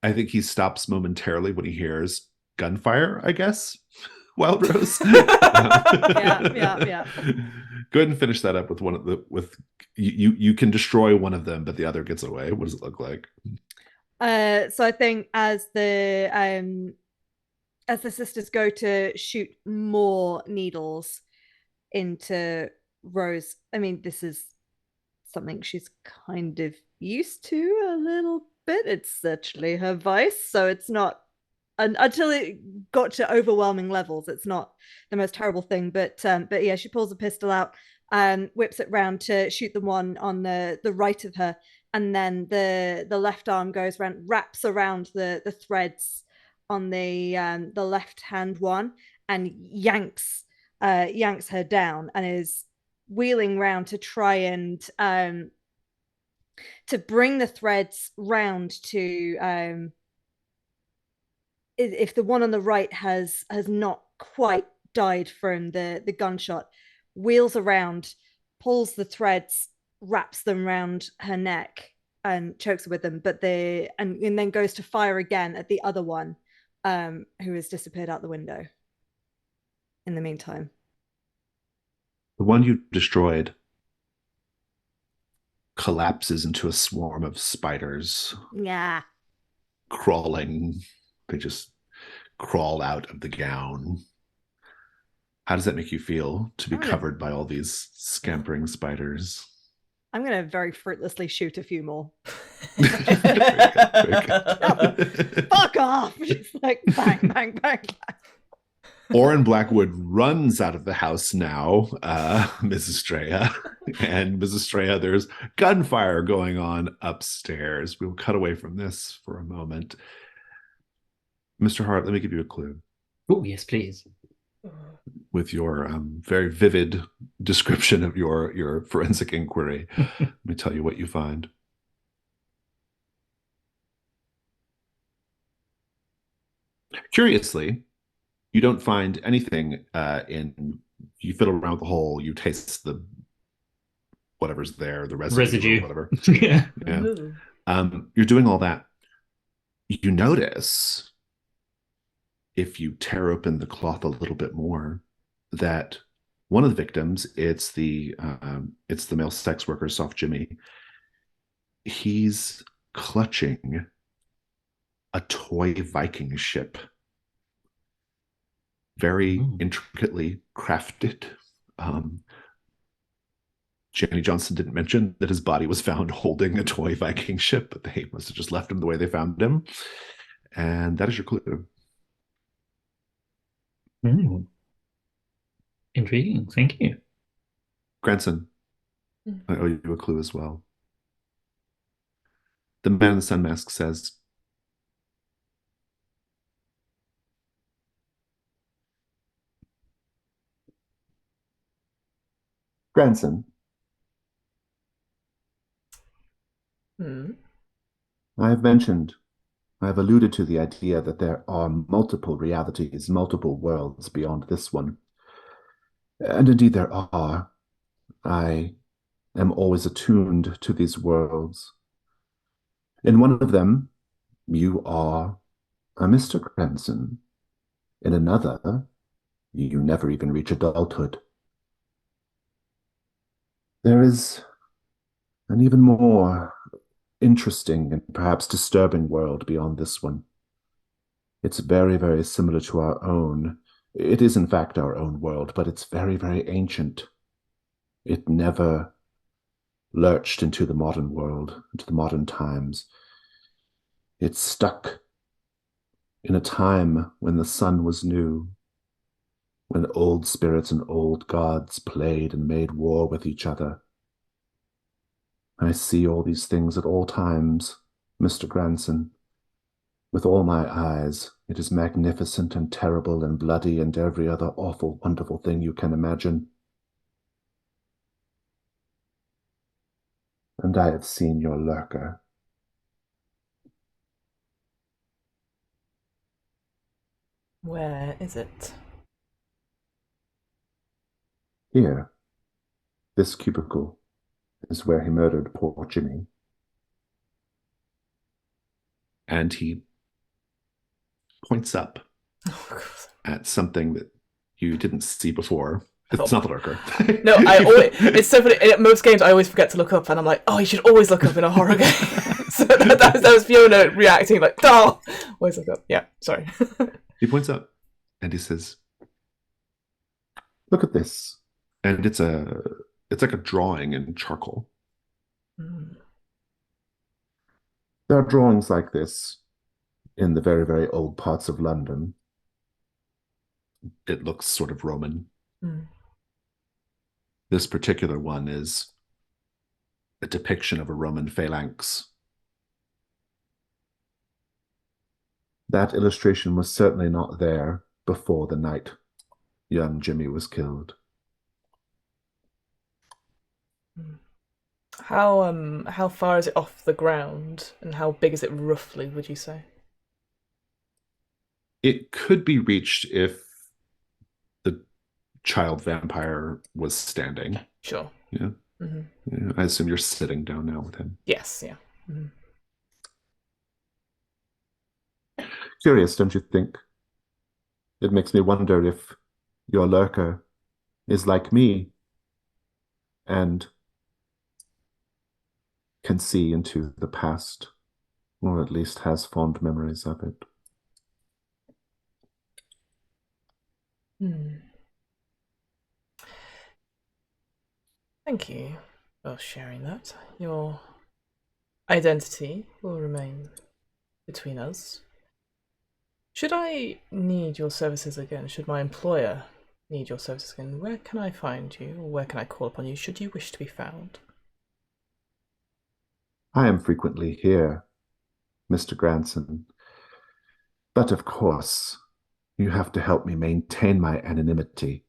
I think he stops momentarily when he hears gunfire, I guess. Wild Rose. Yeah. Go ahead and finish that up with one of the with you can destroy one of them, but the other gets away. What does it look like? So I think as the sisters go to shoot more needles into Rose, I mean, this is something she's kind of used to a little bit. It's actually her vice, so it's not until it got to overwhelming levels. It's not the most terrible thing, but yeah, she pulls a pistol out and whips it round to shoot the one on the right of her, and then the left arm goes around, wraps around the threads on the left hand one, and yanks her down, and is wheeling round to try and to bring the threads round to if the one on the right has not quite died from the gunshot, wheels around, pulls the threads, wraps them around her neck and chokes her with them, but and then goes to fire again at the other one, who has disappeared out the window in the meantime. The one you destroyed collapses into a swarm of spiders Yeah. crawling. They just crawl out of the gown. How does that make you feel to be covered by all these scampering spiders? I'm going to very fruitlessly shoot a few more. Very good. Fuck off! Just like bang, bang, bang. Orrin Blackwood runs out of the house now, Mrs. Straya. And Mrs. Straya, there's gunfire going on upstairs. We'll cut away from this for a moment. Mr. Hart, let me give you a clue. Oh, yes, please. With your very vivid description of your forensic inquiry. Let me tell you what you find. Curiously, you don't find anything you fiddle around with the hole, you taste the whatever's there, the residue. Or whatever. Yeah. You're doing all that. You notice, if you tear open the cloth a little bit more, that one of the victims, it's the male sex worker, Soft Jimmy. He's clutching a toy Viking ship, very intricately crafted. Jenny Johnson didn't mention that his body was found holding a toy Viking ship, but they must have just left him the way they found him. And that is your clue. Intriguing. Thank you. Grandson, I owe you a clue as well. The man in the sun mask says, Grandson, Hmm. I have alluded to the idea that there are multiple realities, multiple worlds beyond this one. And indeed there are. I am always attuned to these worlds. In one of them, you are a Mr. Cranston. In another, you never even reach adulthood. There is an even more interesting and perhaps disturbing world beyond this one. It's very, very similar to our own. It is, in fact, our own world, but it's very, very ancient. It never lurched into the modern world, into the modern times. It's stuck in a time when the sun was new, when old spirits and old gods played and made war with each other. I see all these things at all times, Mr. Granson. With all my eyes, it is magnificent and terrible and bloody and every other awful, wonderful thing you can imagine. And I have seen your lurker. Where is it? Here, this cubicle is where he murdered poor Jimmy. And he points up at something that you didn't see before. It's not the lurker. No, it's so funny. In most games, I always forget to look up, and I'm like, oh, you should always look up in a horror game. So that was Fiona reacting like, oh, always look up. Yeah, sorry. He points up, and he says, look at this. And it's like a drawing in charcoal. Mm. There are drawings like this in the very, very old parts of London. It looks sort of Roman. Mm. This particular one is a depiction of a Roman phalanx. That illustration was certainly not there before the night young Jimmy was killed. How far is it off the ground, and how big is it roughly, would you say? It could be reached if the child vampire was standing. Sure. Yeah. Mm-hmm. Yeah, I assume you're sitting down now with him. Yes, yeah. Mm-hmm. Curious, don't you think? It makes me wonder if your lurker is like me and can see into the past, or at least has fond memories of it. Hmm. Thank you for sharing that. Your identity will remain between us. Should I need your services again, should my employer need your services again, where can I find you, or where can I call upon you, should you wish to be found? I am frequently here, Mr. Granson. But of course, you have to help me maintain my anonymity.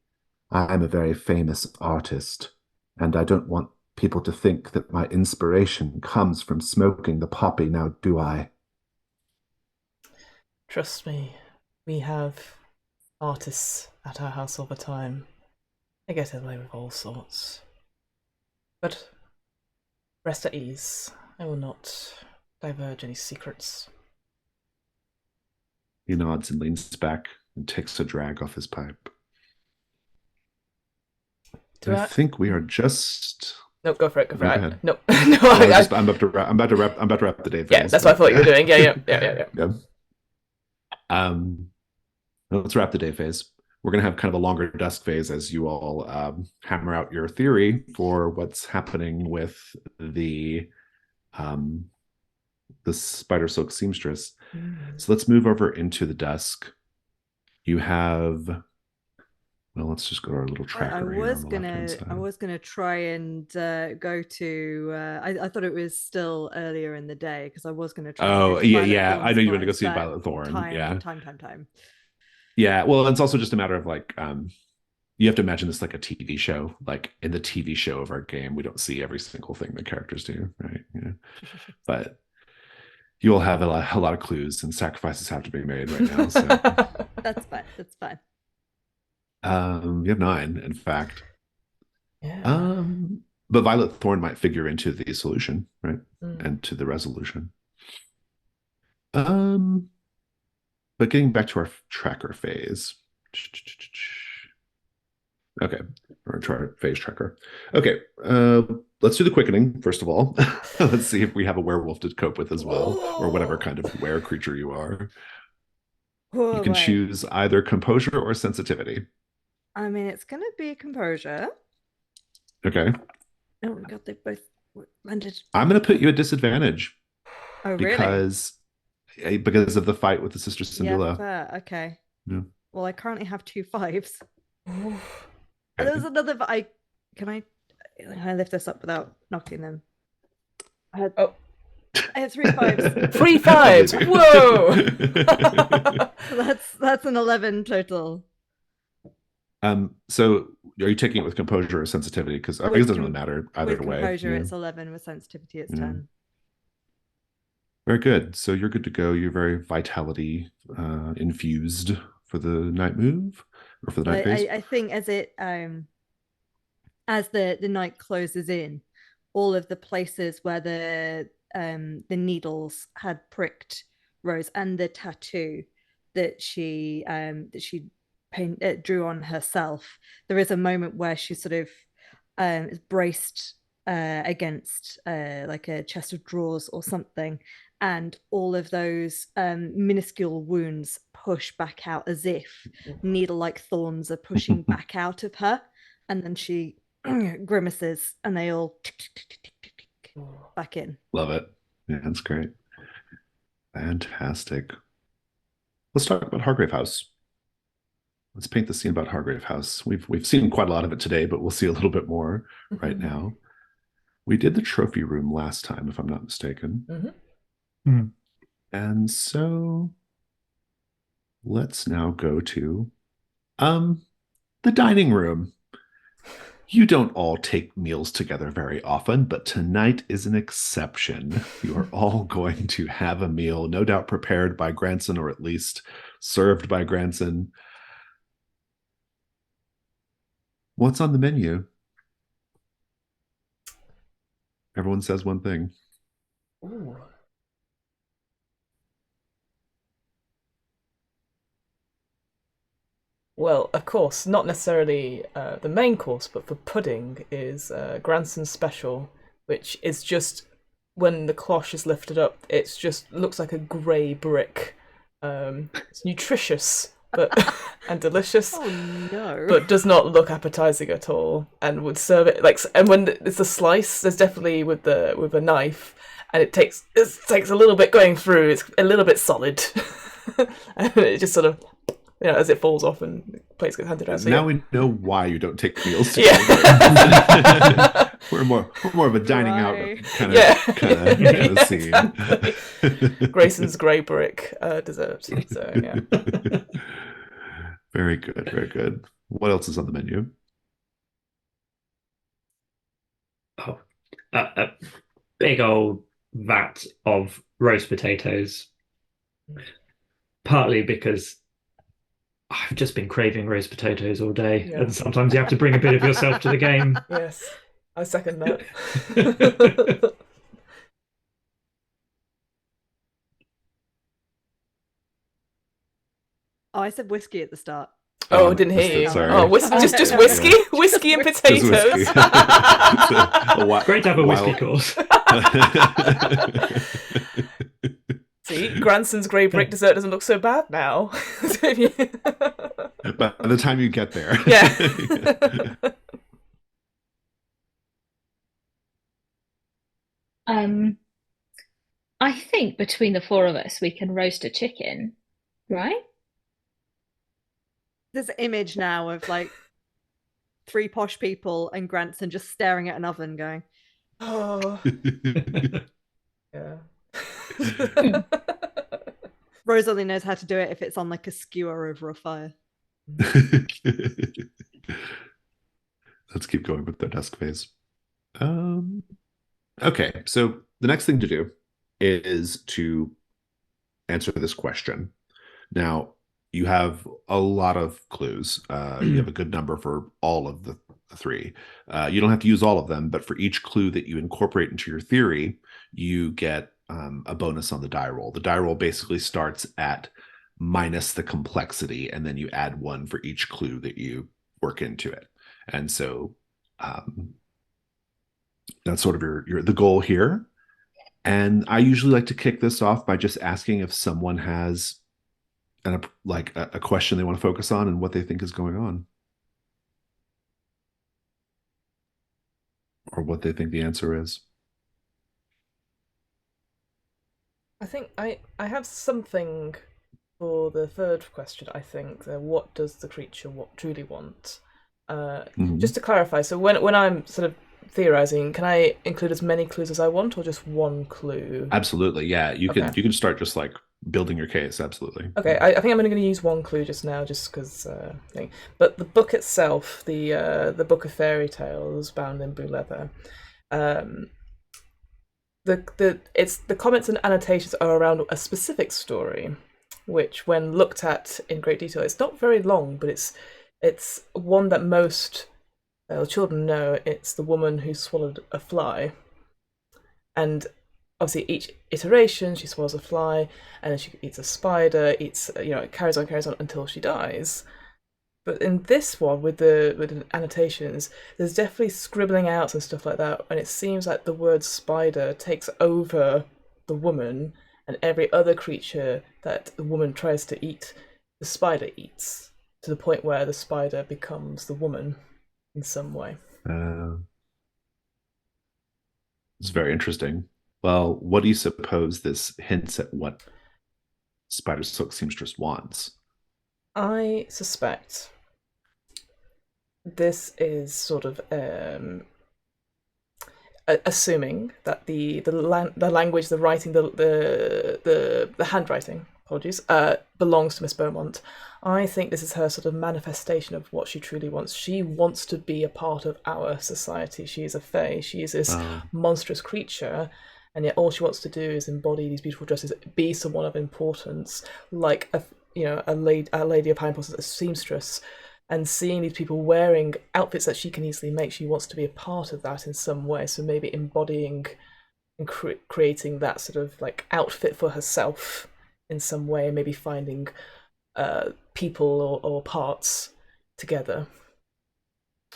I am a very famous artist, and I don't want people to think that my inspiration comes from smoking the poppy, now do I? Trust me, we have artists at our house all the time. They get away with all sorts. But rest at ease. I will not divulge any secrets. He nods and leans back and takes a drag off his pipe. I think we are just... No, go for it. Go for it. Go ahead. No, I'm about to wrap the day. Yeah, that's what I thought you were doing. Yeah. Let's wrap the day phase. We're going to have kind of a longer dusk phase as you all hammer out your theory for what's happening with the spider silk seamstress. So let's move over into the dusk. You have... Well, let's just go to our little tracker. I was gonna try and go to. I thought it was still earlier in the day because I was gonna try. Oh yeah. I know you want to go see Violet Thorn. Time. Yeah. Well, it's also just a matter of like You have to imagine this like a TV show. Like in the TV show of our game, we don't see every single thing the characters do, right? Yeah. But you will have a lot of clues, and sacrifices have to be made right now. So That's fine. That's fine. you have 9, in fact. Yeah. But Violet Thorn might figure into the solution, right? Mm. And to the resolution. But getting back to our tracker phase. Okay, or phase tracker. Okay, let's do the quickening first of all. Let's see if we have a werewolf to cope with as well, or whatever kind of were creature you are. You can choose either composure or sensitivity. I mean, it's gonna be composure. Okay. Oh my god, they both landed. I'm going to put you at disadvantage. Oh, really? Because of the fight with the Sister Cinderella. Yeah, fair. Okay. Yeah. Well, I currently have 2 5s. Okay. There's another. Can I lift this up without knocking them? I had 3 5s. 3 5s. Whoa. That's an 11 total. So are you taking it with composure or sensitivity? Because I guess it doesn't really matter either with way. Composure, it's 11. With sensitivity, it's 10. Very good. So you're good to go. You're very vitality infused for the night move, or for the night phase. I think as it as the night closes in, all of the places where the needles had pricked Rose and the tattoo that she drew on herself, there is a moment where she sort of is braced against like a chest of drawers or something, and all of those minuscule wounds push back out as if needle-like thorns are pushing back out of her, and then she grimaces and they all back in. Love it. Yeah, that's great. Fantastic. Let's talk about Hargrave House. Let's paint the scene about Hargrave House. We've seen quite a lot of it today, but we'll see a little bit more right now. We did the trophy room last time, if I'm not mistaken. And so let's now go to the dining room. You don't all take meals together very often, but tonight is an exception. You are all going to have a meal, no doubt prepared by Granson, or at least served by Granson. What's on the menu? Everyone says one thing. Ooh. Well, of course, not necessarily the main course, but for pudding is Granson's special, which is just, when the cloche is lifted up, it's just looks like a grey brick. It's nutritious, but and delicious. Oh no! But does not look appetizing at all, and would serve it like. And when it's a slice, there's definitely with a knife, and it takes a little bit going through. It's a little bit solid, and it just sort of, as it falls off and plates get handed out. So now we know why you don't take meals together. Yeah. we're more of a dining out kind of scene. Exactly. Grayson's grey brick dessert. So yeah. Very good, very good. What else is on the menu? Oh, a big old vat of roast potatoes. Partly because I've just been craving roast potatoes all day, and sometimes you have to bring a bit of yourself to the game. Yes, I second that. Oh, I said whiskey at the start. Oh, I didn't hear you. Sorry. Oh, just whiskey? Whiskey and potatoes? Whiskey. Great to have a whiskey course. See, Granson's grey brick dessert doesn't look so bad now. By the time you get there. Yeah. I think between the 4 of us, we can roast a chicken, right? This image now of like 3 posh people and Granson just staring at an oven going, oh. Yeah. Rose only knows how to do it if it's on like a skewer over a fire. Let's keep going with the desk phase. Okay, so the next thing to do is to answer this question. Now, you have a lot of clues. You have a good number for all of the three. You don't have to use all of them, but for each clue that you incorporate into your theory, you get a bonus on the die roll. The die roll basically starts at minus the complexity, and then you add one for each clue that you work into it. And so that's sort of the goal here. And I usually like to kick this off by just asking if someone has a question they want to focus on and what they think is going on, or what they think the answer is. I think I have something for the third question. I think what does the creature truly want? Just to clarify, so when I'm sort of theorizing, can I include as many clues as I want, or just one clue? Absolutely, yeah. You can start just like building your case. Absolutely. Okay, I think I'm only going to use one clue just now, just because. But the book itself, the Book of Fairy Tales, bound in blue leather. The comments and annotations are around a specific story, which, when looked at in great detail, it's not very long, but it's one that most children know. It's the woman who swallowed a fly, and obviously each iteration she swallows a fly, and then she eats a spider. It carries on until she dies. But in this one, with the annotations, there's definitely scribbling out and stuff like that, and it seems like the word spider takes over the woman, and every other creature that the woman tries to eat, the spider eats, to the point where the spider becomes the woman in some way. It's very interesting. Well, what do you suppose this hints at what Spider Silk Seamstress wants? I suspect this is sort of assuming that the language, the writing, the handwriting, apologies, belongs to Miss Beaumont. I think this is her sort of manifestation of what she truly wants. She wants to be a part of our society. She is a fae. She is this monstrous creature, and yet all she wants to do is embody these beautiful dresses, be someone of importance, like a lady of high importance, a seamstress. And seeing these people wearing outfits that she can easily make, she wants to be a part of that in some way. So maybe embodying and creating that sort of like outfit for herself in some way, maybe finding people or parts together.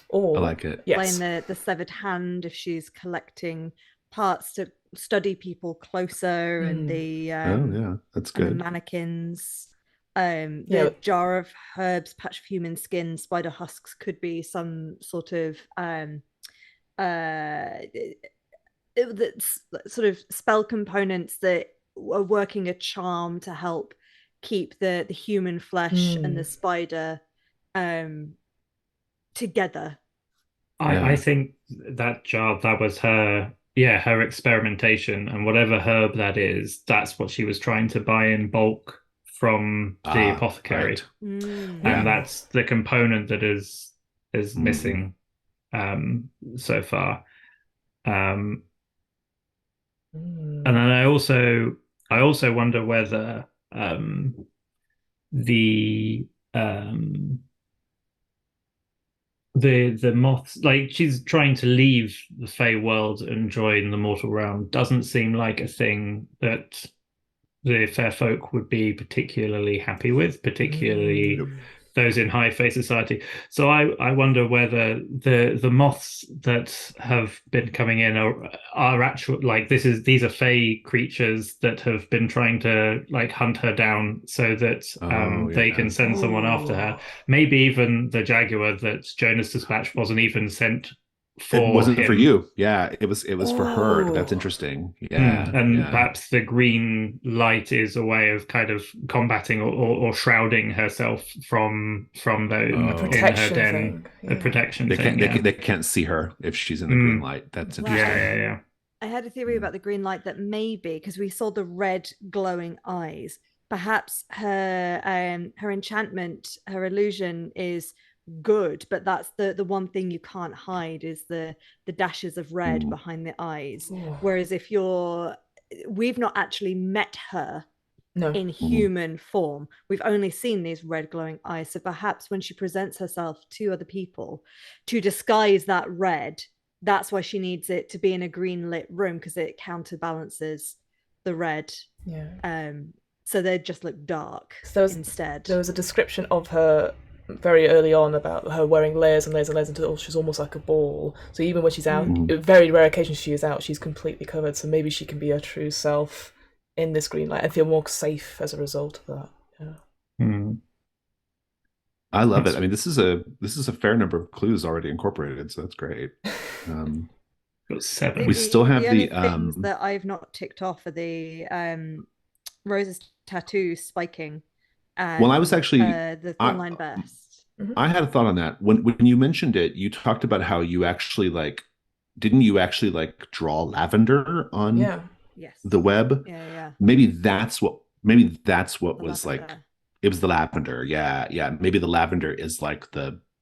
Or I like it. Yes. Playing the severed hand, if she's collecting parts to study people closer, and that's good. And the mannequins. The jar of herbs, patch of human skin, spider husks could be some sort of sort of spell components that are working a charm to help keep the human flesh and the spider together. I think that jar, that was her experimentation, and whatever herb that is, that's what she was trying to buy in bulk from the apothecary, right. And that's the component that is missing so far. And then I also wonder whether the moths, like, she's trying to leave the Fey world and join the mortal realm, doesn't seem like a thing that the fair folk would be particularly happy with, particularly those in high Fey society. So I wonder whether the moths that have been coming in are actual, like, these are Fey creatures that have been trying to like hunt her down so that they can send someone after her. Maybe even the jaguar that Jonas dispatched wasn't even sent for it wasn't him. For you. Yeah, it was for her. That's interesting. Yeah. Perhaps the green light is a way of kind of combating or shrouding herself from those in her den. A protection thing. They can't see her if she's in the green light. That's interesting. Yeah. I had a theory about the green light, that maybe because we saw the red glowing eyes, perhaps her enchantment, her illusion is good, but that's the one thing you can't hide is the dashes of red behind the eyes. Whereas if we've not actually met her in human form, we've only seen these red glowing eyes, so perhaps when she presents herself to other people to disguise that red, that's why she needs it to be in a green lit room, because it counterbalances the red. So they just look dark instead. There was a description of her very early on about her wearing layers and layers and layers until she's almost like a ball. So even when she's out, very rare occasions she is out, she's completely covered. So maybe she can be her true self in this green light and feel more safe as a result of that. I love it. I mean, this is a fair number of clues already incorporated, so that's great. Got 7. We still have the things that I've not ticked off are the Rose's tattoo spiking. And, well, I was actually the thin line burst. I had a thought on that. When you mentioned it, you talked about how you actually didn't you actually draw lavender on the web? Yeah. Maybe that's what was lavender. It was the lavender. Yeah. Maybe the lavender is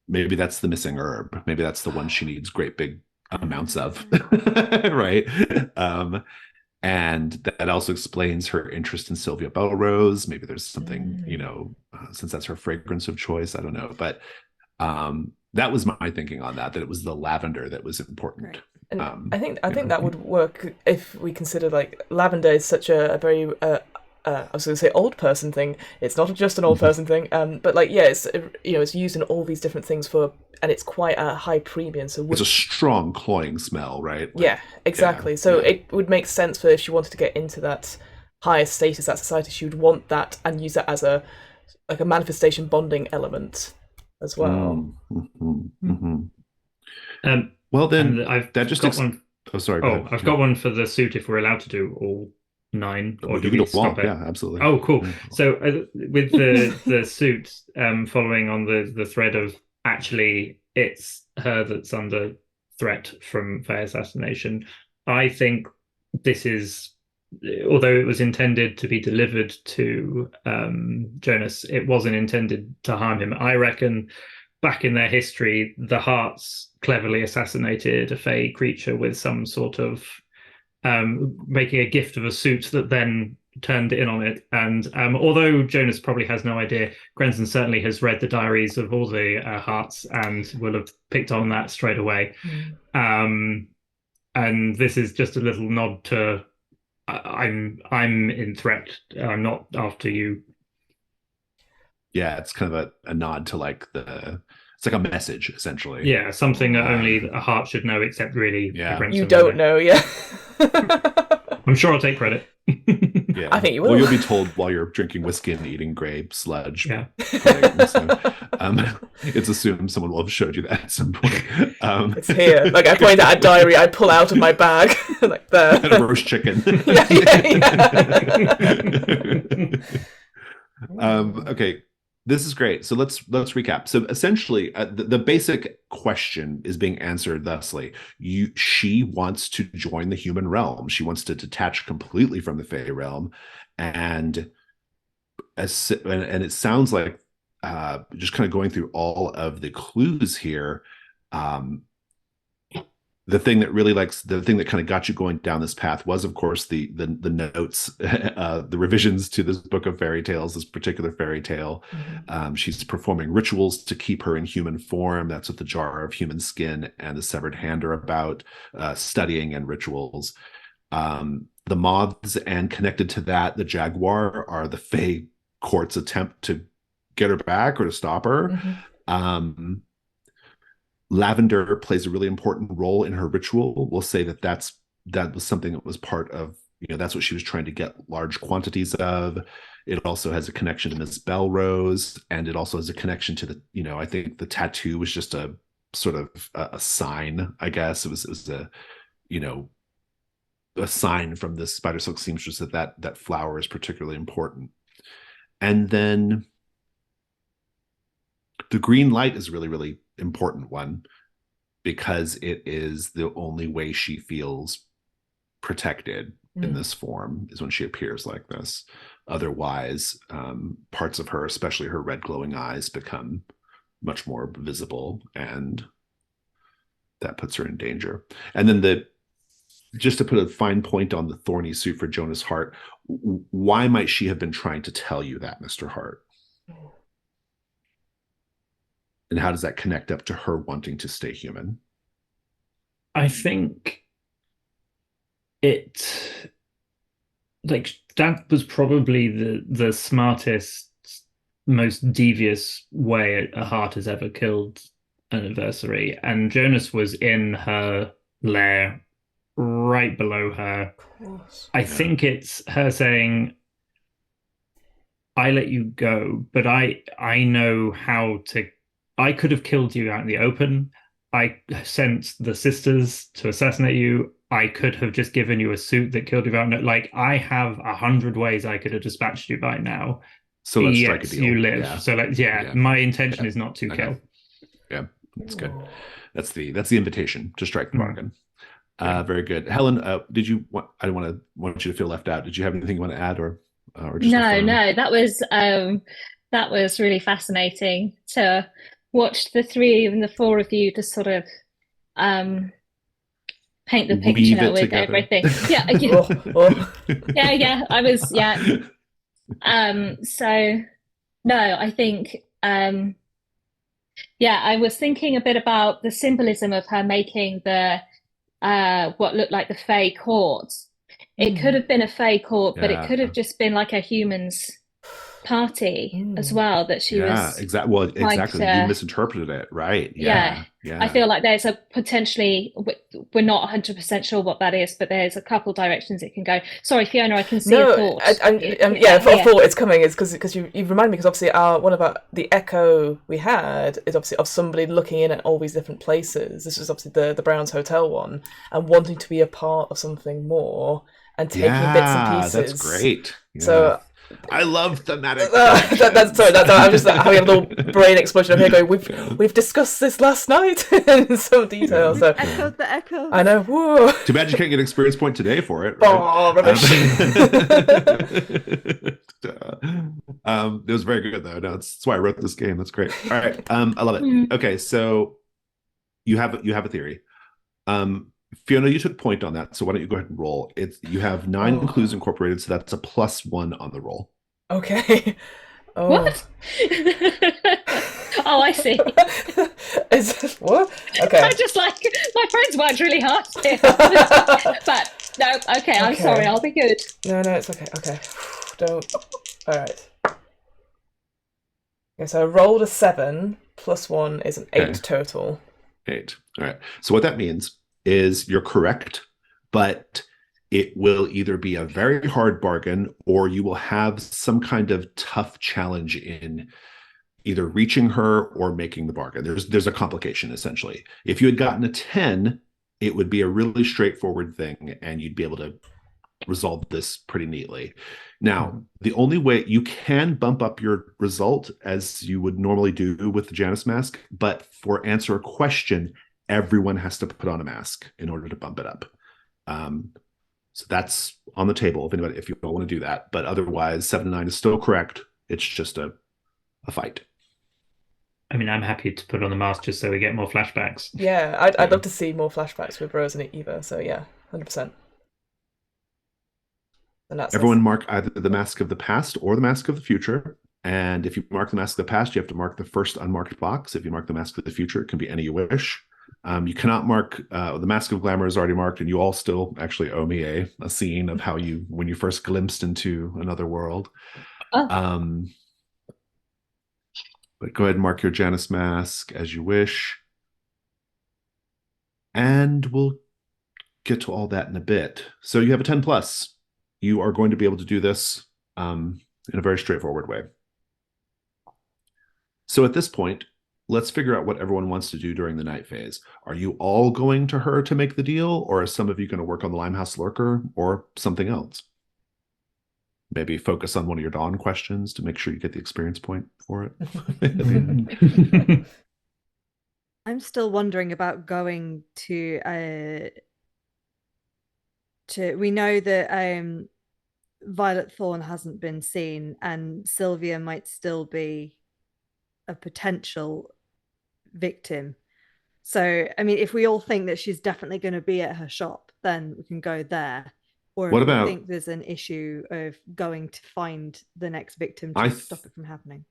maybe that's the missing herb. Maybe that's the one she needs great big amounts of. Right. And that also explains her interest in Sylvia Belrose. Maybe there's something, since that's her fragrance of choice. I don't know. But that was my thinking on that it was the lavender that was important. Right. And I think that would work if we consider lavender is such a very I was going to say old person thing. It's not just an old person thing, but it's used in all these different things and it's quite a high premium. So it's a strong cloying smell, right? Yeah, exactly. It would make sense for if she wanted to get into that higher status, that society, she would want that and use that as a manifestation bonding element as well. Well, then I've got one. Oh, sorry. I've got one for the suit if we're allowed to do all 9, or do we stop it? Yeah, absolutely. Oh, cool. So with the suit, following on the thread of actually it's her that's under threat from Faye assassination, I think this is, although it was intended to be delivered to Jonas, it wasn't intended to harm him. I reckon back in their history, the Hearts cleverly assassinated a Fae creature with some sort of making a gift of a suit that then turned in on it. And although Jonas probably has no idea, Grenson certainly has read the diaries of all the Hearts and will have picked on that straight away. And this is just a little nod to I'm in threat. I'm not after you. Yeah, it's kind of a nod to it's like a message, essentially. Yeah, something that only a Heart should know, except really Grenson. You don't know, yeah. I'm sure I'll take credit. Yeah. I think you will. Well, you'll be told while you're drinking whiskey and eating grape sludge. Yeah. It's assumed someone will have showed you that at some point. It's here. I point out a diary I pull out of my bag. There. And a roast chicken. Okay. This is great. So let's recap. So essentially, the basic question is being answered thusly: she wants to join the human realm. She wants to detach completely from the Fae realm, and it sounds like just kind of going through all of the clues here. The thing that kind of got you going down this path was, of course, the notes, the revisions to this book of fairy tales, this particular fairy tale. She's performing rituals to keep her in human form. That's what the jar of human skin and the severed hand are about, studying and rituals. The moths, and connected to that, the jaguar, are the Fae court's attempt to get her back or to stop her. Lavender plays a really important role in her ritual. We'll say that was something that was part of, that's what she was trying to get large quantities of. It also has a connection to Miss Belrose, and it also has a connection to the, I think the tattoo was just a sort of a sign, I guess. It was a, a sign from this spider silk seamstress that flower is particularly important. And then the green light is a really, really important one, because it is the only way she feels protected in this form, is when she appears like this. Otherwise, parts of her, especially her red glowing eyes, become much more visible, and that puts her in danger. And then just to put a fine point on the thorny suit for Jonas Hart, why might she have been trying to tell you that, Mr. Hart? And how does that connect up to her wanting to stay human? I think it, like, that was probably the smartest, most devious way a Hart has ever killed an adversary. And Jonas was in her lair, right below her. I think it's her saying, I let you go, but I know how to. I could have killed you out in the open. I sent the sisters to assassinate you. I could have just given you a suit that killed you out. Like, I have 100 ways I could have dispatched you by now. So let's strike a deal. You live. Yeah. So my intention is not to kill. Yeah, that's good. That's the invitation to strike the bargain. Very good. Helen, did you want? I don't want you to feel left out. Did you have anything you want to add, or just no? That was really fascinating to watch the three and the four of you to sort of paint the picture with together. Everything. Yeah. I was So no, I think I was thinking a bit about the symbolism of her making the what looked like the Fae court. It could have been a Fae court, but it could have just been like a human's party as well, that she was exactly. Well, exactly. You misinterpreted it, right? Yeah. I feel like there's a potentially, we're not 100% sure what that is, but there's a couple directions it can go. Sorry, Fiona, I can see a thought. I thought it's coming. It's because you remind me, because obviously the echo we had is obviously of somebody looking in at all these different places. This was obviously the Browns Hotel one, and wanting to be a part of something more and taking bits and pieces. That's great. Yeah. So I love thematic. I'm just having a little brain explosion over here going, we've discussed this last night in some detail. So echoed the echo. I know. Whoa. Too bad you can't get an experience point today for it. Right? Oh, rubbish. It was very good though. No, that's why I wrote this game. That's great. All right. I love it. Okay, so you have a theory. Fiona, you took point on that, so why don't you go ahead and roll? You have 9 clues incorporated, so that's a +1 on the roll. Okay. Oh. What? Oh, I see. What? Okay. I'm just like, my friends worked really hard here. But no, okay, I'm sorry, I'll be good. No, it's okay. Okay. Don't. All right. Okay, so I rolled a 7, +1 is an 8 total. 8. All right. So what that means is you're correct, but it will either be a very hard bargain or you will have some kind of tough challenge in either reaching her or making the bargain. There's a complication, essentially. If you had gotten a 10, it would be a really straightforward thing and you'd be able to resolve this pretty neatly. Now, the only way you can bump up your result as you would normally do with the Janus mask, but for answer a question, everyone has to put on a mask in order to bump it up. So that's on the table if you don't want to do that. But otherwise, 7 to 9 is still correct. It's just a fight. I mean, I'm happy to put on the mask just so we get more flashbacks. Yeah, I'd love to see more flashbacks with Rose and Eva. So yeah, 100%. And everyone mark either the mask of the past or the mask of the future. And if you mark the mask of the past, you have to mark the first unmarked box. If you mark the mask of the future, it can be any you wish. You cannot mark the Mask of Glamour is already marked, and you all still actually owe me a scene of how when you first glimpsed into another world. But go ahead and mark your Janus mask as you wish. And we'll get to all that in a bit. So you have a 10+. You are going to be able to do this in a very straightforward way. So at this point, let's figure out what everyone wants to do during the night phase. Are you all going to her to make the deal, or are some of you going to work on the Limehouse Lurker, or something else? Maybe focus on one of your Dawn questions to make sure you get the experience point for it. I'm still wondering about going to we know that Violet Thorn hasn't been seen, and Sylvia might still be a potential victim. So, I mean, if we all think that she's definitely going to be at her shop, then we can go there. Or What if we about think there's an issue of going to find the next victim I to th- stop it from happening.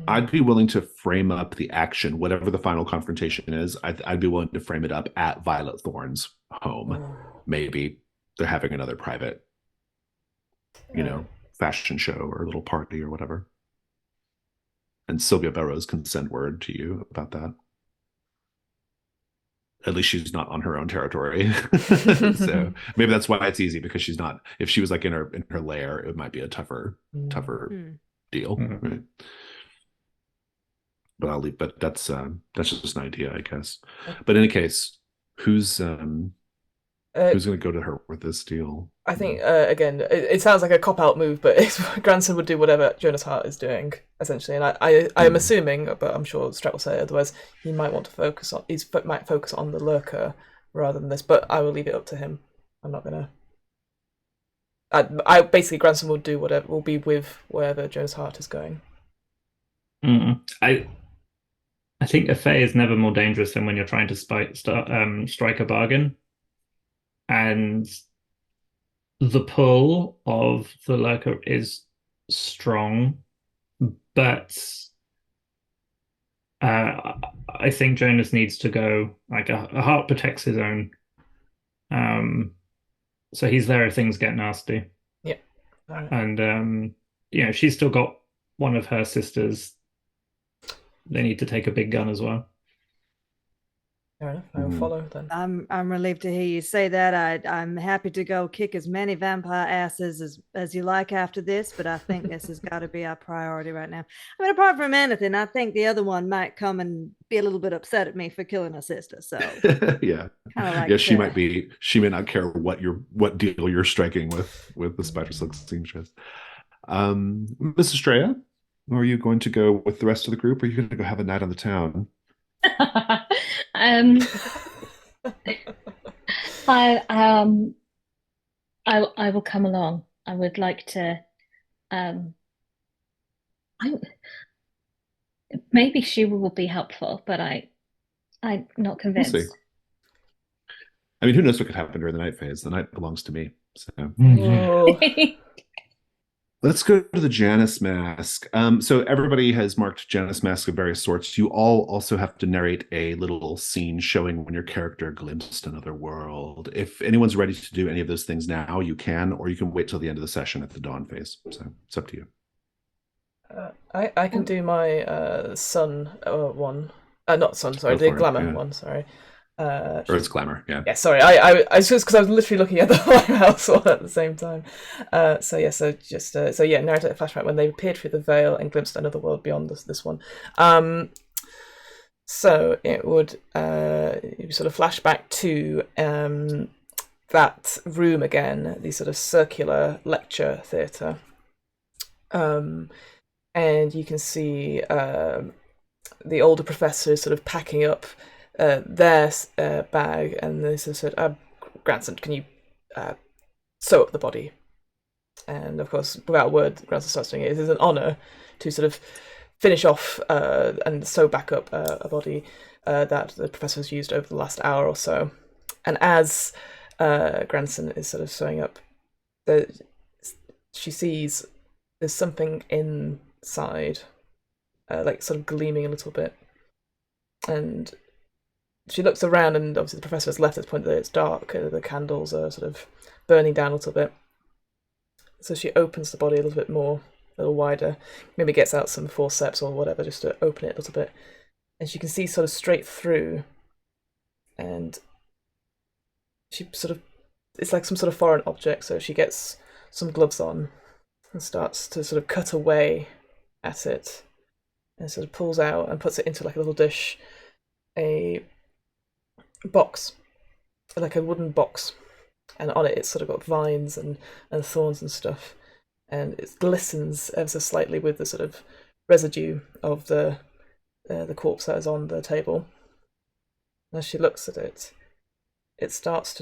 I'd be willing to frame up the action, whatever the final confrontation is. I'd be willing to frame it up at Violet Thorne's home. Maybe they're having another private, fashion show or a little party or whatever. And Sylvia Barrows can send word to you about that. At least she's not on her own territory. So maybe that's why it's easy, because she's not. If she was like in her lair, it might be a tougher deal. Right? But I'll leave. But that's just an idea, I guess. But in any case, who's going to go to her with this deal? I think again, it sounds like a cop-out move, but Granson would do whatever Jonas Hart is doing essentially, and I'm assuming, but I'm sure Strat will say otherwise. He might want to focus on the lurker rather than this, but I will leave it up to him. I'm not gonna. I basically Granson will do whatever, will be with wherever Jonas Hart is going. I think a Fae is never more dangerous than when you're trying to strike a bargain, and the pull of the lurker is strong, but I think Jonas needs to go. Like a heart protects his own, so he's there if things get nasty. Yeah, right. And she's still got one of her sisters. They need to take a big gun as well. Fair enough. I will follow then. I'm relieved to hear you say that. I'm happy to go kick as many vampire asses as you like after this, but I think this has got to be our priority right now. I mean, apart from anything, I think the other one might come and be a little bit upset at me for killing her sister. So yeah, like she might be. She may not care what deal you're striking with the Spider Silk seamstress. Miss Estrella, are you going to go with the rest of the group, or are you going to go have a night on the town? I will come along. I would like to. Maybe she will be helpful, but I'm not convinced. We'll see. I mean, who knows what could happen during the night phase? The night belongs to me. So. Let's go to the Janus mask. So everybody has marked Janus mask of various sorts. You all also have to narrate a little scene showing when your character glimpsed another world. If anyone's ready to do any of those things now, you can, or you can wait till the end of the session at the dawn phase. So it's up to you. I can do my sun one. Not sun, sorry, the glamour one, sorry. Or it's glamour, yeah. Yeah, sorry. I was just because I was literally looking at the Lighthouse one at the same time. So narrative a flashback when they appeared through the veil and glimpsed another world beyond this one. So it would sort of flashback to that room again, the sort of circular lecture theatre. And you can see the older professor sort of packing up their bag, and they sort of said, Granson, can you sew up the body? And of course, without a word, Granson starts doing it. It is an honour to sort of finish off and sew back up a body that the professor has used over the last hour or so. And as Granson is sort of sewing up, she sees there's something inside, like sort of gleaming a little bit. And she looks around, and obviously the professor has left at the point that it's dark. The candles are sort of burning down a little bit. So she opens the body a little bit more, a little wider. Maybe gets out some forceps or whatever just to open it a little bit. And she can see sort of straight through. And she sort of, it's like some sort of foreign object. So she gets some gloves on and starts to sort of cut away at it. And sort of pulls out and puts it into like a little dish, a box, like a wooden box, and on it it's sort of got vines and thorns and stuff, and it glistens ever so slightly with the sort of residue of the corpse that is on the table. And as she looks at it, it starts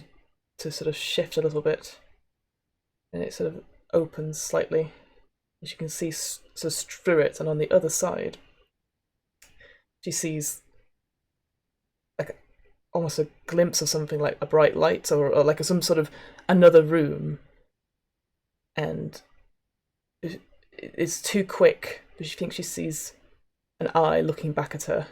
to sort of shift a little bit, and it sort of opens slightly. She can see sort of through it, and on the other side, she sees almost a glimpse of something like a bright light, or like some sort of another room, and it's too quick, but she thinks she sees an eye looking back at her,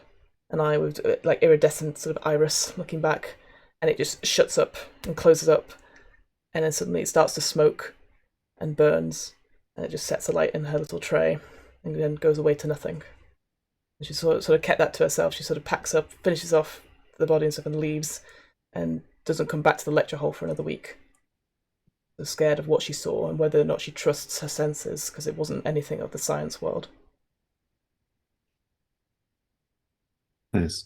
an eye with like iridescent sort of iris looking back, and it just shuts up and closes up, and then suddenly it starts to smoke and burns, and it just sets a light in her little tray, and then goes away to nothing. And she sort of kept that to herself. She sort of packs up, finishes off the body and stuff, and leaves, and doesn't come back to the lecture hall for another week. So scared of what she saw and whether or not she trusts her senses, because it wasn't anything of the science world. Nice.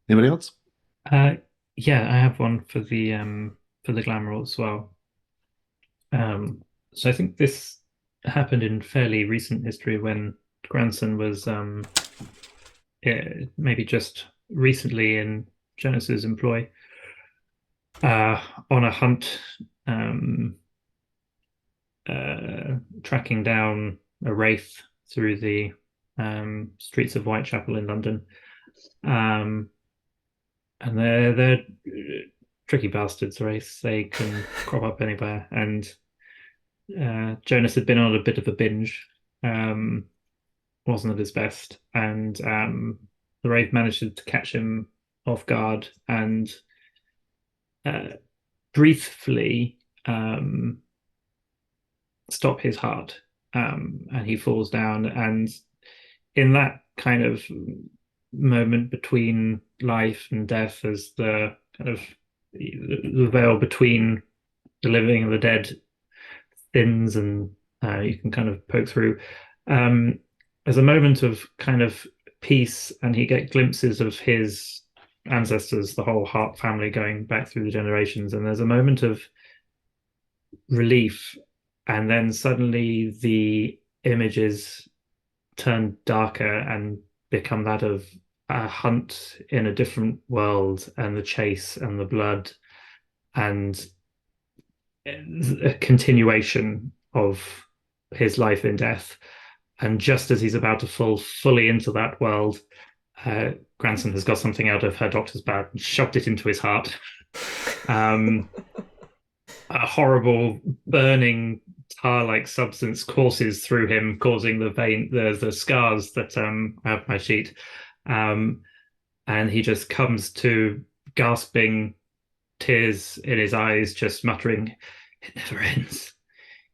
Anybody else? Yeah, I have one for the glam roll as well. So I think this happened in fairly recent history when Granson was maybe just recently in Jonas's employ, on a hunt, tracking down a wraith through the streets of Whitechapel in London. And they're tricky bastards, wraiths. They can crop up anywhere. And Jonas had been on a bit of a binge, wasn't at his best, and the wraith managed to catch him off guard and briefly stop his heart, and he falls down. And in that kind of moment between life and death, as the kind of the veil between the living and the dead thins, and you can kind of poke through, there's a moment of kind of peace, and he gets glimpses of his ancestors, the whole Hart family going back through the generations, and there's a moment of relief, and then suddenly the images turn darker and become that of a hunt in a different world, and the chase and the blood, and a continuation of his life in death. And just as he's about to fall fully into that world, Granson has got something out of her doctor's bag and shoved it into his heart. A horrible burning tar-like substance courses through him, causing the scars that I have my sheet. And he just comes to, gasping, tears in his eyes, just muttering, "It never ends.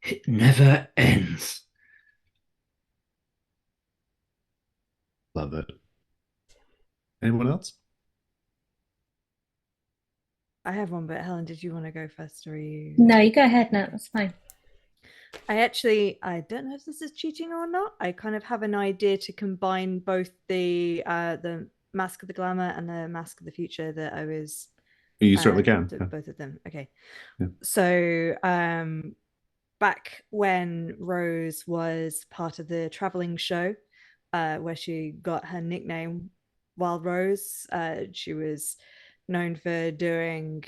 It never ends." Love it. Anyone else? I have one, but Helen, did you want to go first, or are you? No, you go ahead now. That's fine. I don't know if this is cheating or not. I kind of have an idea to combine both the Mask of the Glamour and the Mask of the Future that I was. You certainly can. Both of them. Okay. Yeah. So back when Rose was part of the traveling show, where she got her nickname Wild Rose, she was known for doing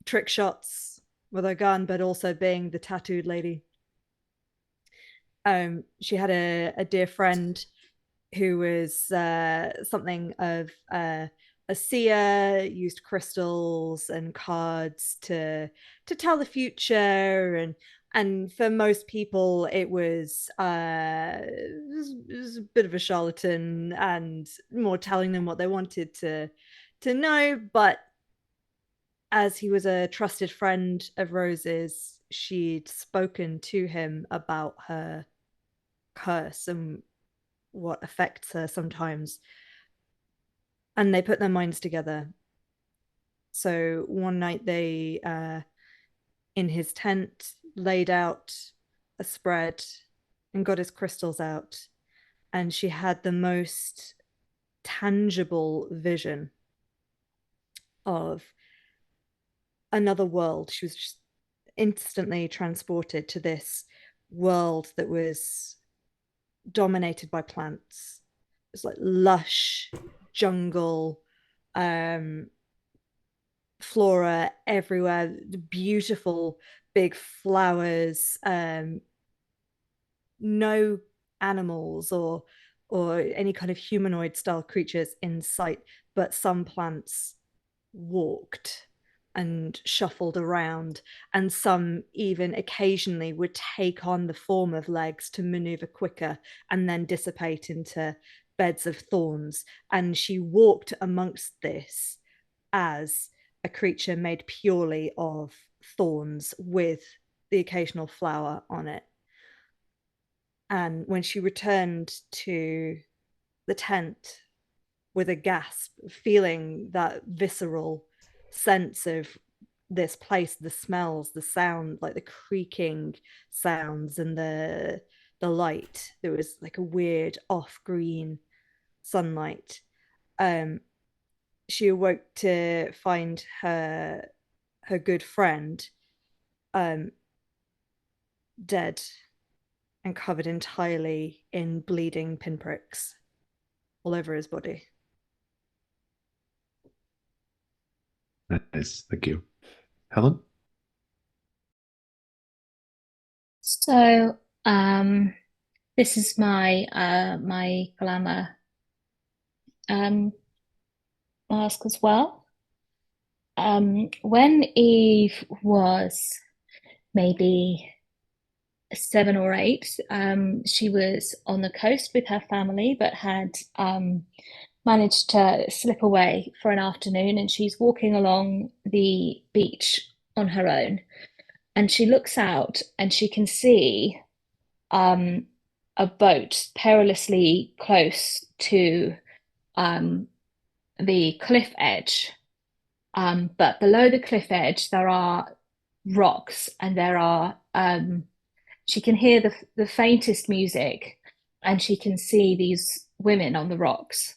trick shots with her gun, but also being the tattooed lady. She had a dear friend who was something of a seer, used crystals and cards to tell the future, and for most people it was a bit of a charlatan and more telling them what they wanted to know. But as he was a trusted friend of Rose's, she'd spoken to him about her curse and what affects her sometimes, and they put their minds together. So one night they in his tent laid out a spread and got his crystals out, and she had the most tangible vision of another world. She was just instantly transported to this world that was dominated by plants. It was like lush jungle, flora everywhere, beautiful big flowers, no animals or any kind of humanoid style creatures in sight. but some plants walked and shuffled around, and some even occasionally would take on the form of legs to maneuver quicker and then dissipate into beds of thorns. And she walked amongst this as a creature made purely of thorns with the occasional flower on it. And when she returned to the tent with a gasp, feeling that visceral sense of this place, the smells, the sound, like the creaking sounds and the light, there was like a weird off-green sunlight. She awoke to find her good friend dead and covered entirely in bleeding pinpricks all over his body. Nice, thank you. Helen? So, this is my my glamour mask as well. When Eve was maybe 7 or 8, she was on the coast with her family, but had managed to slip away for an afternoon, and she's walking along the beach on her own. And she looks out and she can see a boat perilously close to the cliff edge. But below the cliff edge, there are rocks, and there are she can hear the faintest music, and she can see these women on the rocks.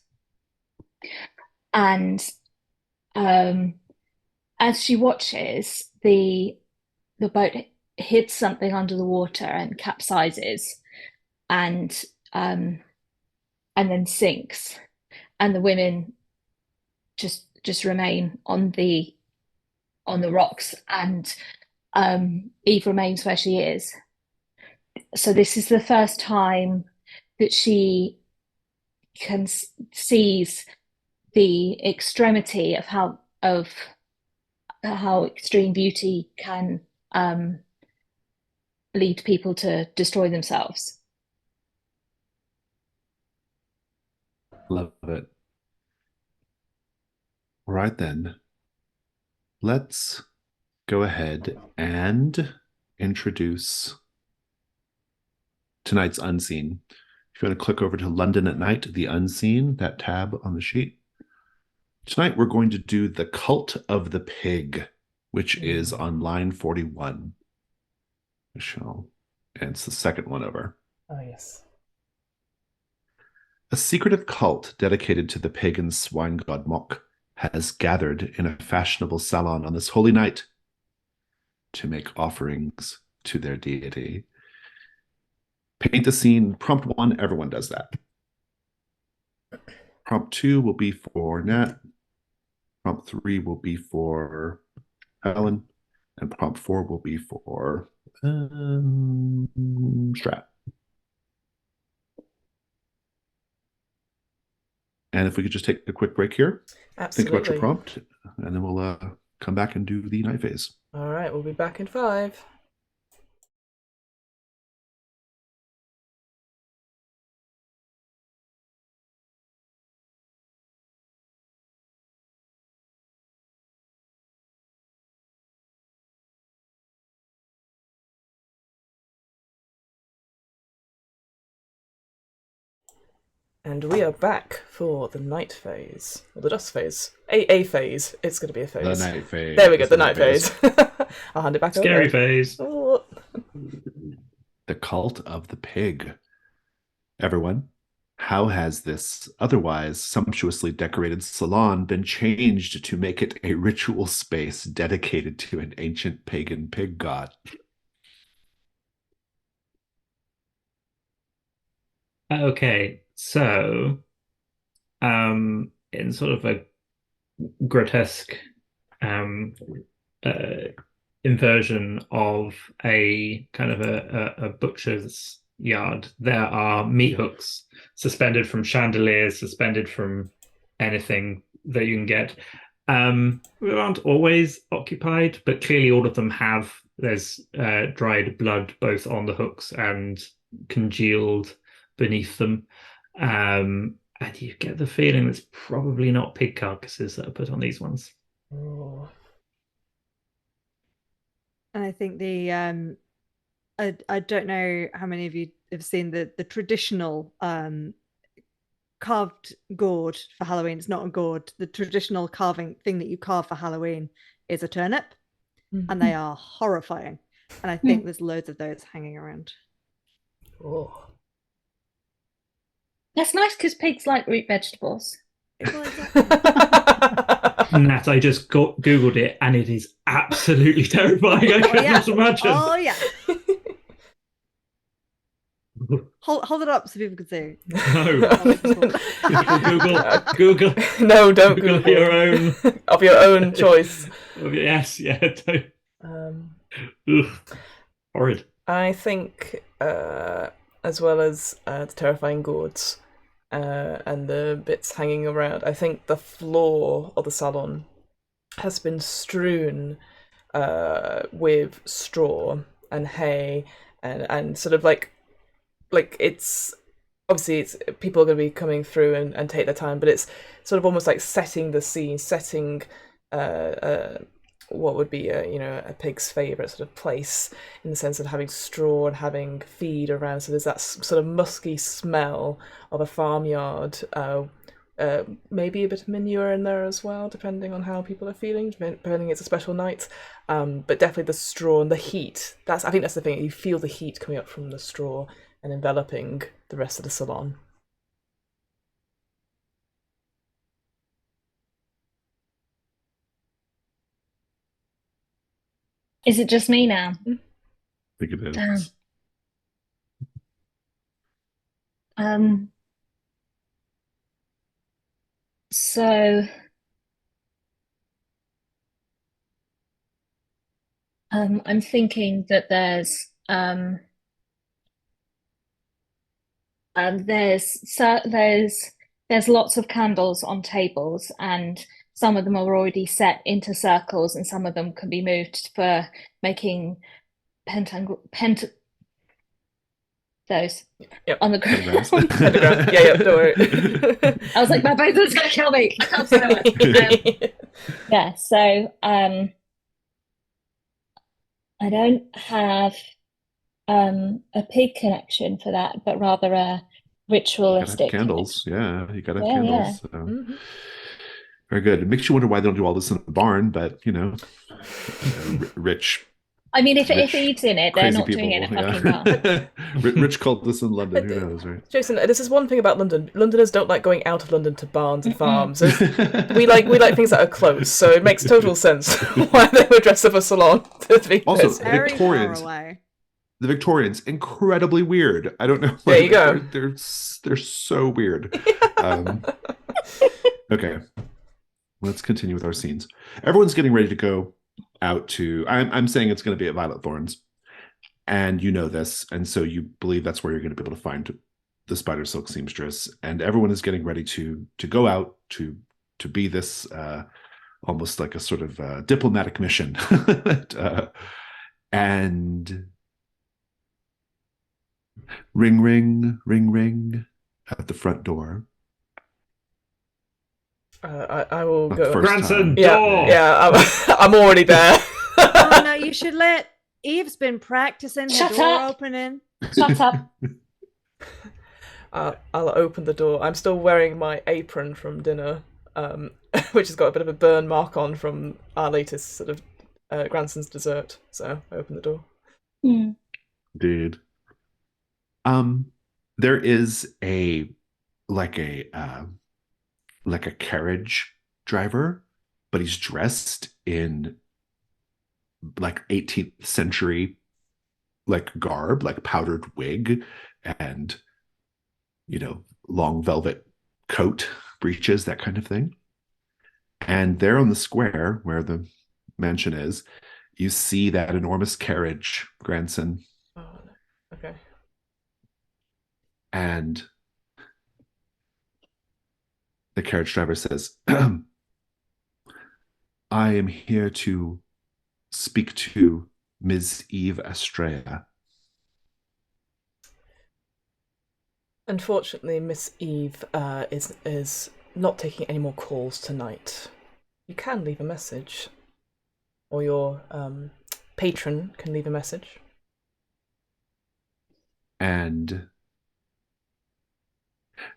And as she watches, the boat hits something under the water and capsizes, and then sinks, and the women just remain on the rocks, and Eve remains where she is. So this is the first time that she sees the extremity of how extreme beauty can lead people to destroy themselves. Love it. All right, then. Let's go ahead and introduce tonight's unseen. If you want to click over to London at Night, the unseen, that tab on the sheet. Tonight, we're going to do The Cult of the Pig, which is on line 41. Michelle, and it's the second one over. Oh, yes. A secretive cult dedicated to the pagan swine god Mok has gathered in a fashionable salon on this holy night to make offerings to their deity. Paint the scene. Prompt 1, everyone does that. Prompt 2 will be for Nat. Prompt 3 will be for Helen. And prompt 4 will be for Strat. And if we could just take a quick break here. Absolutely. Think about your prompt, and then we'll come back and do the night phase. All right, we'll be back in 5. And we are back for the night phase. Or the dusk phase. A phase. It's going to be a phase. The night phase. There we go, the night phase. I'll hand it back over. Scary phase. Oh. The Cult of the Pig. Everyone, how has this otherwise sumptuously decorated salon been changed to make it a ritual space dedicated to an ancient pagan pig god? Okay, so in sort of a grotesque inversion of a kind of a butcher's yard, there are meat hooks suspended from chandeliers, suspended from anything that you can get. Aren't always occupied, but clearly all of them have. There's dried blood both on the hooks and congealed beneath them. And you get the feeling it's probably not pig carcasses that are put on these ones. Oh. And I think I don't know how many of you have seen the traditional carved gourd for Halloween. It's not a gourd. The traditional carving thing that you carve for Halloween is a turnip, and they are horrifying. And I think there's loads of those hanging around. Oh. That's nice because pigs like root vegetables. Well, exactly. Nat, I just googled it, and it is absolutely terrifying. I couldn't imagine. Oh yeah. Hold it up so people can see. No. Google. No, don't Google Google. your own. Of your own choice. Yes, yeah. Horrid. I think, as well as the terrifying gourds and the bits hanging around, I think the floor of the salon has been strewn with straw and hay and sort of like it's obviously it's people are going to be coming through and take their time, but it's sort of almost like setting the scene, setting what would be a pig's favorite sort of place, in the sense of having straw and having feed around. So there's that sort of musky smell of a farmyard. Maybe a bit of manure in there as well, depending on how people are feeling, depending it's a special night. But definitely the straw and the heat. I think that's the thing. You feel the heat coming up from the straw and enveloping the rest of the salon. Is it just me now? I think it is. So I'm thinking that there's lots of candles on tables, and some of them are already set into circles, and some of them can be moved for making those Yep. on the ground. Pentagram. Yeah, don't worry. I was like, my both is gonna kill me. I can't say it. Yeah, so I don't have a pig connection for that, but rather a ritualistic candles. connection. Yeah, you gotta have candles. So. Mm-hmm. Very good. It makes you wonder why they don't do all this in the barn, but rich. I mean, if Eve's in it, they're not people, doing it in a fucking barn. Rich cultists in London, who knows, right? Jason, this is one thing about London. Londoners don't like going out of London to barns and farms. we like things that are close, so it makes total sense why they would dress up a salon. Also, the Victorians, incredibly weird. I don't know. There you go. They're so weird. Okay, let's continue with our scenes. Everyone's getting ready to go out to. I'm saying it's going to be at Violet Thorns, and you know this, and so you believe that's where you're going to be able to find the Spider Silk Seamstress, and everyone is getting ready to go out to be this almost like a sort of diplomatic mission, and. Ring, ring, ring, ring at the front door. I will go. Grandson, yeah, I'm already there. Oh no, you should let. Eve's been practicing her Shut door up. opening. Shut up. I'll open the door. I'm still wearing my apron from dinner, which has got a bit of a burn mark on from our latest sort of grandson's dessert. So I open the door. Dude. There is a carriage driver, but he's dressed in like 18th century garb, like powdered wig and long velvet coat, breeches, that kind of thing. And there on the square where the mansion is, you see that enormous carriage, grandson. Oh, okay. And the carriage driver says, I am here to speak to Ms. Eve Estrella. Unfortunately, Miss Eve is not taking any more calls tonight. You can leave a message, or your patron can leave a message. And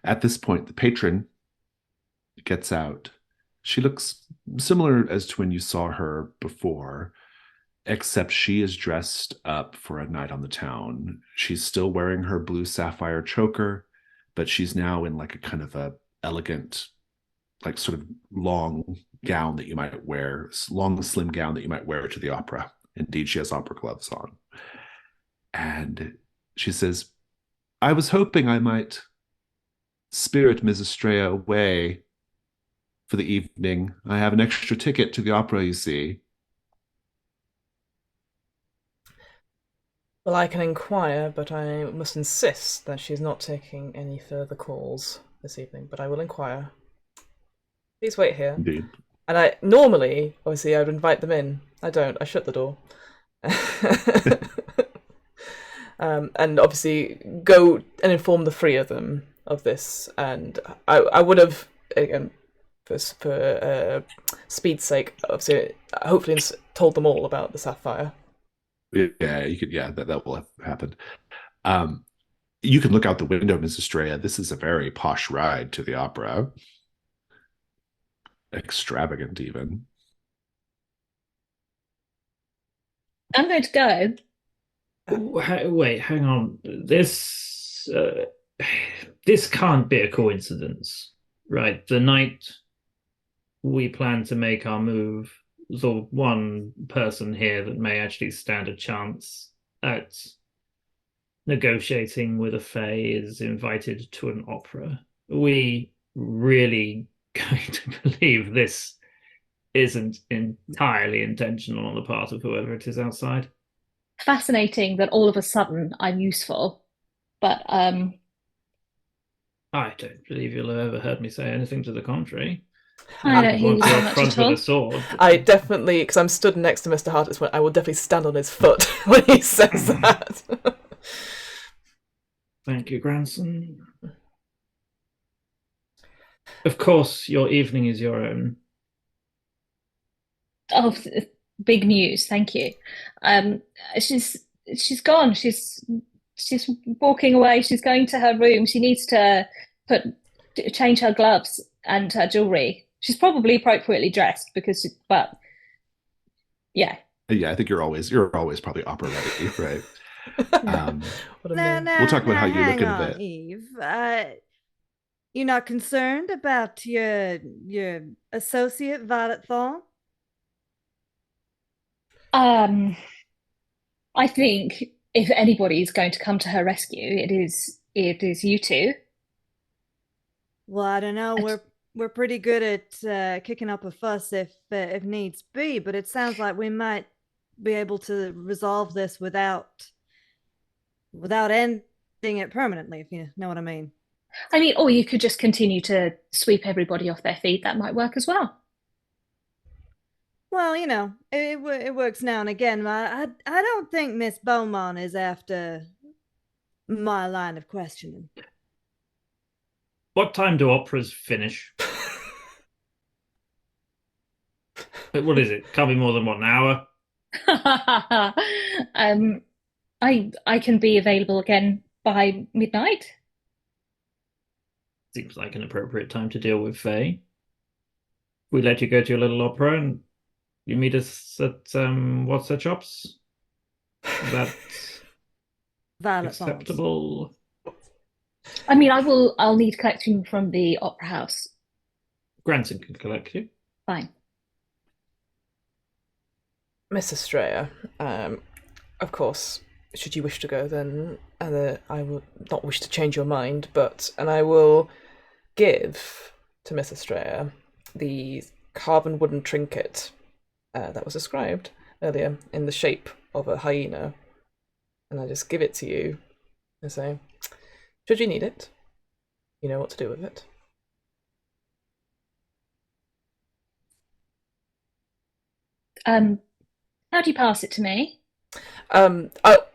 at this point, the patron gets out. She looks similar as to when you saw her before, except she is dressed up for a night on the town. She's still wearing her blue sapphire choker, but she's now in like a kind of a elegant, like sort of long gown that you might wear, long slim gown that you might wear to the opera. Indeed, she has opera gloves on. And she says, I was hoping I might spirit Ms. Estrella away for the evening. I have an extra ticket to the opera, you see. Well, I can inquire, but I must insist that she's not taking any further calls this evening. But I will inquire. Please wait here. Indeed. And I normally, obviously, I would invite them in. I don't. I shut the door. And obviously go and inform the three of them of this. And I would have, again, for speed's sake, obviously, hopefully told them all about the sapphire. Yeah, you could. Yeah, that will have happened. You can look out the window, Mrs. Estrella. This is a very posh ride to the opera. Extravagant, even. I'm going to go. Wait, hang on. This can't be a coincidence, right? The night we plan to make our move, the one person here that may actually stand a chance at negotiating with a fae is invited to an opera. Are we really going to believe this isn't entirely intentional on the part of whoever it is outside? Fascinating that all of a sudden I'm useful, but I don't believe you'll have ever heard me say anything to the contrary. I don't hear you Want you so up much front at with all. a sword. I definitely, because I'm stood next to Mr. Hart at this point, I will definitely stand on his foot when he says that. Thank you, grandson. Of course, your evening is your own. Oh, big news! Thank you. Um, she's gone. She's walking away. She's going to her room. She needs to change her gloves and her jewelry. She's probably appropriately dressed but yeah. Yeah, I think you're always probably opera ready, right? What a Now, man. We'll talk about how you look hang in a on, bit. Eve. You're not concerned about your associate Violet Thorn? I think if anybody is going to come to her rescue, it is you two. Well, I don't know. And We're pretty good at kicking up a fuss if needs be, but it sounds like we might be able to resolve this without ending it permanently, if you know what I mean. I mean, or you could just continue to sweep everybody off their feet. That might work as well. Well, it works now and again. I don't think Miss Beaumont is after my line of questioning. What time do operas finish? What is it? Can't be more than what, an hour? I can be available again by midnight. Seems like an appropriate time to deal with Faye. We let you go to your little opera and you meet us at what's her chops? Is that Violet Thorns. acceptable? I mean, I'll need collecting from the opera house. Granson can collect you. Fine. Miss Estrella, of course, should you wish to go, then I will not wish to change your mind, and I will give to Miss Estrella the carven wooden trinket that was described earlier in the shape of a hyena, and I just give it to you and say, should you need it, you know what to do with it. How do you pass it to me? Oh,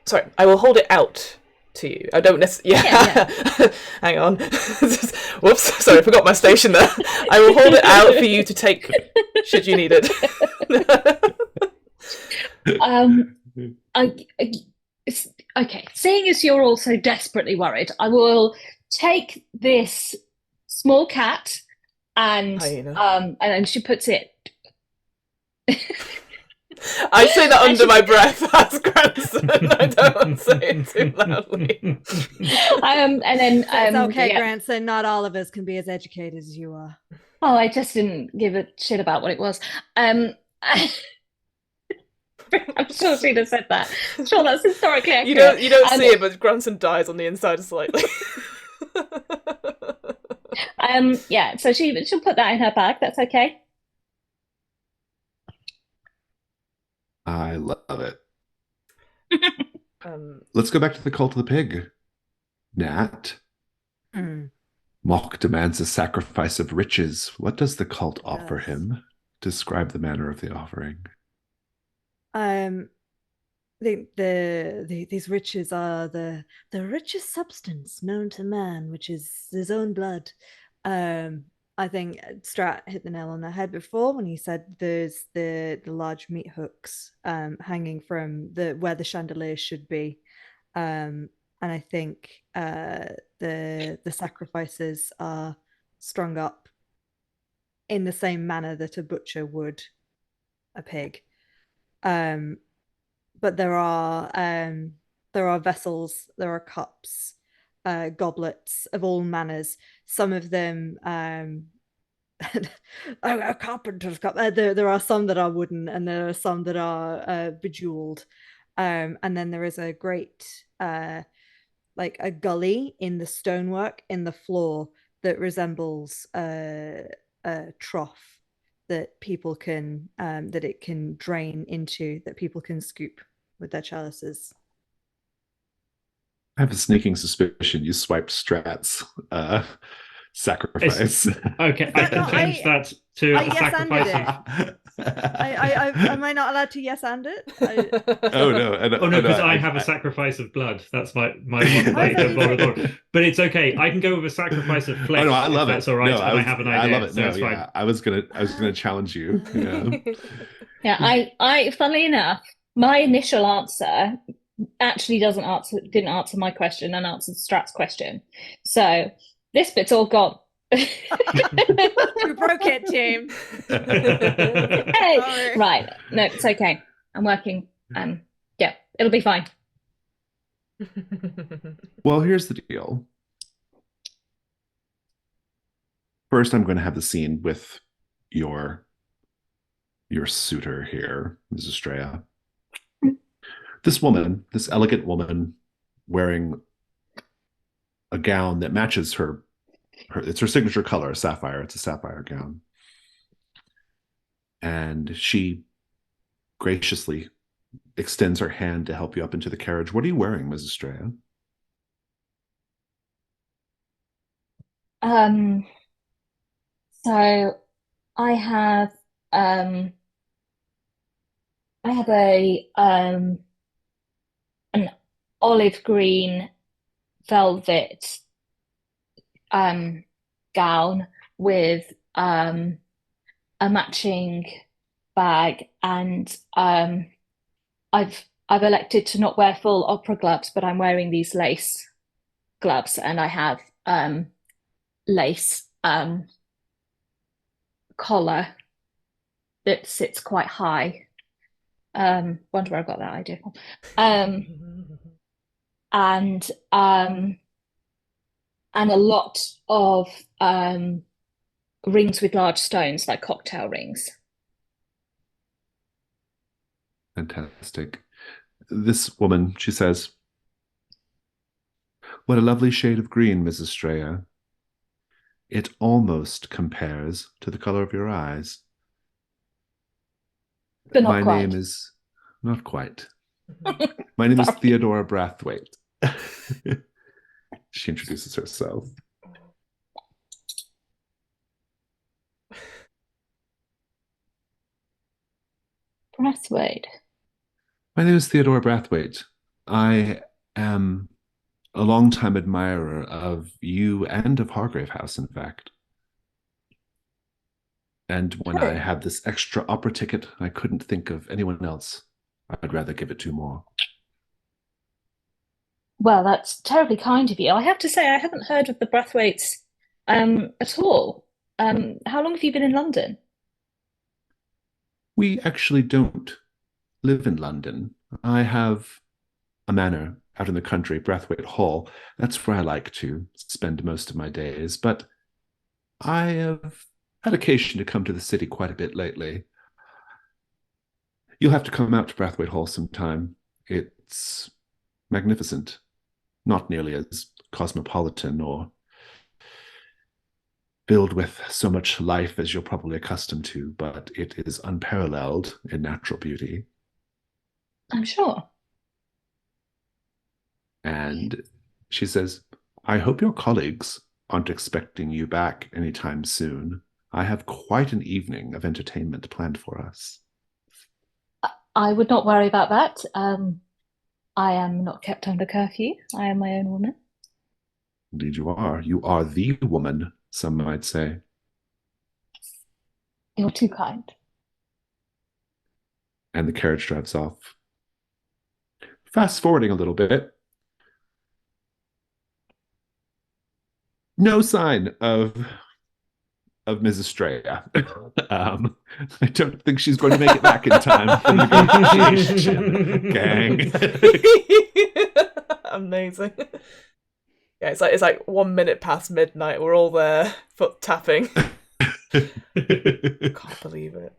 sorry. I will hold it out to you. I don't necessarily. Yeah. Hang on. Whoops. Sorry, I forgot my station there. I will hold it out for you to take, should you need it. Okay. Seeing as you're all so desperately worried, I will take this small cat and Hyena. and then she puts it. I say that under my breath as grandson. I don't say it too loudly. And then it's okay, grandson. Not all of us can be as educated as you are. Oh, I just didn't give a shit about what it was. I'm sure she'd have said that. I'm sure that's historically accurate. You don't see it, but grandson dies on the inside slightly. Yeah. So she'll put that in her bag. That's okay. I love it. Let's go back to the cult of the pig. Nat. Mock demands a sacrifice of riches. What does the cult offer him? Describe the manner of the offering. These riches are the richest substance known to man, which is his own blood. I think Strat hit the nail on the head before when he said there's the large meat hooks hanging from where the chandelier should be, and I think the sacrifices are strung up in the same manner that a butcher would a pig. But there are vessels, there are cups, goblets of all manners. Some of them a carpenter's cup. There are some that are wooden, and there are some that are bejeweled. And then there is a great like a gully in the stonework in the floor that resembles a trough that people can that it can drain into, that people can scoop with their chalices. I have a sneaking suspicion you swiped Strat's sacrifice. Okay, I can change that to a sacrifice. Am I not allowed to yes and it? Oh no! Because I have a sacrifice of blood. That's my but it's okay. I can go with a sacrifice of flesh. Oh no, I love it. That's all right. No, I have an idea. I love it. So no, it's fine. I was gonna challenge you. Yeah. Yeah. I funnily enough, my initial answer actually didn't answer my question and answered Strat's question. So this bit's all gone. We broke it, team. Hey, right. No, it's okay. I'm working. Yeah, it'll be fine. Well, here's the deal. First, I'm going to have the scene with your suitor here, Mrs. Straya. This woman, this elegant woman, wearing a gown that matches her. It's her signature color, sapphire. It's a sapphire gown. And she graciously extends her hand to help you up into the carriage. What are you wearing, Mrs. Straya? So I have a an olive green velvet gown with a matching bag, and I've elected to not wear full opera gloves, but I'm wearing these lace gloves, and I have lace collar that sits quite high. Wonder where I got that idea from. And a lot of rings with large stones, like cocktail rings. Fantastic. This woman, she says, "What a lovely shade of green, Mrs. Straya. It almost compares to the color of your eyes. But not My quite. name is not quite. My name is Theodora Brathwaite." She introduces herself. Brathwaite. My name is Theodore Brathwaite. I am a longtime admirer of you and of Hargrave House, in fact. And when I had this extra opera ticket, I couldn't think of anyone else I'd rather give it to more. Well, that's terribly kind of you. I have to say, I haven't heard of the Brathwaites at all. How long have you been in London? We actually don't live in London. I have a manor out in the country, Brathwaite Hall. That's where I like to spend most of my days. But I have had occasion to come to the city quite a bit lately. You'll have to come out to Brathwaite Hall sometime. It's magnificent. Not nearly as cosmopolitan or filled with so much life as you're probably accustomed to, but it is unparalleled in natural beauty. I'm sure. And she says, I hope your colleagues aren't expecting you back anytime soon. I have quite an evening of entertainment planned for us. I would not worry about that. I am not kept under curfew. I am my own woman. Indeed you are. You are the woman, some might say. You're too kind. And the carriage drives off. Fast forwarding a little bit. No sign of Mrs. Estrella. I don't think she's going to make it back in time for the negotiation, gang. Amazing. Yeah, it's like 1 minute past midnight. We're all there, foot tapping. Can't believe it.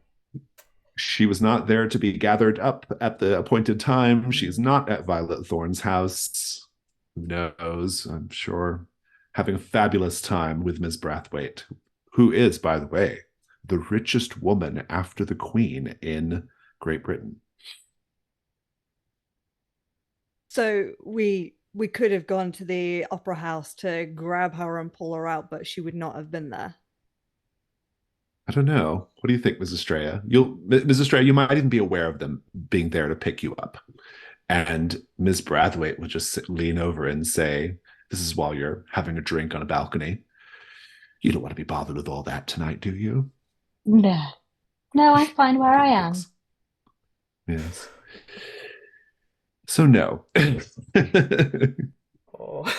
She was not there to be gathered up at the appointed time. She's not at Violet Thorne's house. Who knows? I'm sure having a fabulous time with Miss Brathwaite, who is, by the way, the richest woman after the Queen in Great Britain. So we could have gone to the opera house to grab her and pull her out, but she would not have been there. I don't know. What do you think, Mrs. Estrella? Mrs. Estrella, you might even be aware of them being there to pick you up. And Miss Brathwaite would just lean over and say, this is while you're having a drink on a balcony. You don't want to be bothered with all that tonight, do you? No, I'm fine where I am. Yes. So no. Oh.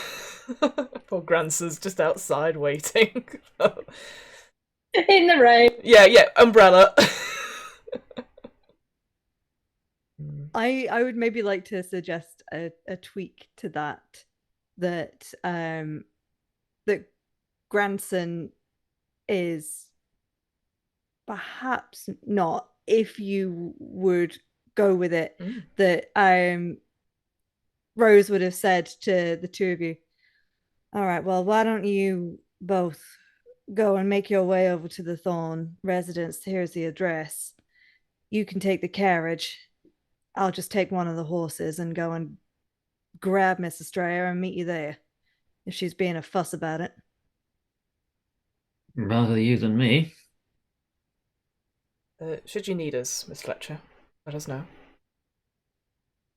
Poor Granson's just outside waiting. In the rain. Yeah, umbrella. I would maybe like to suggest a tweak to that Granson is perhaps not, if you would go with it, that Rose would have said to the two of you, all right, well, why don't you both go and make your way over to the Thorne residence? Here's the address. You can take the carriage. I'll just take one of the horses and go and grab Miss Estrella and meet you there, if she's being a fuss about it. Rather you than me. Should you need us, Miss Fletcher, let us know.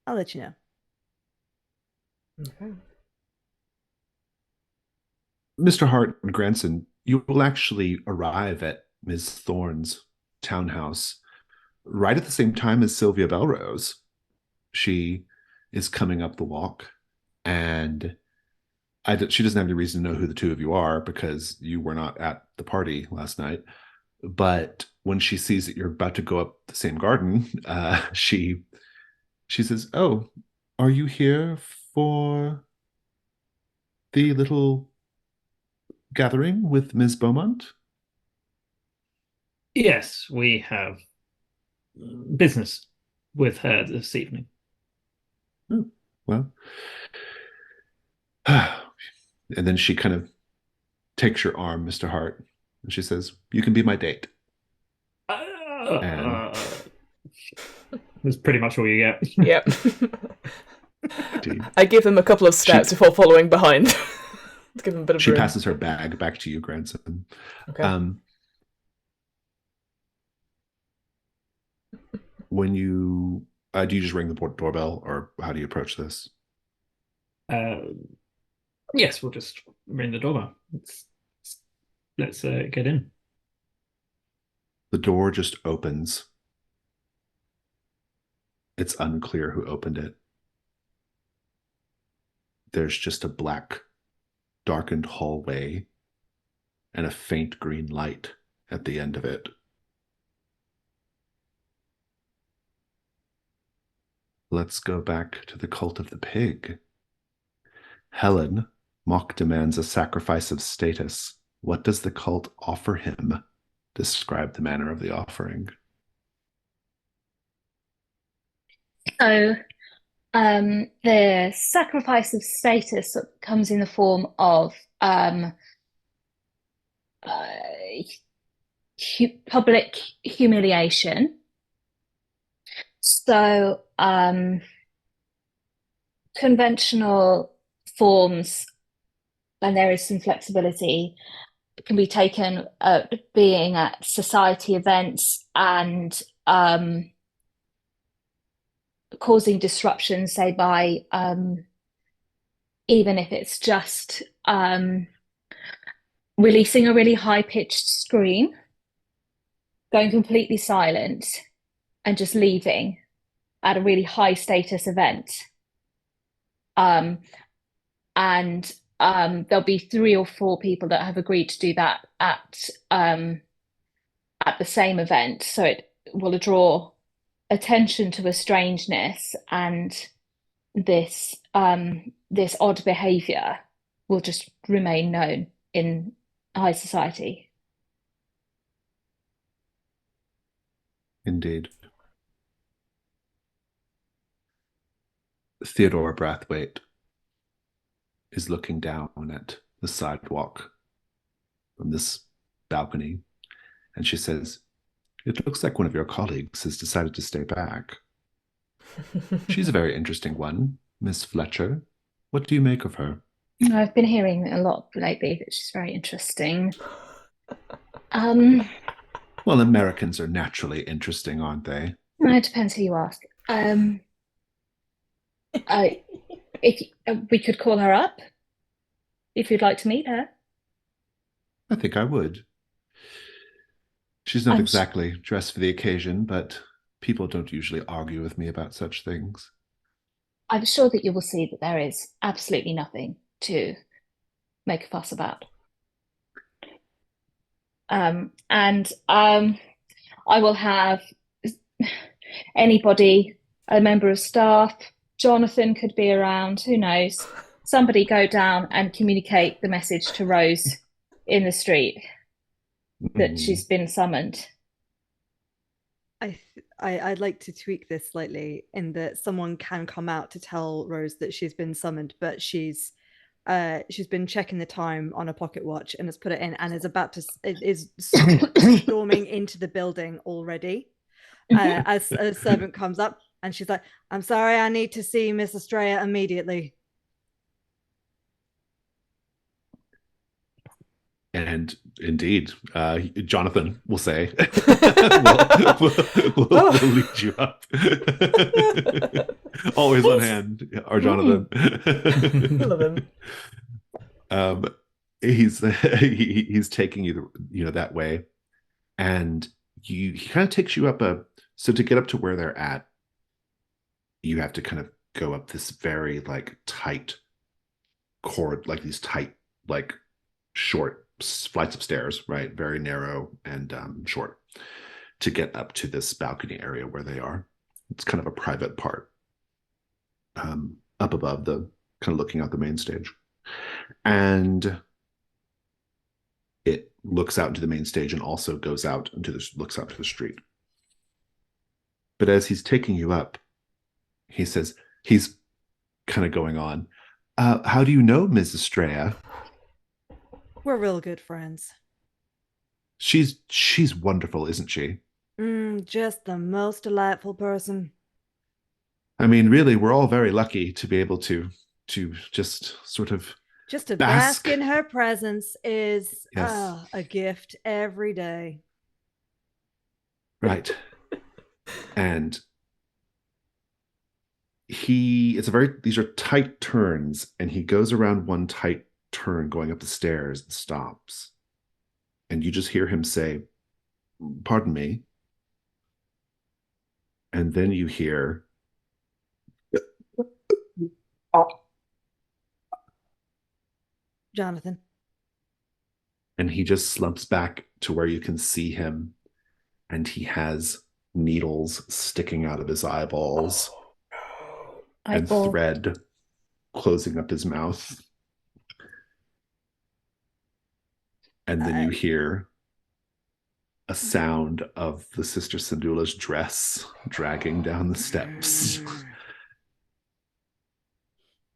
I'll let you know. Okay. Mr. Hart and Granson, you will actually arrive at Ms. Thorne's townhouse right at the same time as Sylvia Belrose. She is coming up the walk, and she doesn't have any reason to know who the two of you are because you were not at the party last night. But when she sees that you're about to go up the same garden, she says, oh, are you here for the little gathering with Ms. Beaumont? Yes, we have business with her this evening. Oh, well. And then she kind of takes your arm, Mr. Hart, and she says, you can be my date. That's pretty much all you get. Yep. Indeed. I give them a couple of steps before following behind. To give them a bit of She room. passes her bag back to you, grandson. Okay. when you do you just ring the doorbell, or how do you approach this? Yes, we'll just ring the doorbell. Let's get in. The door just opens. It's unclear who opened it. There's just a black, darkened hallway and a faint green light at the end of it. Let's go back to the cult of the pig. Helen, Mock demands a sacrifice of status. What does the cult offer him? Describe the manner of the offering. So, the sacrifice of status comes in the form of public humiliation. So, conventional forms, and there is some flexibility, can be taken being at society events and causing disruption, say by even if it's just releasing a really high-pitched scream, going completely silent, and just leaving at a really high status event. And there'll be 3 or 4 people that have agreed to do that at the same event. So it will draw attention to a strangeness, and this odd behavior will just remain known in high society. Indeed. Theodora Brathwaite is looking down at the sidewalk from this balcony, and she says, "It looks like one of your colleagues has decided to stay back. She's a very interesting one, Miss Fletcher. What do you make of her?" I've been hearing a lot lately that she's very interesting. Well, Americans are naturally interesting, aren't they? It depends who you ask. If we could call her up, if you'd like to meet her. I think I would. She's not I'm exactly dressed for the occasion, but people don't usually argue with me about such things. I'm sure that you will see that there is absolutely nothing to make a fuss about. And I will have anybody, a member of staff, Jonathan could be around, who knows, somebody go down and communicate the message to Rose in the street that she's been summoned. I'd like to tweak this slightly in that someone can come out to tell Rose that she's been summoned, but she's been checking the time on a pocket watch and has put it in and is storming into the building already. As a servant comes up and she's like, "I'm sorry, I need to see Miss Estrella immediately." And indeed, Jonathan will say, we'll lead you up. Always on hand, our Jonathan. I love him. He's taking you, that way, and he kind of takes you up so to get up to where they're at, you have to kind of go up this very tight cord, these tight, short flights of stairs, right? Very narrow and short, to get up to this balcony area where they are. It's kind of a private part, up above the kind of looking out the main stage, and it looks out into the main stage and also looks out to the street. But as he's taking you up, he says, he's kind of going on, "How do you know Ms. Estrella?" We're real good friends. She's wonderful, isn't she? Just the most delightful person. I mean, really, we're all very lucky to be able to just sort of just to bask in her presence is a gift every day. Right. And these are tight turns, and he goes around one tight turn going up the stairs and stops. And you just hear him say, "Pardon me." And then you hear, Jonathan. and he just slumps back to where you can see him, and he has needles sticking out of his eyeballs and thread closing up his mouth. And then you hear a sound of the Sister Sandula's dress dragging down the steps.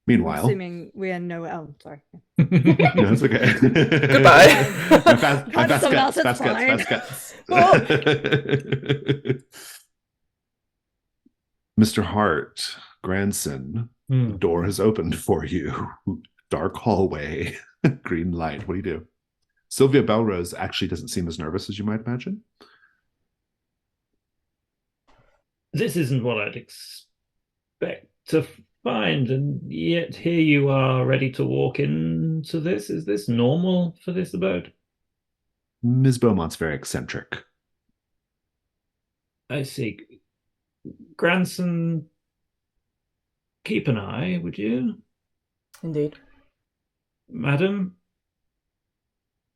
Meanwhile, I'm assuming we are nowhere. Oh, sorry. No, it's okay. Goodbye. Fast cuts. Mr. Hart, grandson, the door has opened for you. Dark hallway, green light. What do you do? Sylvia Belrose actually doesn't seem as nervous as you might imagine. This isn't what I'd expect to find, and yet here you are ready to walk into this. Is this normal for this abode? Ms. Beaumont's very eccentric. I see. Grandson, keep an eye, would you? Indeed. Madam,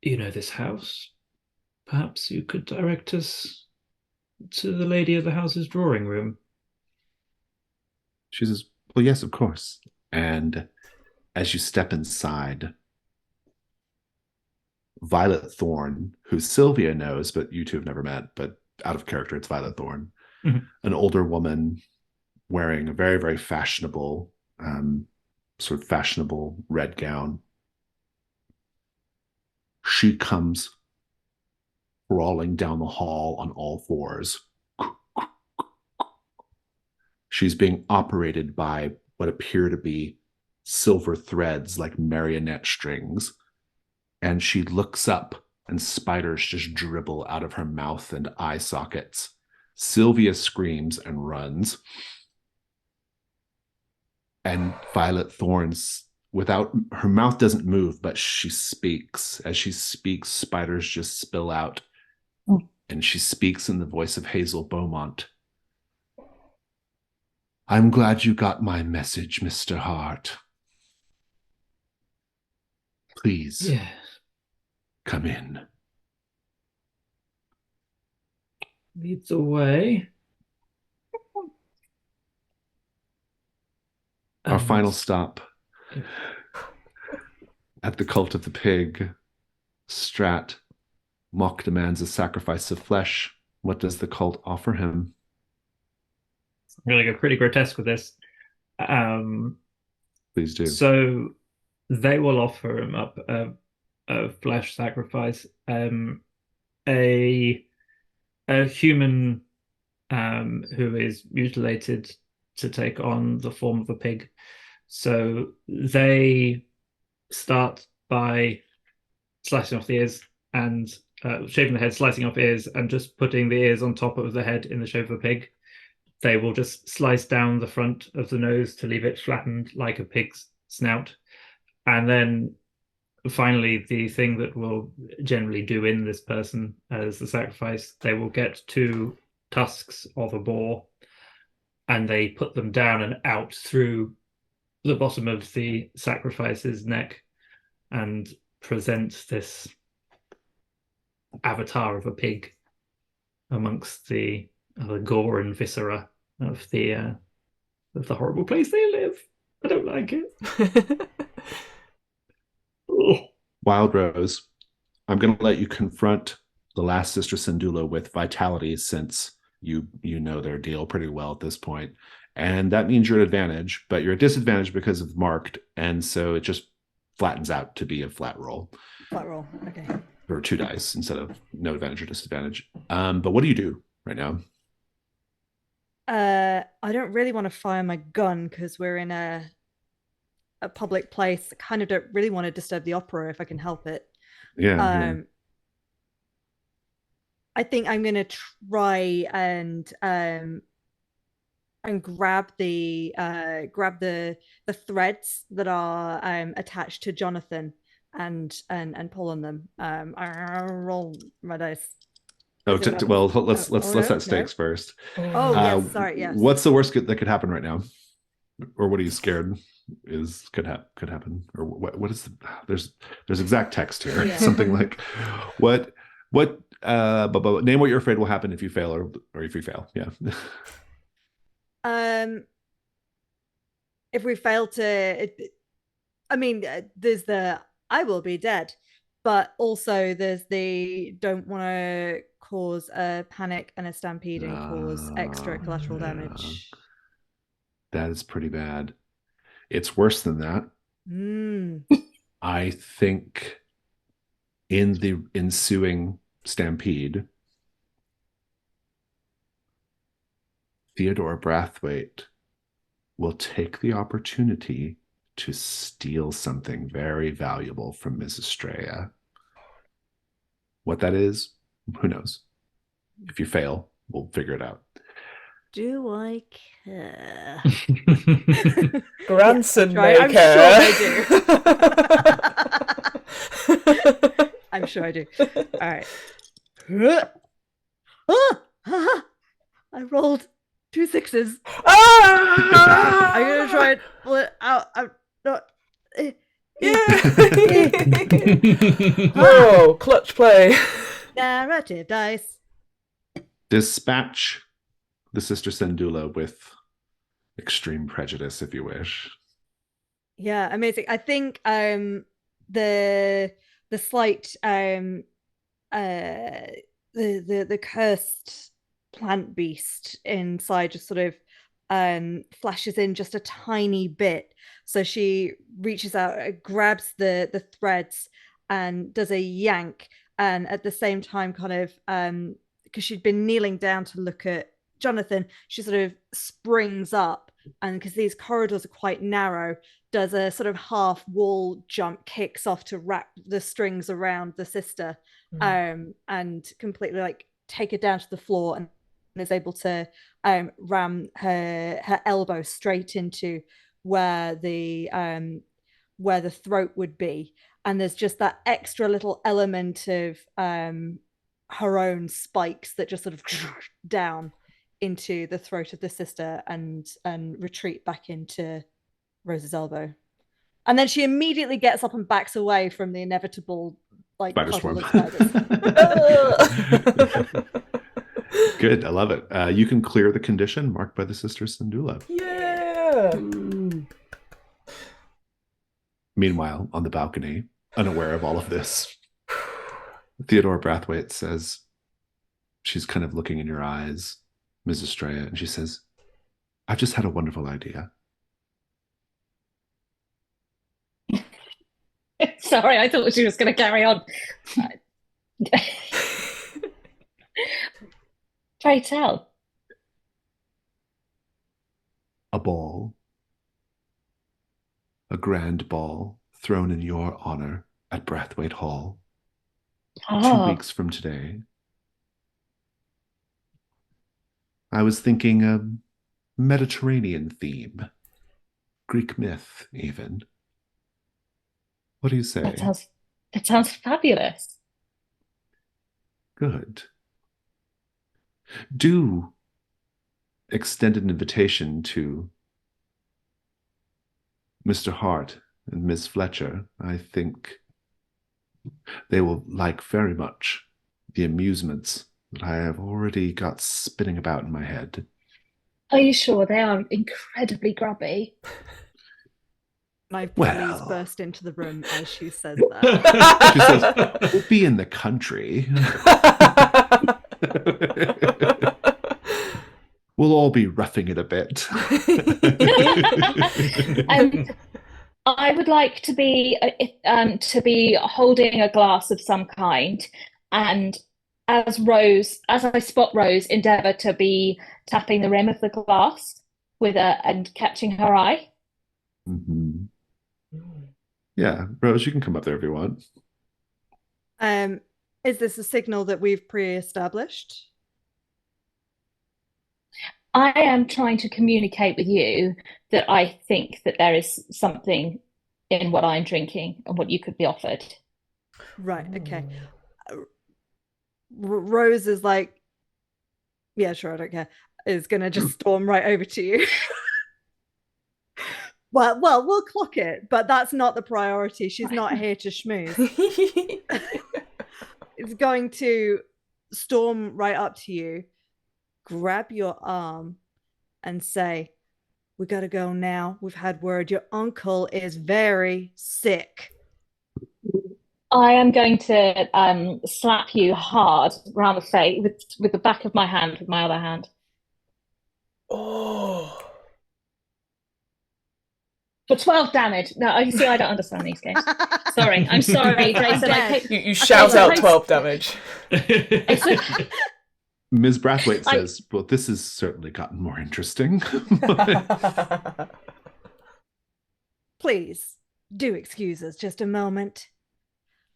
you know this house. Perhaps you could direct us to the lady of the house's drawing room. She says, "Well, yes, of course." And as you step inside, Violet Thorne, who Sylvia knows, but you two have never met, but out of character, it's Violet Thorne, an older woman wearing a very, very fashionable, sort of fashionable red gown. She comes crawling down the hall on all fours. She's being operated by what appear to be silver threads like marionette strings. And she looks up and spiders just dribble out of her mouth and eye sockets. Sylvia screams and runs. And Violet Thorne's, without, her mouth doesn't move, but she speaks. As she speaks, spiders just spill out. And she speaks in the voice of Hazel Beaumont. "I'm glad you got my message, Mr. Hart. Please, come in." Leads the way. Our final stop at the Cult of the Pig. Strat mock demands a sacrifice of flesh. What does the cult offer him? I'm going to go pretty grotesque with this. Please do. So they will offer him up a flesh sacrifice. A human who is mutilated to take on the form of a pig. So they start by slicing off the ears and shaving the head, slicing off ears, and just putting the ears on top of the head in the shape of a pig. They will just slice down the front of the nose to leave it flattened like a pig's snout. And then finally, the thing that will generally do in this person as the sacrifice, they will get 2 tusks of a boar and they put them down and out through the bottom of the sacrifice's neck and present this avatar of a pig amongst the gore and viscera of the horrible place they live. I don't like it. Wild Rose, I'm going to let you confront the last Sister Sandula with vitality, since you know their deal pretty well at this point. And that means you're at advantage, but you're at disadvantage because of marked, and so it just flattens out to be a flat roll. Flat roll, okay. Or 2 dice instead of no advantage or disadvantage. But what do you do right now? I don't really want to fire my gun because we're in a public place. I kind of don't really want to disturb the opera if I can help it. Yeah. I think I'm gonna try and and grab the threads that are attached to Jonathan and pull on them. I roll my dice. Oh, Is it well, let's no, set stakes no. first. Oh yes, sorry, yes. What's the worst that could happen right now, or what are you scared could happen, or what is there's exact text here. Yeah. Something like what but name what you're afraid will happen if you fail or if you fail. Yeah. If we fail to, I mean, there's the I will be dead, but also there's the don't want to cause a panic and a stampede and cause extra collateral damage. That is pretty bad. It's worse than that. I think in the ensuing stampede, Theodore Brathwaite will take the opportunity to steal something very valuable from Mrs. Estrella. What that is, who knows? If you fail, we'll figure it out. Do I care? Grandson yes, may I'm care. sure I do. I'm sure I do. All right. I rolled 2 6s. I'm gonna try and pull it out. I'm not. Whoa, clutch play. Narrative dice. Dispatch the Sister Sendula with extreme prejudice, if you wish. Yeah, amazing. I think the slight the cursed plant beast inside just sort of flashes in just a tiny bit. So she reaches out, grabs the threads and does a yank, and at the same time kind of because she'd been kneeling down to look at Jonathan, she sort of springs up, and because these corridors are quite narrow, does a sort of half wall jump, kicks off to wrap the strings around the sister, and completely like take her down to the floor, and is able to ram her elbow straight into where the throat would be, and there's just that extra little element of her own spikes that just sort of down into the throat of the sister and retreat back into Rose's elbow. And then she immediately gets up and backs away from the inevitable like Spider puddle swarm. of spiders. Good, I love it. You can clear the condition marked by the Sister Sendula. Yeah. Meanwhile, on the balcony, unaware of all of this, Theodore Brathwaite says, she's kind of looking in your eyes, Mrs. Estrella, and she says, I've just had a wonderful idea. Sorry, I thought she was going to carry on. Pray tell. A ball. A grand ball thrown in your honor at Brathwaite Hall. 2 weeks from today. I was thinking a Mediterranean theme. Greek myth, even. What do you say? That sounds fabulous. Good. Do extend an invitation to Mr. Hart and Miss Fletcher. I think they will like very much the amusements that I have already got spinning about in my head. Are you sure? They are incredibly grubby. My please burst into the room as she says that. She says, we'll be in the country. We'll all be roughing it a bit. I would like to be holding a glass of some kind, and as I spot Rose, endeavour to be tapping the rim of the glass and catching her eye. Mm-hmm. Yeah, Rose, you can come up there if you want. Is this a signal that we've pre-established? I am trying to communicate with you that I think that there is something in what I'm drinking and what you could be offered. Right. Okay. Rose is like, yeah, sure, I don't care. Is gonna just storm right over to you. Well, we'll clock it, but that's not the priority. She's not here to schmooze. It's going to storm right up to you, grab your arm, and say, "We gotta go now. We've had word your uncle is very sick." I am going to slap you hard around the face with the back of my hand, with my other hand. Oh. For 12 damage. No, you see, I don't understand these games. Sorry, I'm sorry, Jason. You shout out 12 damage. Ms. Brathwaite says, well, this has certainly gotten more interesting. Please, do excuse us just a moment.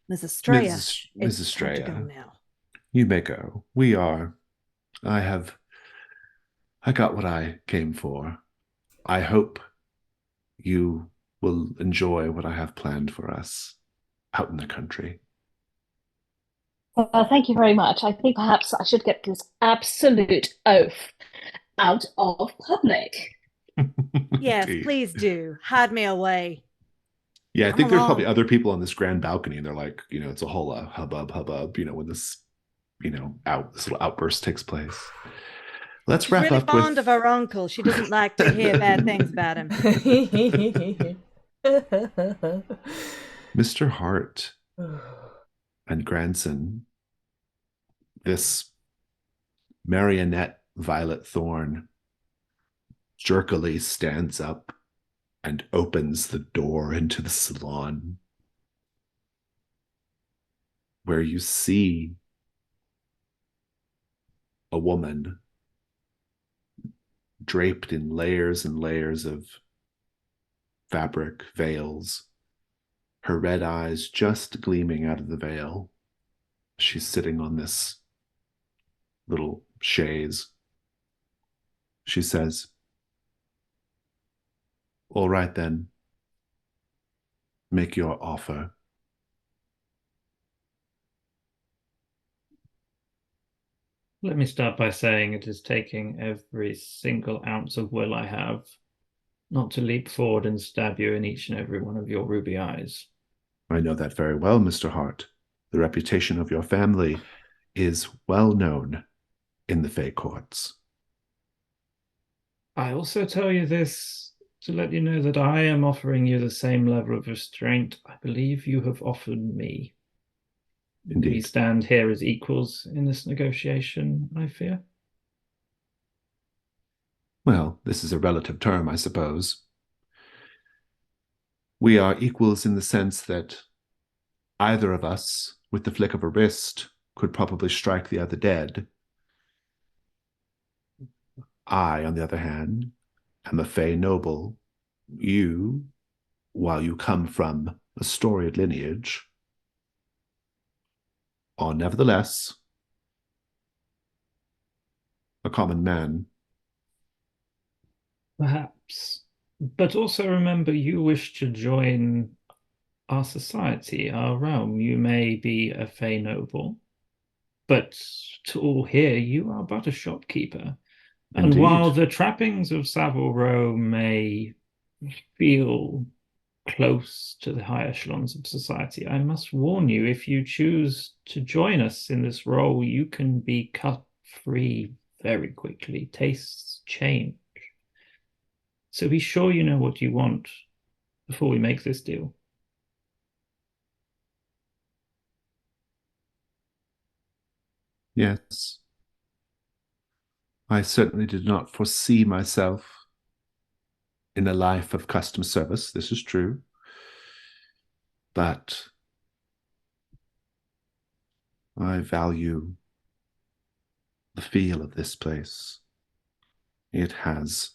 Ms. Estrella, Ms. Estrella, time to go now. You may go. I got what I came for. I hope you will enjoy what I have planned for us out in the country. Thank you very much. I think perhaps I should get this absolute oath out of public. Yes, please do. Had me away. Yeah, I think there's probably other people on this grand balcony, and they're like, it's a whole hubbub, when this, this little outburst takes place. Let's She's wrap really up fond with of her uncle. She doesn't like to hear bad things about him. Mr. Hart and grandson. This marionette Violet Thorn jerkily stands up and opens the door into the salon, where you see a woman draped in layers and layers of fabric, veils, her red eyes just gleaming out of the veil. She's sitting on this little chaise. She says, "All right then, make your offer." Let me start by saying it is taking every single ounce of will I have not to leap forward and stab you in each and every one of your ruby eyes. I know that very well, Mr. Hart. The reputation of your family is well known in the Fey courts. I also tell you this to let you know that I am offering you the same level of restraint I believe you have offered me. Indeed. We stand here as equals in this negotiation, I fear. Well, this is a relative term, I suppose. We are equals in the sense that either of us, with the flick of a wrist, could probably strike the other dead. I, on the other hand, am a Fey noble. You, while you come from a storied lineage, are nevertheless a common man. Perhaps. But also remember, you wish to join our society, our realm. You may be a Fey noble, but to all here, you are but a shopkeeper. Indeed. And while the trappings of Savile Row may feel close to the high echelons of society, I must warn you, if you choose to join us in this role, you can be cut free very quickly. Tastes change. So be sure you know what you want before we make this deal. Yes. I certainly did not foresee myself in a life of customer service. This is true. But I value the feel of this place. It has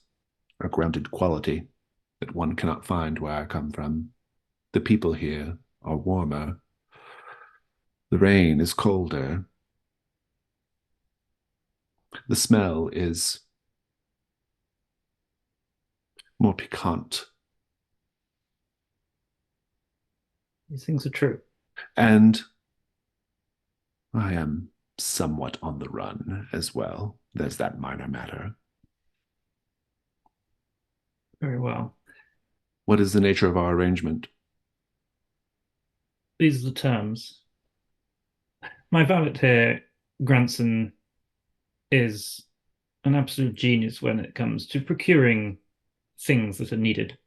a grounded quality that one cannot find where I come from. The people here are warmer. The rain is colder. The smell is more piquant. These things are true. And I am somewhat on the run as well. There's that minor matter. Very well. What is the nature of our arrangement? These are the terms. My valet here, Granson, is an absolute genius when it comes to procuring things that are needed.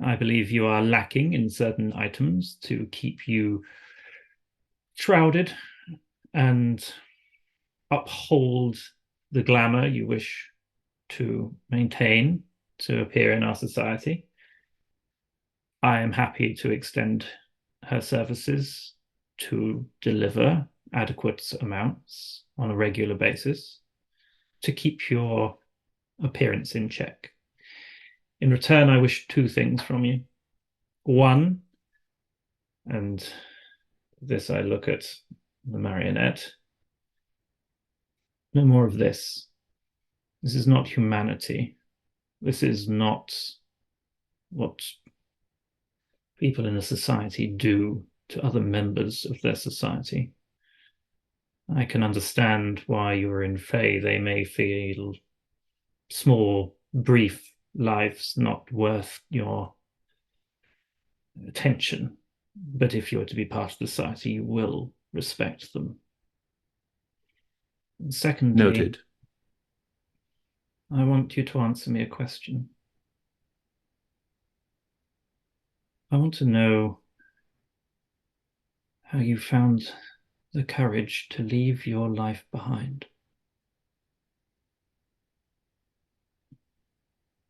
I believe you are lacking in certain items to keep you shrouded and uphold the glamour you wish to maintain to appear in our society. I am happy to extend her services to deliver adequate amounts on a regular basis to keep your appearance in check. In return, I wish two things from you. One, and this I look at the marionette, no more of this. This is not humanity. This is not what people in a society do to other members of their society. I can understand why you're in Fae. They may feel small, brief lives not worth your attention. But if you're to be part of society, you will respect them. And secondly, Noted. I want you to answer me a question. I want to know how you found the courage to leave your life behind.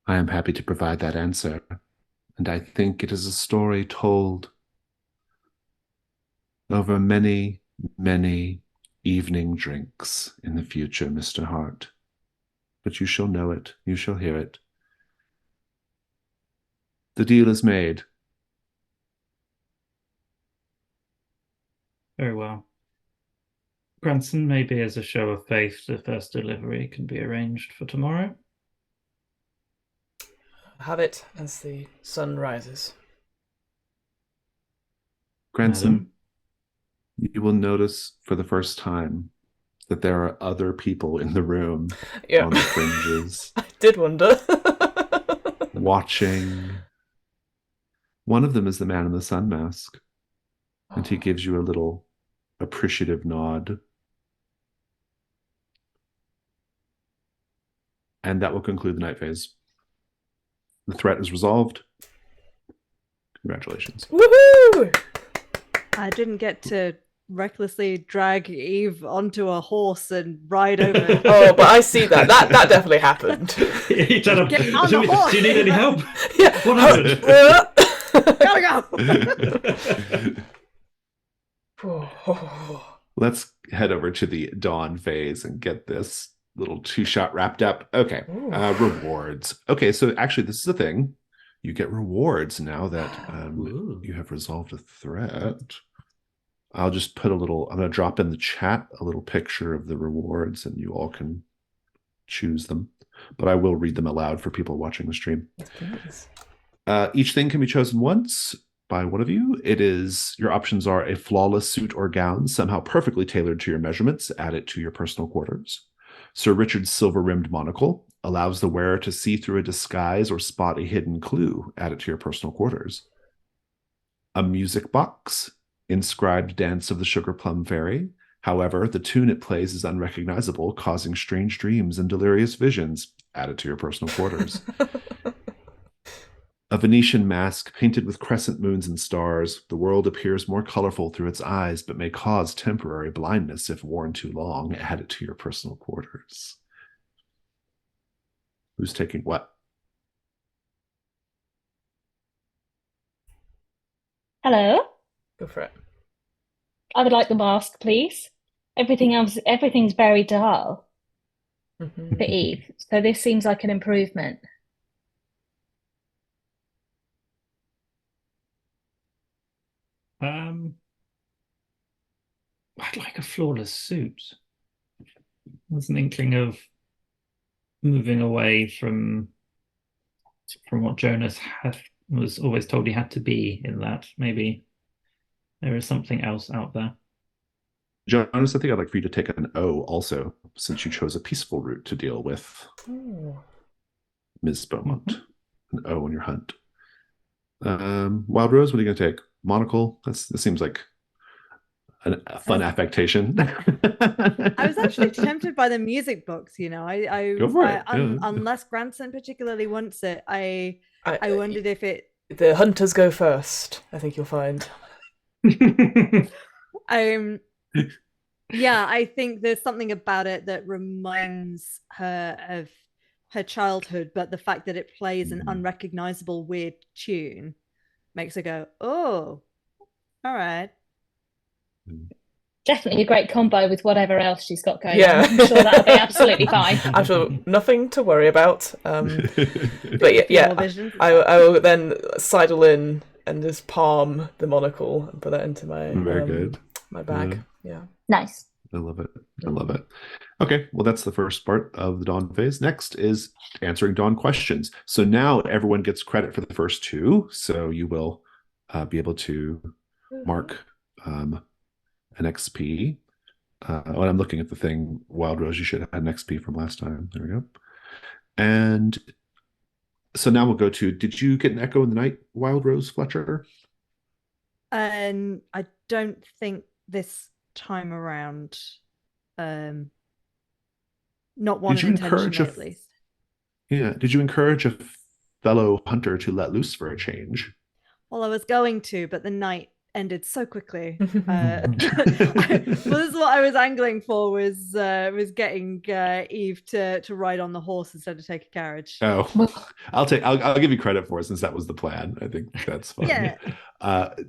I am happy to provide that answer, and I think it is a story told over many, many evening drinks in the future, Mr. Hart. But you shall know it, you shall hear it. The deal is made. Very well. Granson, maybe as a show of faith, the first delivery can be arranged for tomorrow. Have it as the sun rises. Granson, Madam? you will notice for the first time that there are other people in the room Yeah. on the fringes. I did wonder. Watching. One of them is the man in the sun mask, and he gives you a little appreciative nod. And that will conclude the night phase. The threat is resolved. Congratulations. Woohoo! I didn't get to recklessly drag Eve onto a horse and ride over. Oh, but I see that. That definitely happened. You tell him, Get on the horse! do you need any help? Yeah. What happened? Gotta go! Let's head over to the dawn phase and get this little two-shot wrapped up. Okay, rewards. Okay, so actually this is the thing. You get rewards now that you have resolved a threat. I'll just put I'm going to drop in the chat a little picture of the rewards and you all can choose them. But I will read them aloud for people watching the stream. Yes. Each thing can be chosen once by one of you. Your options are a flawless suit or gown, somehow perfectly tailored to your measurements. Add it to your personal quarters. Sir Richard's silver-rimmed monocle allows the wearer to see through a disguise or spot a hidden clue. Add it to your personal quarters. A music box, inscribed Dance of the Sugar Plum Fairy. However, the tune it plays is unrecognizable, causing strange dreams and delirious visions. Add it to your personal quarters. A Venetian mask painted with crescent moons and stars. The world appears more colorful through its eyes, but may cause temporary blindness if worn too long. Add it to your personal quarters. Who's taking what? Hello. Go for it. I would like the mask, please. Everything's very dull for Eve. So this seems like an improvement. I'd like a flawless suit. There's an inkling of moving away from from what Jonas was always told he had to be in that. Maybe there is something else out there. Jonas, I think I'd like for you to take an O also, since you chose a peaceful route to deal with Ms. Beaumont. An O in your hunt. Wild Rose, what are you going to take? Monocle? This seems like a fun affectation. I was actually tempted by the music box, you know. Go for it. Unless Granson particularly wants it, I wondered if it. The hunters go first, I think you'll find. Yeah, I think there's something about it that reminds her of her childhood, but the fact that it plays an unrecognizable weird tune makes her go, oh, all right. Definitely a great combo with whatever else she's got going Yeah. on. I'm sure that'll be absolutely fine. I'm sure nothing to worry about. But yeah, I will then sidle in and just palm the monocle and put that into my my bag. Yeah. Nice. I love it. I love it. Okay, well, that's the first part of the Dawn phase. Next is answering Dawn questions. So now everyone gets credit for the first two. So you will be able to mark an XP. When I'm looking at the thing, Wild Rose, you should have an XP from last time. There we go. And so now we'll go to, did you get an echo in the night, Wild Rose Fletcher? I don't think this time around. Not one intentionally, at least. Yeah. Did you encourage a fellow hunter to let loose for a change? Well, I was going to, but the night ended so quickly. Well, this is what I was angling for, was getting Eve to ride on the horse instead of take a carriage. Oh, I'll give you credit for it, since that was the plan. I think that's fine. Yeah.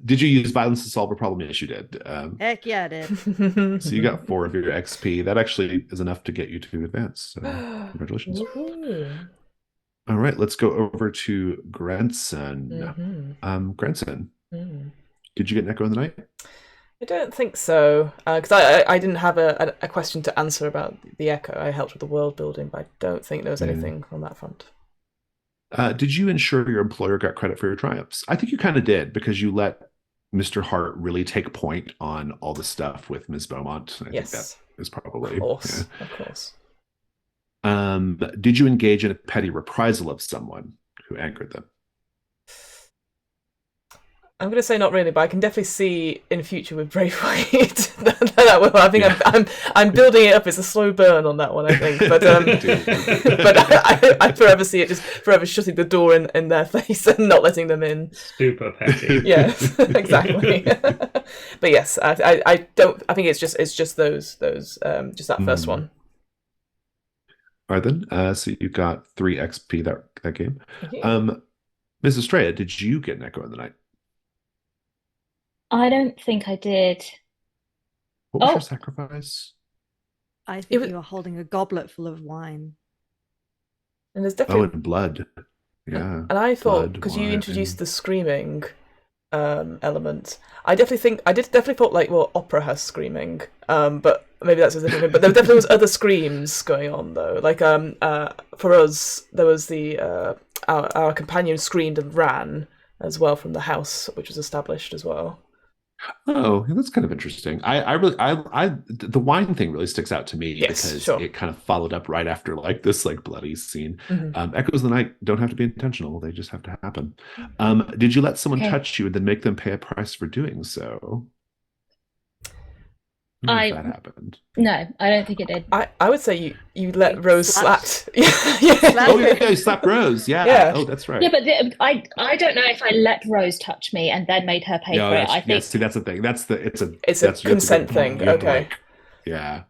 Did you use violence to solve a problem? Yes, you did. Heck yeah, I did. So you got 4 of your XP. That actually is enough to get you to advance. So congratulations. All right, let's go over to Granson. Granson. Did you get an echo in the night? I don't think so, because I didn't have a question to answer about the echo. I helped with the world building, but I don't think there was anything on that front. Did you ensure your employer got credit for your triumphs? I think you kind of did, because you let Mr. Hart really take point on all the stuff with Ms. Beaumont. I think that is probably... Of course, yeah. Of course. Did you engage in a petty reprisal of someone who angered them? I'm going to say not really, but I can definitely see in future with Braithwaite that will. I think I'm building it up. It's a slow burn on that one, I think. But but I forever see it just forever shutting the door in their face and not letting them in. Super petty. Yes, exactly. But yes, I don't. I think it's just those just that first one. All right then. So you got 3 XP that game. Mrs. Estrella, did you get an echo in the night? I don't think I did. What was your sacrifice? I think you were holding a goblet full of wine. And there's definitely and blood. Yeah. And I thought, because you introduced the screaming element, I definitely thought like, well, opera has screaming, but maybe that's a different thing. But there definitely was other screams going on though. Like for us, there was the our companion screamed and ran as well from the house, which was established as well. Oh, that's kind of interesting. I really the wine thing really sticks out to me, because it kind of followed up right after like this like bloody scene. Echoes of the night don't have to be intentional; they just have to happen. Did you let someone touch you and then make them pay a price for doing so? That happened. No, I don't think it did. I would say you let Rose slap. Oh yeah, you slapped Rose. Yeah. Oh, that's right. Yeah, but I don't know if I let Rose touch me and then made her pay for it. I think see, that's the thing. It's a consent thing. Okay. Yeah.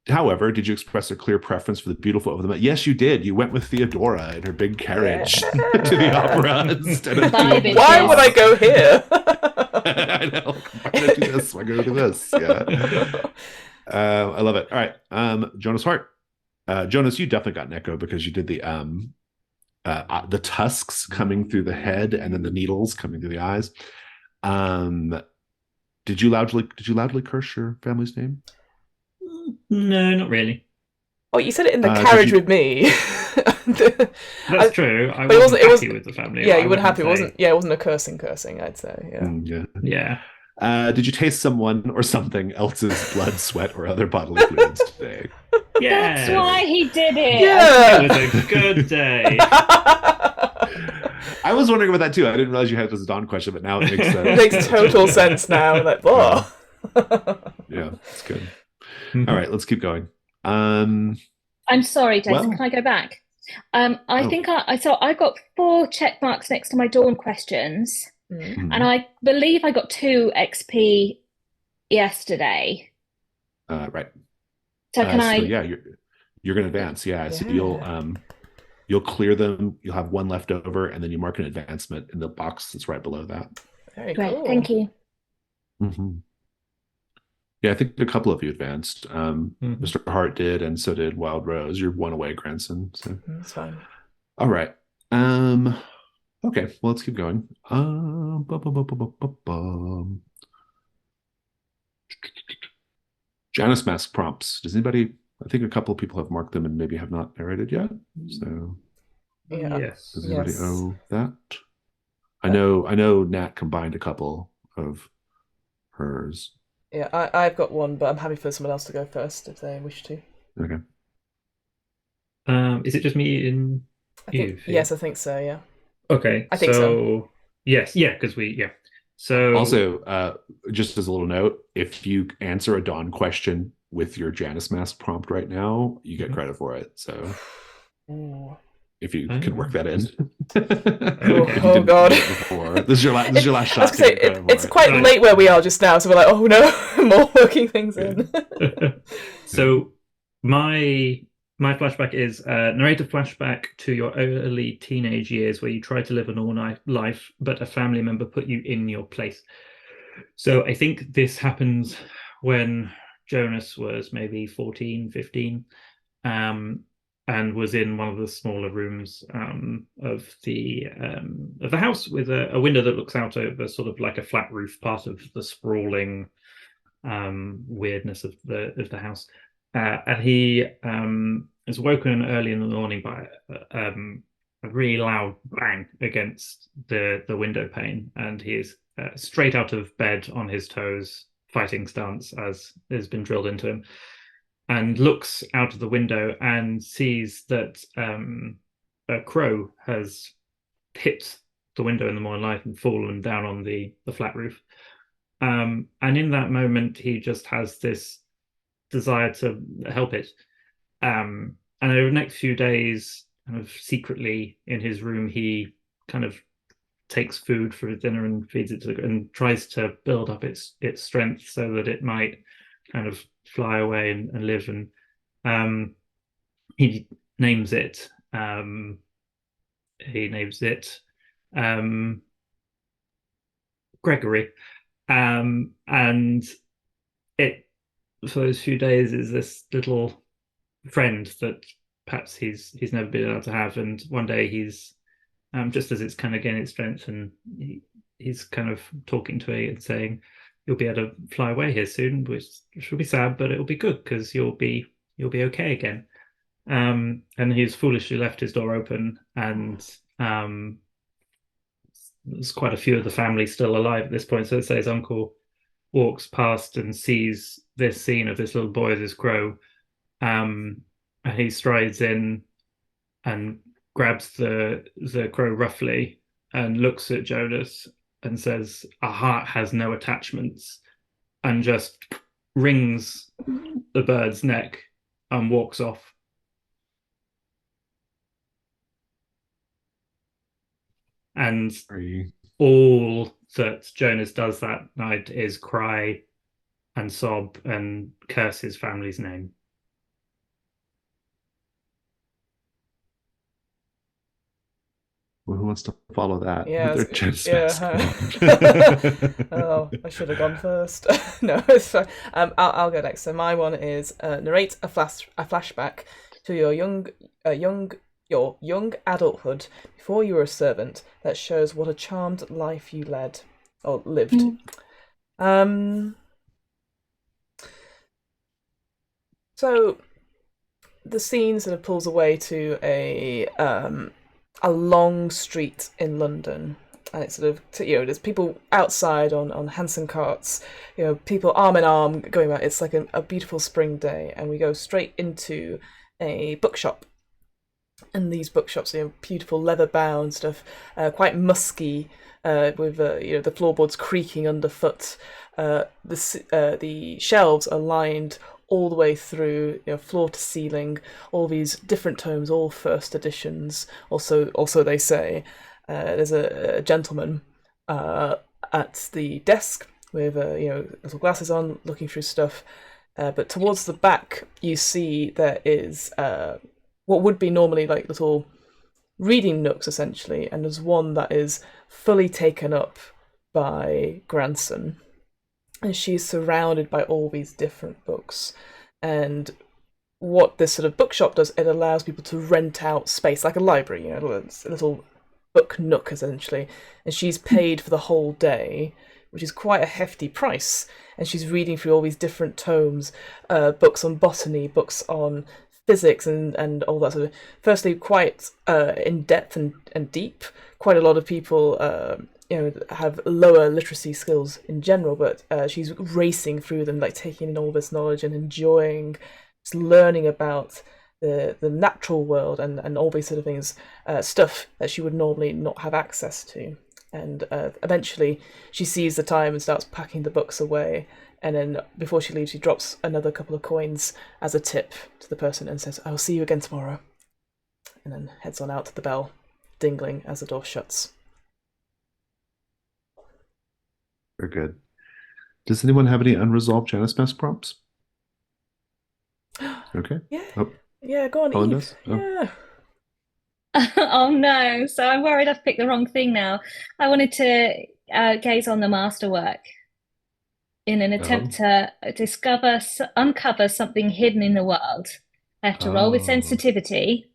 However, did you express a clear preference for the beautiful over the? Yes, you did. You went with Theodora in her big carriage to the opera instead of. Why would I go here? I know. Why did I do this? Why go do this? Yeah. I love it. All right. Jonas Hart. Jonas, you definitely got an echo because you did the tusks coming through the head and then the needles coming through the eyes. Did you loudly curse your family's name? No, not really. Oh, you said it in the carriage with me. That's true. I but wasn't happy with the family. Yeah, I you weren't happy. wouldn't It wasn't a cursing. I'd say. Yeah. Yeah. Yeah. Did you taste someone or something else's blood, sweat, or other bodily fluids today? That's Yeah. why he did it. Yeah. It was a good day. I was wondering about that too. I didn't realize you had this Dawn question, but now it makes sense. It makes total sense now. Like, whoa. Yeah, that's good. Mhm. All right, let's keep going. I'm sorry, Jason. Well- Can I go back? I think I got 4 check marks next to my Dawn questions, Mm. and I believe I got 2 XP yesterday. Right. So can I? Yeah, you're going to advance. Yeah, so you'll clear them. You'll have 1 left over, and then you mark an advancement in the box that's right below that. Very Great, cool. thank you. Mm-hmm. Yeah, I think a couple of you advanced. Mr. Hart did, and so did Wild Rose. You're 1 away, Granson. So That's fine. all right. Okay, well, let's keep going. Janus mask prompts. Does anybody? I think a couple of people have marked them and maybe have not narrated yet. So Yeah. Yes. does anybody Yes. owe that? I know Nat combined a couple of hers. Yeah, I've got one, but I'm happy for someone else to go first if they wish to. Okay. Is it just me and you? Yes, I think so. Yeah. Okay. I think so. Yes, yeah, because So Also, just as a little note, if you answer a Dawn question with your Janus mask prompt right now, you get credit for it. So Ooh. if you could work that in. Oh God! This is your last shot. I was gonna say, it's quite late where we are just now, so we're like, oh no, more working things in. So my flashback is narrate a flashback to your early teenage years where you tried to live a normal life, but a family member put you in your place. So I think this happens when Jonas was maybe 14, 15, and was in one of the smaller rooms of the house with a window that looks out over sort of like a flat roof, part of the sprawling weirdness of the house. And he is woken early in the morning by a really loud bang against the window pane, and he is straight out of bed on his toes, fighting stance as has been drilled into him, and looks out of the window and sees that a crow has hit the window in the morning light and fallen down on the flat roof. And in that moment, he just has this desire to help it. And over the next few days, kind of secretly in his room, he kind of takes food for his dinner and feeds it and tries to build up its strength so that it might kind of fly away and live. And he names it. Gregory. And it, for those few days, is this little friend that perhaps he's never been able to have. And one day he's just as it's kind of gaining its strength, and he's kind of talking to it and saying, "You'll be able to fly away here soon, which will be sad, but it'll be good because you'll be okay again." And he's foolishly left his door open, and there's quite a few of the family still alive at this point. So let's say his uncle walks past and sees this scene of this little boy with his crow, and he strides in and grabs the crow roughly and looks at Jonas and says, "A heart has no attachments," and just wrings the bird's neck and walks off. And all that Jonas does that night is cry and sob and curse his family's name. Well, who wants to follow that? Yeah, oh, I should have gone first. No, it's fine. I'll go next. So my one is narrate a flashback to your young adulthood before you were a servant that shows what a charmed life you led or lived. So the scene sort of pulls away to a long street in London, and it's sort of, there's people outside on Hanson carts, people arm in arm going about. It's like a beautiful spring day, and we go straight into a bookshop. And these bookshops, beautiful leather bound stuff, quite musky, with the floorboards creaking underfoot. The shelves are lined all the way through, floor to ceiling. All these different tomes, all first editions. Also they say there's a gentleman at the desk with little glasses on, looking through stuff. But towards the back, you see there is what would be normally like little reading nooks, essentially, and there's one that is fully taken up by Granson, and she's surrounded by all these different books. And what this sort of bookshop does, it allows people to rent out space, like a library, it's a little book nook, essentially, and she's paid for the whole day, which is quite a hefty price, and she's reading through all these different tomes, books on botany, books on physics, and all that sort of. Firstly, quite in depth and deep. Quite a lot of people, have lower literacy skills in general, but she's racing through them, like taking in all this knowledge and enjoying, just learning about the natural world and all these sort of things, stuff that she would normally not have access to. And eventually, she sees the time and starts packing the books away. And then before she leaves, she drops another couple of coins as a tip to the person and says, "I'll see you again tomorrow." And then heads on out to the bell, dingling as the door shuts. Very good. Does anyone have any unresolved Janus Mask prompts? Okay. Yeah. Oh. Yeah, go on, Colin Eve. does? Oh. Yeah. Oh no, so I'm worried I've picked the wrong thing now. I wanted to gaze on the masterwork in an attempt to uncover something hidden in the world. I have to roll with sensitivity.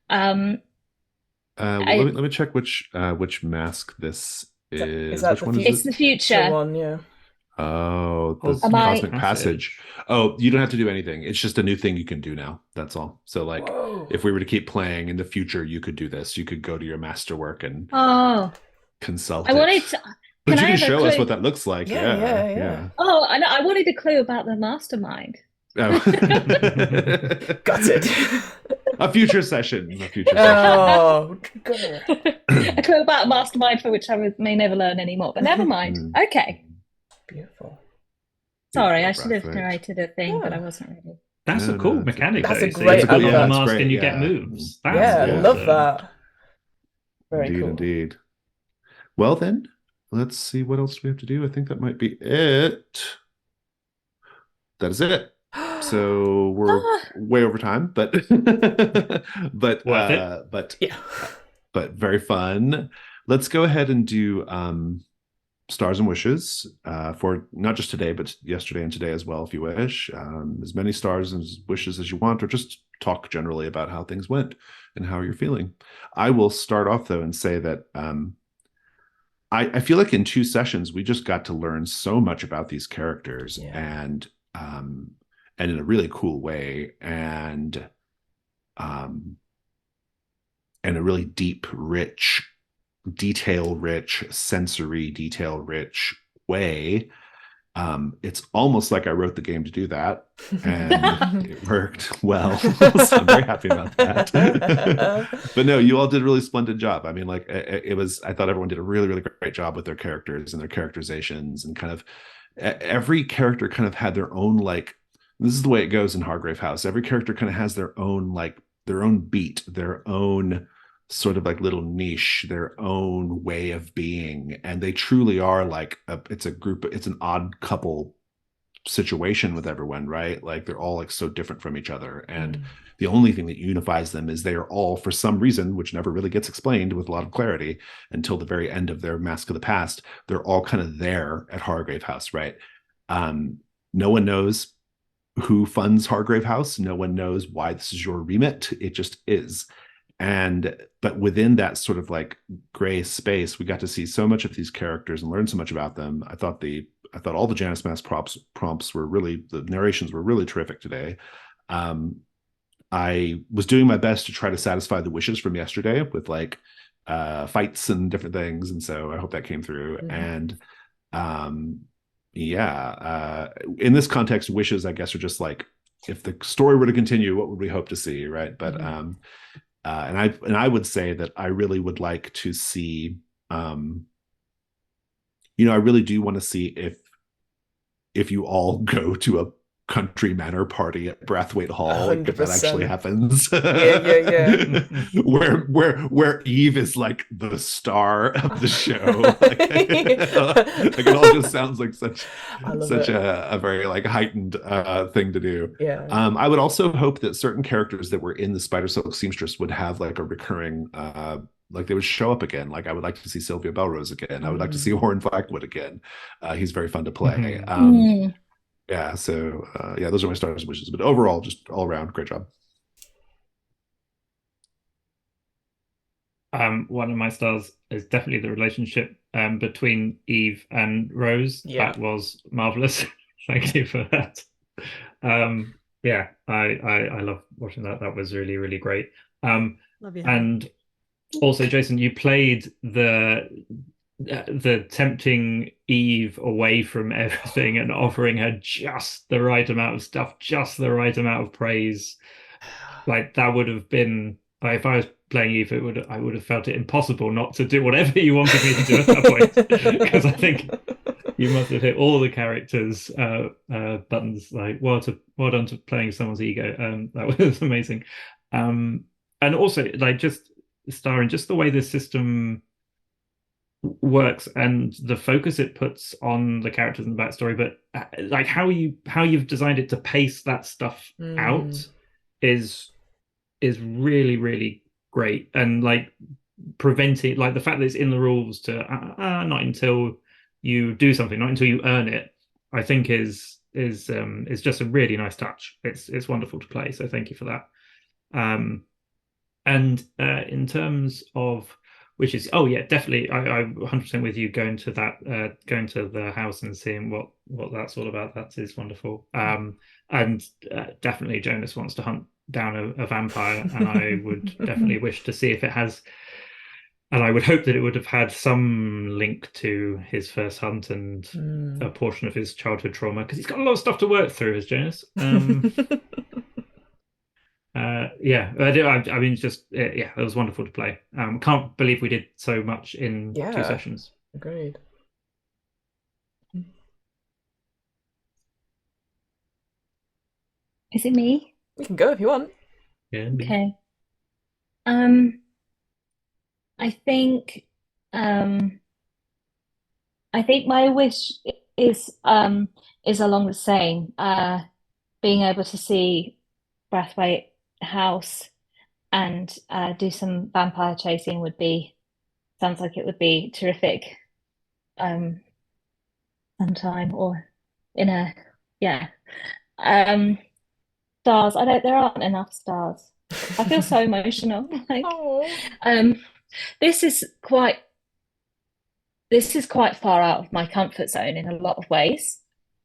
Let me check which mask this is. Is that Which one is It's it? the future. One, yeah. Oh, the Am I- Cosmic Passage. Oh, you don't have to do anything. It's just a new thing you can do now. That's all. So, like, Whoa. if we were to keep playing in the future, you could do this. You could go to your masterwork and Oh, consult I it. wanted to. But Can you I can have a show us clue? what that looks like. Yeah. Oh, I know. I wanted a clue about the mastermind. Oh. Got it. A future session. Oh, God. A clue about mastermind for which I may never learn anymore, but never mind. Okay. Beautiful. Sorry, I should have Perfect. narrated a thing, but I Yeah. wasn't ready. That's No, a cool no, mechanic. that's though. a So great you put on idea. the That's mask great, and you yeah. get moves. That's Yeah, I awesome. love that. Very Indeed, cool. indeed. Well, then, let's see what else we have to do. I think that might be it. That is it. So we're way over time, but Worth it. Yeah. but very fun. Let's go ahead and do stars and wishes for not just today, but yesterday and today as well, if you wish. As many stars and wishes as you want, or just talk generally about how things went and how you're feeling. I will start off though and say that I feel like in 2 sessions we just got to learn so much about these characters, and in a really cool way, and a really deep, rich, detail-rich, sensory detail-rich way. It's almost like I wrote the game to do that, and it worked well. So I'm very happy about that. But no, you all did a really splendid job. I mean, like I thought everyone did a really, really great job with their characters and their characterizations, and kind of every character kind of had their own, like, this is the way it goes in Hargrave House. Every character kind of has their own beat, their own sort of like little niche, their own way of being, and they truly are like it's an odd couple situation with everyone, right? Like they're all like so different from each other, and the only thing that unifies them is they are all, for some reason, which never really gets explained with a lot of clarity until the very end of their Mask of the Past, they're all kind of there at Hargrave House, right? No one knows who funds Hargrave House. No one knows why this is your remit. It just is. But within that sort of like gray space, we got to see so much of these characters and learn so much about them. I thought all the Janus Mask prompts were really, the narrations were really terrific today. I was doing my best to try to satisfy the wishes from yesterday with like fights and different things, and so I hope that came through. And in this context, wishes, I guess, are just like, if the story were to continue, what would we hope to see, right? But and I would say that I really would like to see, I really do want to see if you all go to a country manor party at Brathwaite Hall, like, if that actually happens. Yeah. where Eve is like the star of the show. Like, it all just sounds like such a very like heightened thing to do. Yeah. I would also hope that certain characters that were in the Spider Silk Seamstress would have like a recurring like they would show up again. Like I would like to see Sylvia Belrose again. I would like to see Warren Blackwood again. He's very fun to play. Yeah, so those are my stars and wishes. But overall, just all around, great job. One of my stars is definitely the relationship between Eve and Rose. Yeah. That was marvelous. Thank you for that. I love watching that. That was really, really great. Love you. And also, Jason, you played the tempting Eve away from everything and offering her just the right amount of stuff, just the right amount of praise. Like that would have been, if I was playing Eve, I would have felt it impossible not to do whatever you wanted me to do at that point, because I think you must have hit all the characters' buttons. Like, well done to playing someone's ego. That was amazing. And also, like, just starring, just the way the system works and the focus it puts on the characters and the backstory, but like how you've designed it to pace that stuff out is really, really great. And like preventing, like the fact that it's in the rules to not until you do something, not until you earn it, I think is just a really nice touch. It's wonderful to play, so thank you for that. And in terms of which is, definitely, I'm 100% with you, going to the house and seeing what that's all about. That is wonderful. And definitely Jonas wants to hunt down a vampire, and I would definitely wish to see if it has, and I would hope that it would have had some link to his first hunt and a portion of his childhood trauma, because he's got a lot of stuff to work through as Jonas. I mean, just it was wonderful to play. Can't believe we did so much in 2 sessions. Agreed. Is it me? You can go if you want. Yeah. Okay. I think my wish is along the same, being able to see Brathwaite House and do some vampire chasing sounds like it would be terrific sometime, or in a stars. There aren't enough stars. I feel so emotional. Like, this is quite far out of my comfort zone in a lot of ways,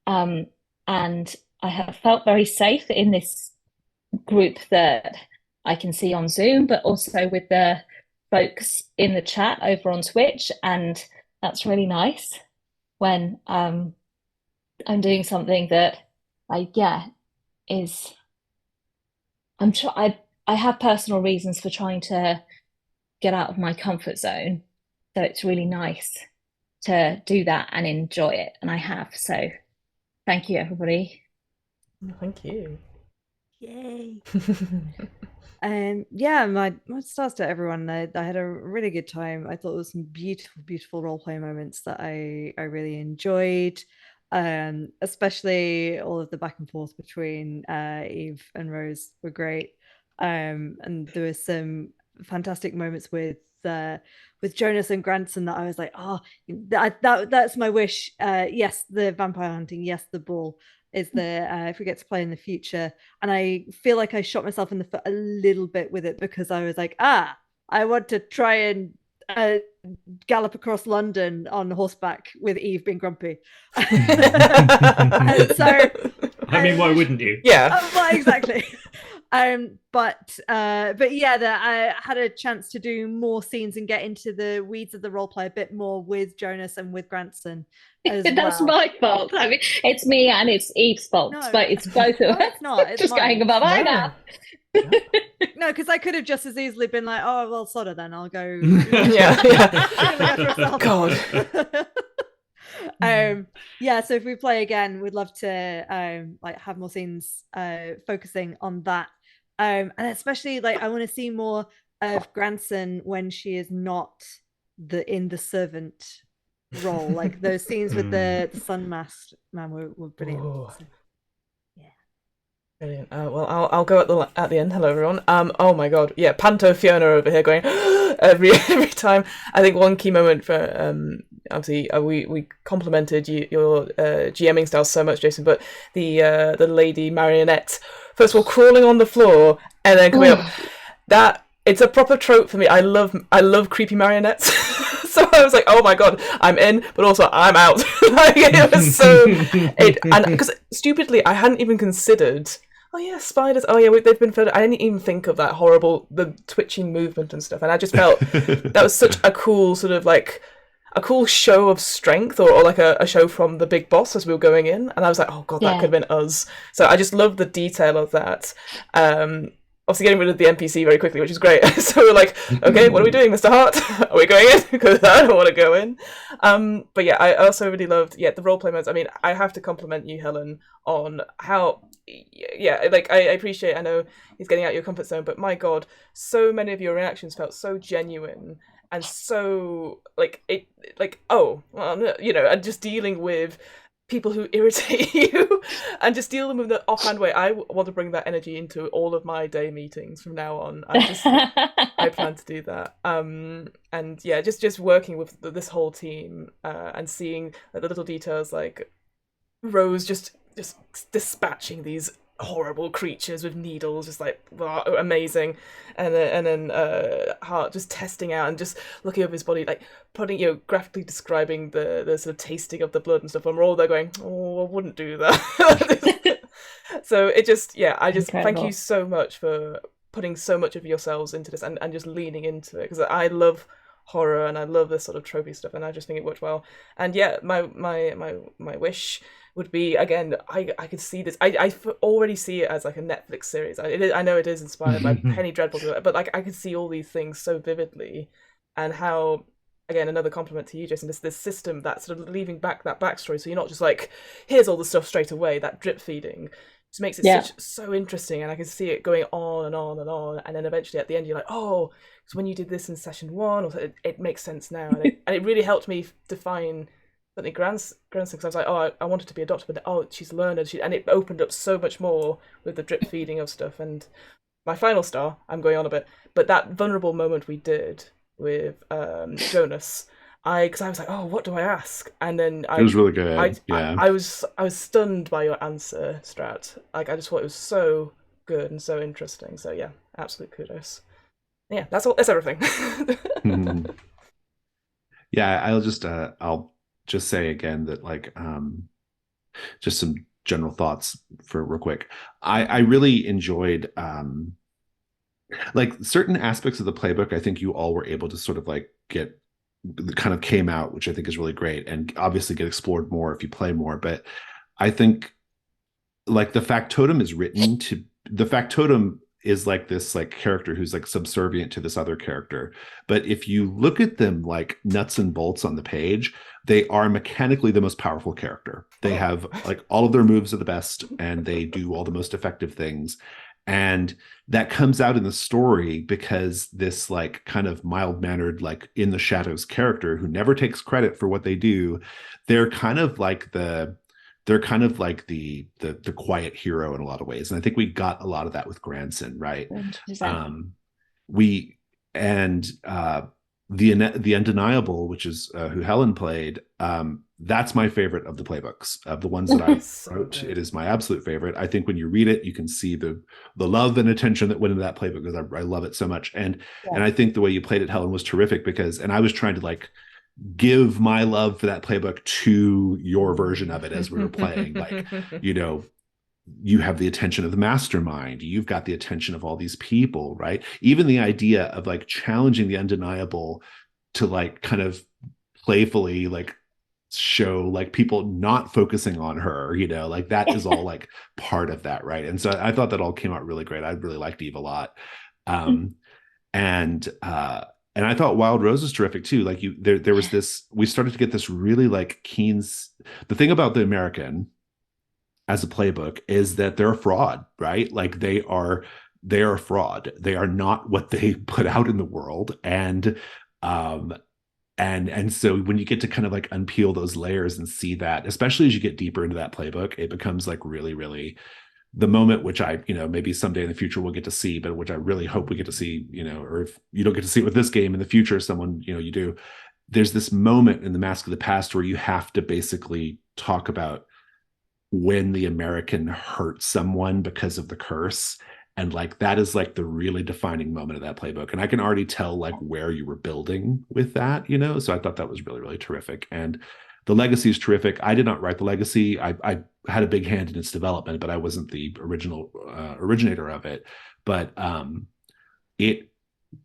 and I have felt very safe in this group that I can see on Zoom, but also with the folks in the chat over on Twitch, and that's really nice when I'm doing something that I have personal reasons for trying to get out of my comfort zone, so it's really nice to do that and enjoy it, and I have. So thank you, everybody. Thank you. Yay. My stars to everyone. I had a really good time. I thought there was some beautiful role-play moments that I really enjoyed, especially all of the back and forth between Eve and Rose were great, and there were some fantastic moments with Jonas and Granson that I was like, that's my wish. Yes, the vampire hunting. Yes, the ball is there if we get to play in the future. And I feel like I shot myself in the foot a little bit with it, because I was like, I want to try and gallop across London on horseback with Eve being grumpy. And so, I mean, why wouldn't you? Yeah. Well, exactly. But yeah, I had a chance to do more scenes and get into the weeds of the role play a bit more with Jonas and with Granson as That's well. my fault. I mean, it's me and it's Eve's fault, No, but it's both of us. it's not. It's just mine. going above my now. No, because I could have just as easily been like, oh well, sod it then. I'll go. God. Yeah, so if we play again, we'd love to like have more scenes focusing on that. And especially like I want to see more of Granson when she is not in the servant role. Like those scenes with the sun masked man were brilliant. So, yeah. Brilliant. Well, I'll go at the end. Hello, everyone. Oh my God, yeah, Panto Fiona over here going every time. I think one key moment for obviously we complimented your GMing style so much, Jason, but the lady marionette first of all crawling on the floor and then coming up. That it's a proper trope for me. I love creepy marionettes. So I was like, oh my God, I'm in, but also I'm out. Like it was so and because stupidly I hadn't even considered. Oh yeah, spiders. Oh yeah, they've been fed. I didn't even think of that horrible, the twitching movement and stuff. And I just felt that was such a cool sort of like a cool show of strength, or like a show from the big boss as we were going in. And I was like, oh God, that could have been us. So I just love the detail of that. Obviously getting rid of the NPC very quickly, which is great. So we're like, okay, what are we doing, Mr. Hart? Are we going in? Because I don't want to go in. But yeah, I also really loved the roleplay modes. I mean, I have to compliment you, Helen, on how like I appreciate. I know he's getting out of your comfort zone, but my God, so many of your reactions felt so genuine and so like it, like oh, well, you know, and just dealing with people who irritate you and just deal them with the offhand way. I want to bring that energy into all of my day meetings from now on. I plan to do that. And yeah, just working with this whole team and seeing the little details like Rose just dispatching these horrible creatures with needles, just like amazing, and then Hart just testing out and just looking over his body, like putting graphically describing the sort of tasting of the blood and stuff, and we're all there going, oh, I wouldn't do that. So it just I just Incredible. Thank you so much for putting so much of yourselves into this and just leaning into it, because I love horror and I love this sort of tropey stuff, and I just think it worked well. And yeah, my wish would be, again, I could see this. I already see it as like a Netflix series. I know it is inspired by Penny Dreadful, but like I could see all these things so vividly, and how, again, another compliment to you, Jason, this system that's sort of leaving back that backstory, so you're not just like, here's all the stuff straight away. That drip feeding just makes it so interesting, and I can see it going on and on and on, and then eventually at the end you're like, oh, because when you did this in session 1, or it makes sense now, and it really helped me define certainly grandson, because I was like, oh, I wanted to be a doctor, but oh, she's learned, and it opened up so much more with the drip feeding of stuff. And my final star, I'm going on a bit, but that vulnerable moment we did with Jonas, because I was like, oh, what do I ask? And then it was really good. I was stunned by your answer, Strat. Like I just thought it was so good and so interesting. So yeah, absolute kudos. Yeah, that's all. That's everything. Yeah, I'll just say again that like just some general thoughts for real quick. I really enjoyed like certain aspects of the playbook. I think you all were able to sort of like get kind of came out, which I think is really great, and obviously get explored more if you play more. But I think like the factotum is written to the factotum is like this like character who's like subservient to this other character. But if you look at them like nuts and bolts on the page, they are mechanically the most powerful character. They have like all of their moves are the best, and they do all the most effective things. And that comes out in the story because this like kind of mild-mannered, like in the shadows character who never takes credit for what they do, they're kind of like the quiet hero in a lot of ways. And I think we got a lot of that with Granson, right? The Undeniable, which is who Helen played, that's my favorite of the playbooks. Of the ones that I wrote, it is my absolute favorite. I think when you read it, you can see the love and attention that went into that playbook, because I love it so much. And I think the way you played it, Helen, was terrific, because, and I was trying to like give my love for that playbook to your version of it as we were playing. Like, you know, you have the attention of the mastermind, you've got the attention of all these people, right? Even the idea of like challenging the undeniable to like kind of playfully like show like people not focusing on her, you know, like that is all like part of that, right? And so I thought that all came out really great. I really liked Eve a lot. And I thought Wild Rose was terrific too. Like there was this, we started to get this really like the thing about the American as a playbook is that they're a fraud, right? Like they are a fraud. They are not what they put out in the world. And so when you get to kind of like unpeel those layers and see that, especially as you get deeper into that playbook, it becomes like really, really the moment which I, you know, maybe someday in the future we'll get to see, but which I really hope we get to see, you know, or if you don't get to see it with this game in the future, someone, you know, you do. There's this moment in the Mask of the Past where you have to basically talk about when the American hurt someone because of the curse. And like that is like the really defining moment of that playbook. And I can already tell like where you were building with that, you know? So I thought that was really, really terrific. And the legacy is terrific. I did not write the legacy. I had a big hand in its development, but I wasn't the original originator of it. But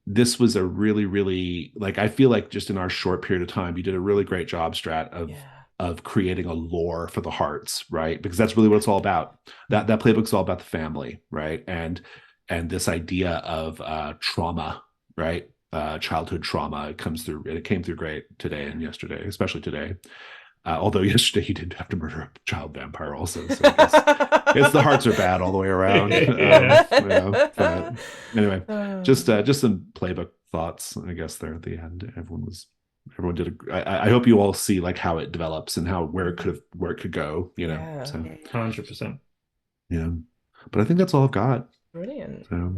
this was a really, really, like, I feel like just in our short period of time, you did a really great job, Strat, of creating a lore for the hearts, right? Because that's really what it's all about. That playbook's all about the family, right? And this idea of trauma, right? Childhood trauma. It came through great today and yesterday, especially today. Although yesterday he did have to murder a child vampire also. So I guess the hearts are bad all the way around. But anyway, just some playbook thoughts, I guess, there at the end. Everyone did I hope you all see like how it develops and where it could go, you know. So 100%. Yeah. But I think that's all I've got. Brilliant. So,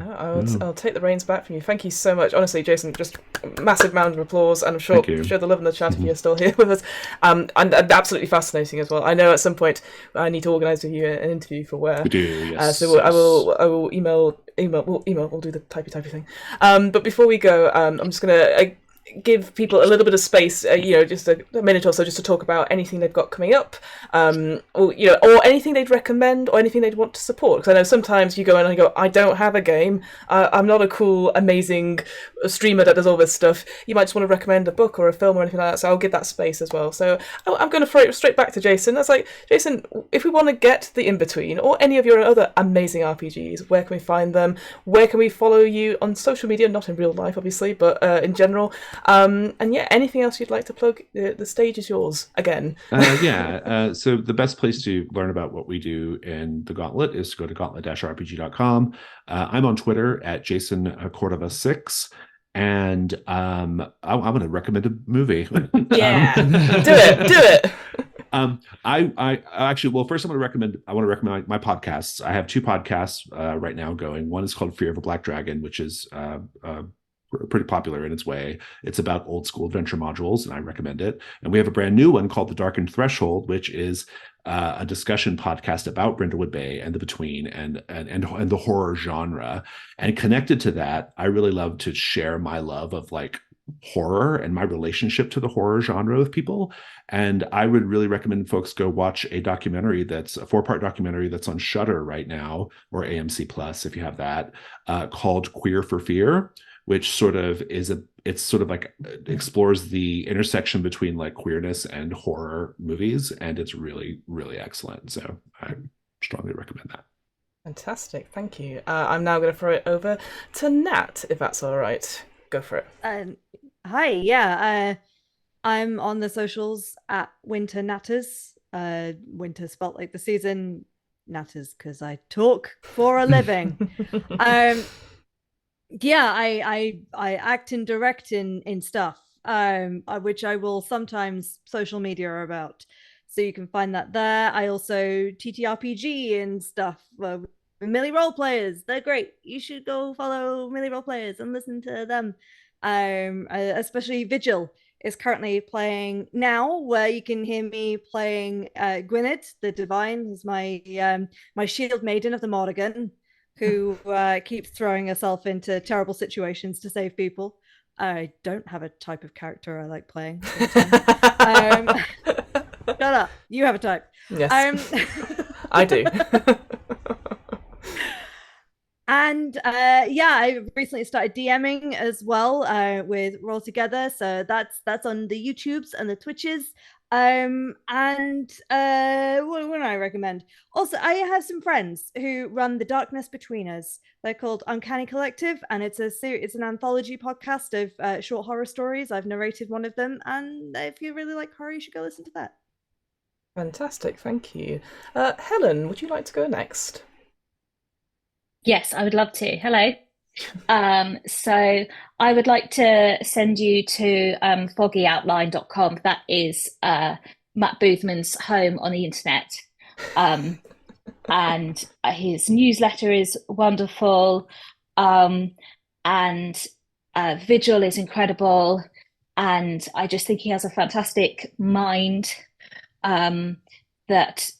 I'll take the reins back from you. Thank you so much. Honestly, Jason, just massive round of applause, and I'm sure the love in the chat if you're still here with us. And absolutely fascinating as well. I know at some point I need to organise with you an interview for WAIR. We do, yes. So I will email. We'll do the typey thing. But before we go, I'm just gonna give people a little bit of space, just a minute or so, just to talk about anything they've got coming up, or anything they'd recommend, or anything they'd want to support. Because I know sometimes you go in and you go, I don't have a game, I'm not a cool, amazing streamer that does all this stuff. You might just want to recommend a book or a film or anything like that. So I'll give that space as well. So I'm going to throw it straight back to Jason. That's like, Jason, if we want to get the In-Between or any of your other amazing RPGs, where can we find them? Where can we follow you on social media? Not in real life, obviously, but in general. Anything else you'd like to plug? The stage is yours again. So the best place to learn about what we do in the Gauntlet is to go to gauntlet-rpg.com. I'm on Twitter at Jason Cordova 6, and I'm going to recommend a movie. Yeah, do it. I actually, well, first I want to recommend my podcasts. I have two podcasts right now going. One is called Fear of a Black Dragon, which is pretty popular in its way. It's about old school adventure modules, and I recommend it. And we have a brand new one called The Darkened Threshold, which is a discussion podcast about Brindlewood Bay and the Between and the horror genre. And connected to that, I really love to share my love of like horror and my relationship to the horror genre with people. And I would really recommend folks go watch a documentary that's a 4-part documentary that's on Shudder right now, or AMC Plus if you have that, called Queer for Fear, which sort of explores the intersection between like queerness and horror movies, and it's really, really excellent. So I strongly recommend that. Fantastic, thank you. I'm now going to throw it over to Nat, if that's all right. Go for it. Hi, yeah. I'm on the socials at Winter Natters. Winter spelt like the season, Natters because I talk for a living. Yeah, I act and direct in stuff, which I will sometimes social media about. So you can find that there. I also TTRPG and stuff. Millie Role Players, they're great. You should go follow Millie Role Players and listen to them. Especially Vigil is currently playing now, where you can hear me playing Gwynedd the Divine, who's my shield maiden of the Morrigan, who keeps throwing herself into terrible situations to save people. I don't have a type of character I like playing. Shut up. You have a type. Yes. I do. And I recently started DMing as well with Roll Together. So that's on the YouTubes and the Twitches. And what do I recommend? Also, I have some friends who run The Darkness Between Us. They're called Uncanny Collective, and it's an anthology podcast of short horror stories. I've narrated one of them, and if you really like horror, you should go listen to that. Fantastic, thank you. Helen, would you like to go next? Yes, I would love to. Hello. So I would like to send you to foggyoutline.com. That is Matt Boothman's home on the internet. And his newsletter is wonderful. And Vigil is incredible. And I just think he has a fantastic mind that,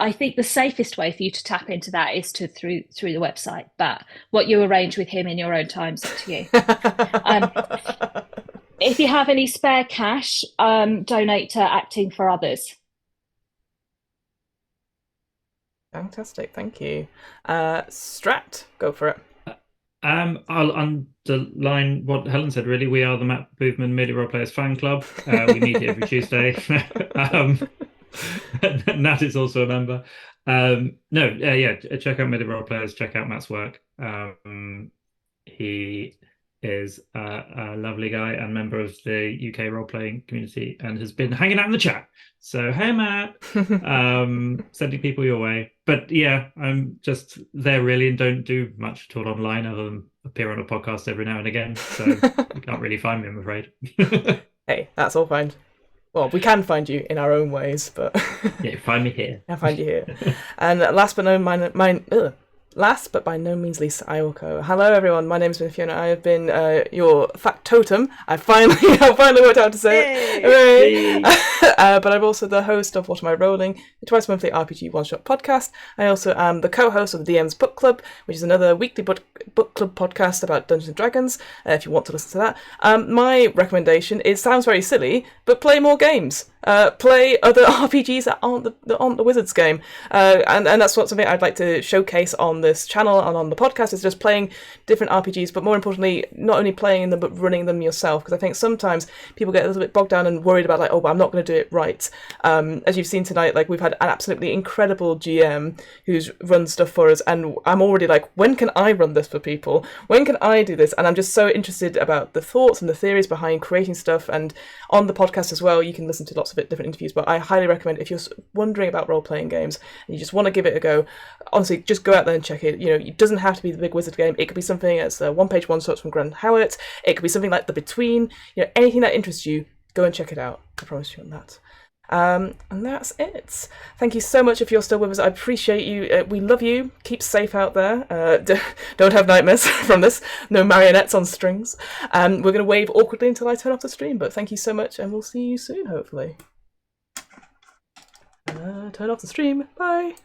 I think the safest way for you to tap into that is through the website. But what you arrange with him in your own time is up to you. If you have any spare cash, donate to Acting for Others. Fantastic, thank you. Strat, go for it. I'll underline what Helen said, really. We are the Matt Boothman Merely Role Players fan club. We meet every Tuesday. Nat is also a member. Check out Merely Role Players, check out Matt's work. He is a lovely guy and member of the UK role-playing community and has been hanging out in the chat. So, hey, Matt, sending people your way. But yeah, I'm just there really and don't do much at all online other than appear on a podcast every now and again. So you can't really find me, I'm afraid. Hey, that's all fine. Well, we can find you in our own ways, but... Yeah, find me here. I'll find you here. And last but by no means least, I will go. Hello, everyone. My name's been Fiona. I have been your factotum. I finally worked out how to say it. Hooray! But I'm also the host of What Am I Rolling, the twice monthly RPG one-shot podcast. I also am the co-host of the DM's Book Club, which is another weekly book club podcast about Dungeons and Dragons. If you want to listen to that, my recommendation sounds very silly, but play more games. Play other RPGs that aren't the Wizards game, and that's something I'd like to showcase on this channel and on the podcast, is just playing different RPGs, but more importantly, not only playing them but running them yourself, because I think sometimes people get a little bit bogged down and worried about but I'm not going to do it right. As you've seen tonight, we've had an absolutely incredible GM who's run stuff for us, and I'm already when can I run this for people? When can I do this? And I'm just so interested about the thoughts and the theories behind creating stuff, and on the podcast as well, you can listen to lots of different interviews, but I highly recommend, if you're wondering about role-playing games and you just want to give it a go, honestly, just go out there and check it. It doesn't have to be the big Wizard game. It could be something that's a one-page one-shots from Fiona Howat. It could be something like The Between. Anything that interests you, go and check it out. I promise you on that. And that's it. Thank you so much if you're still with us. I appreciate you. We love you. Keep safe out there. Don't have nightmares from this. No marionettes on strings. We're going to wave awkwardly until I turn off the stream, but thank you so much, and we'll see you soon, hopefully. Turn off the stream. Bye.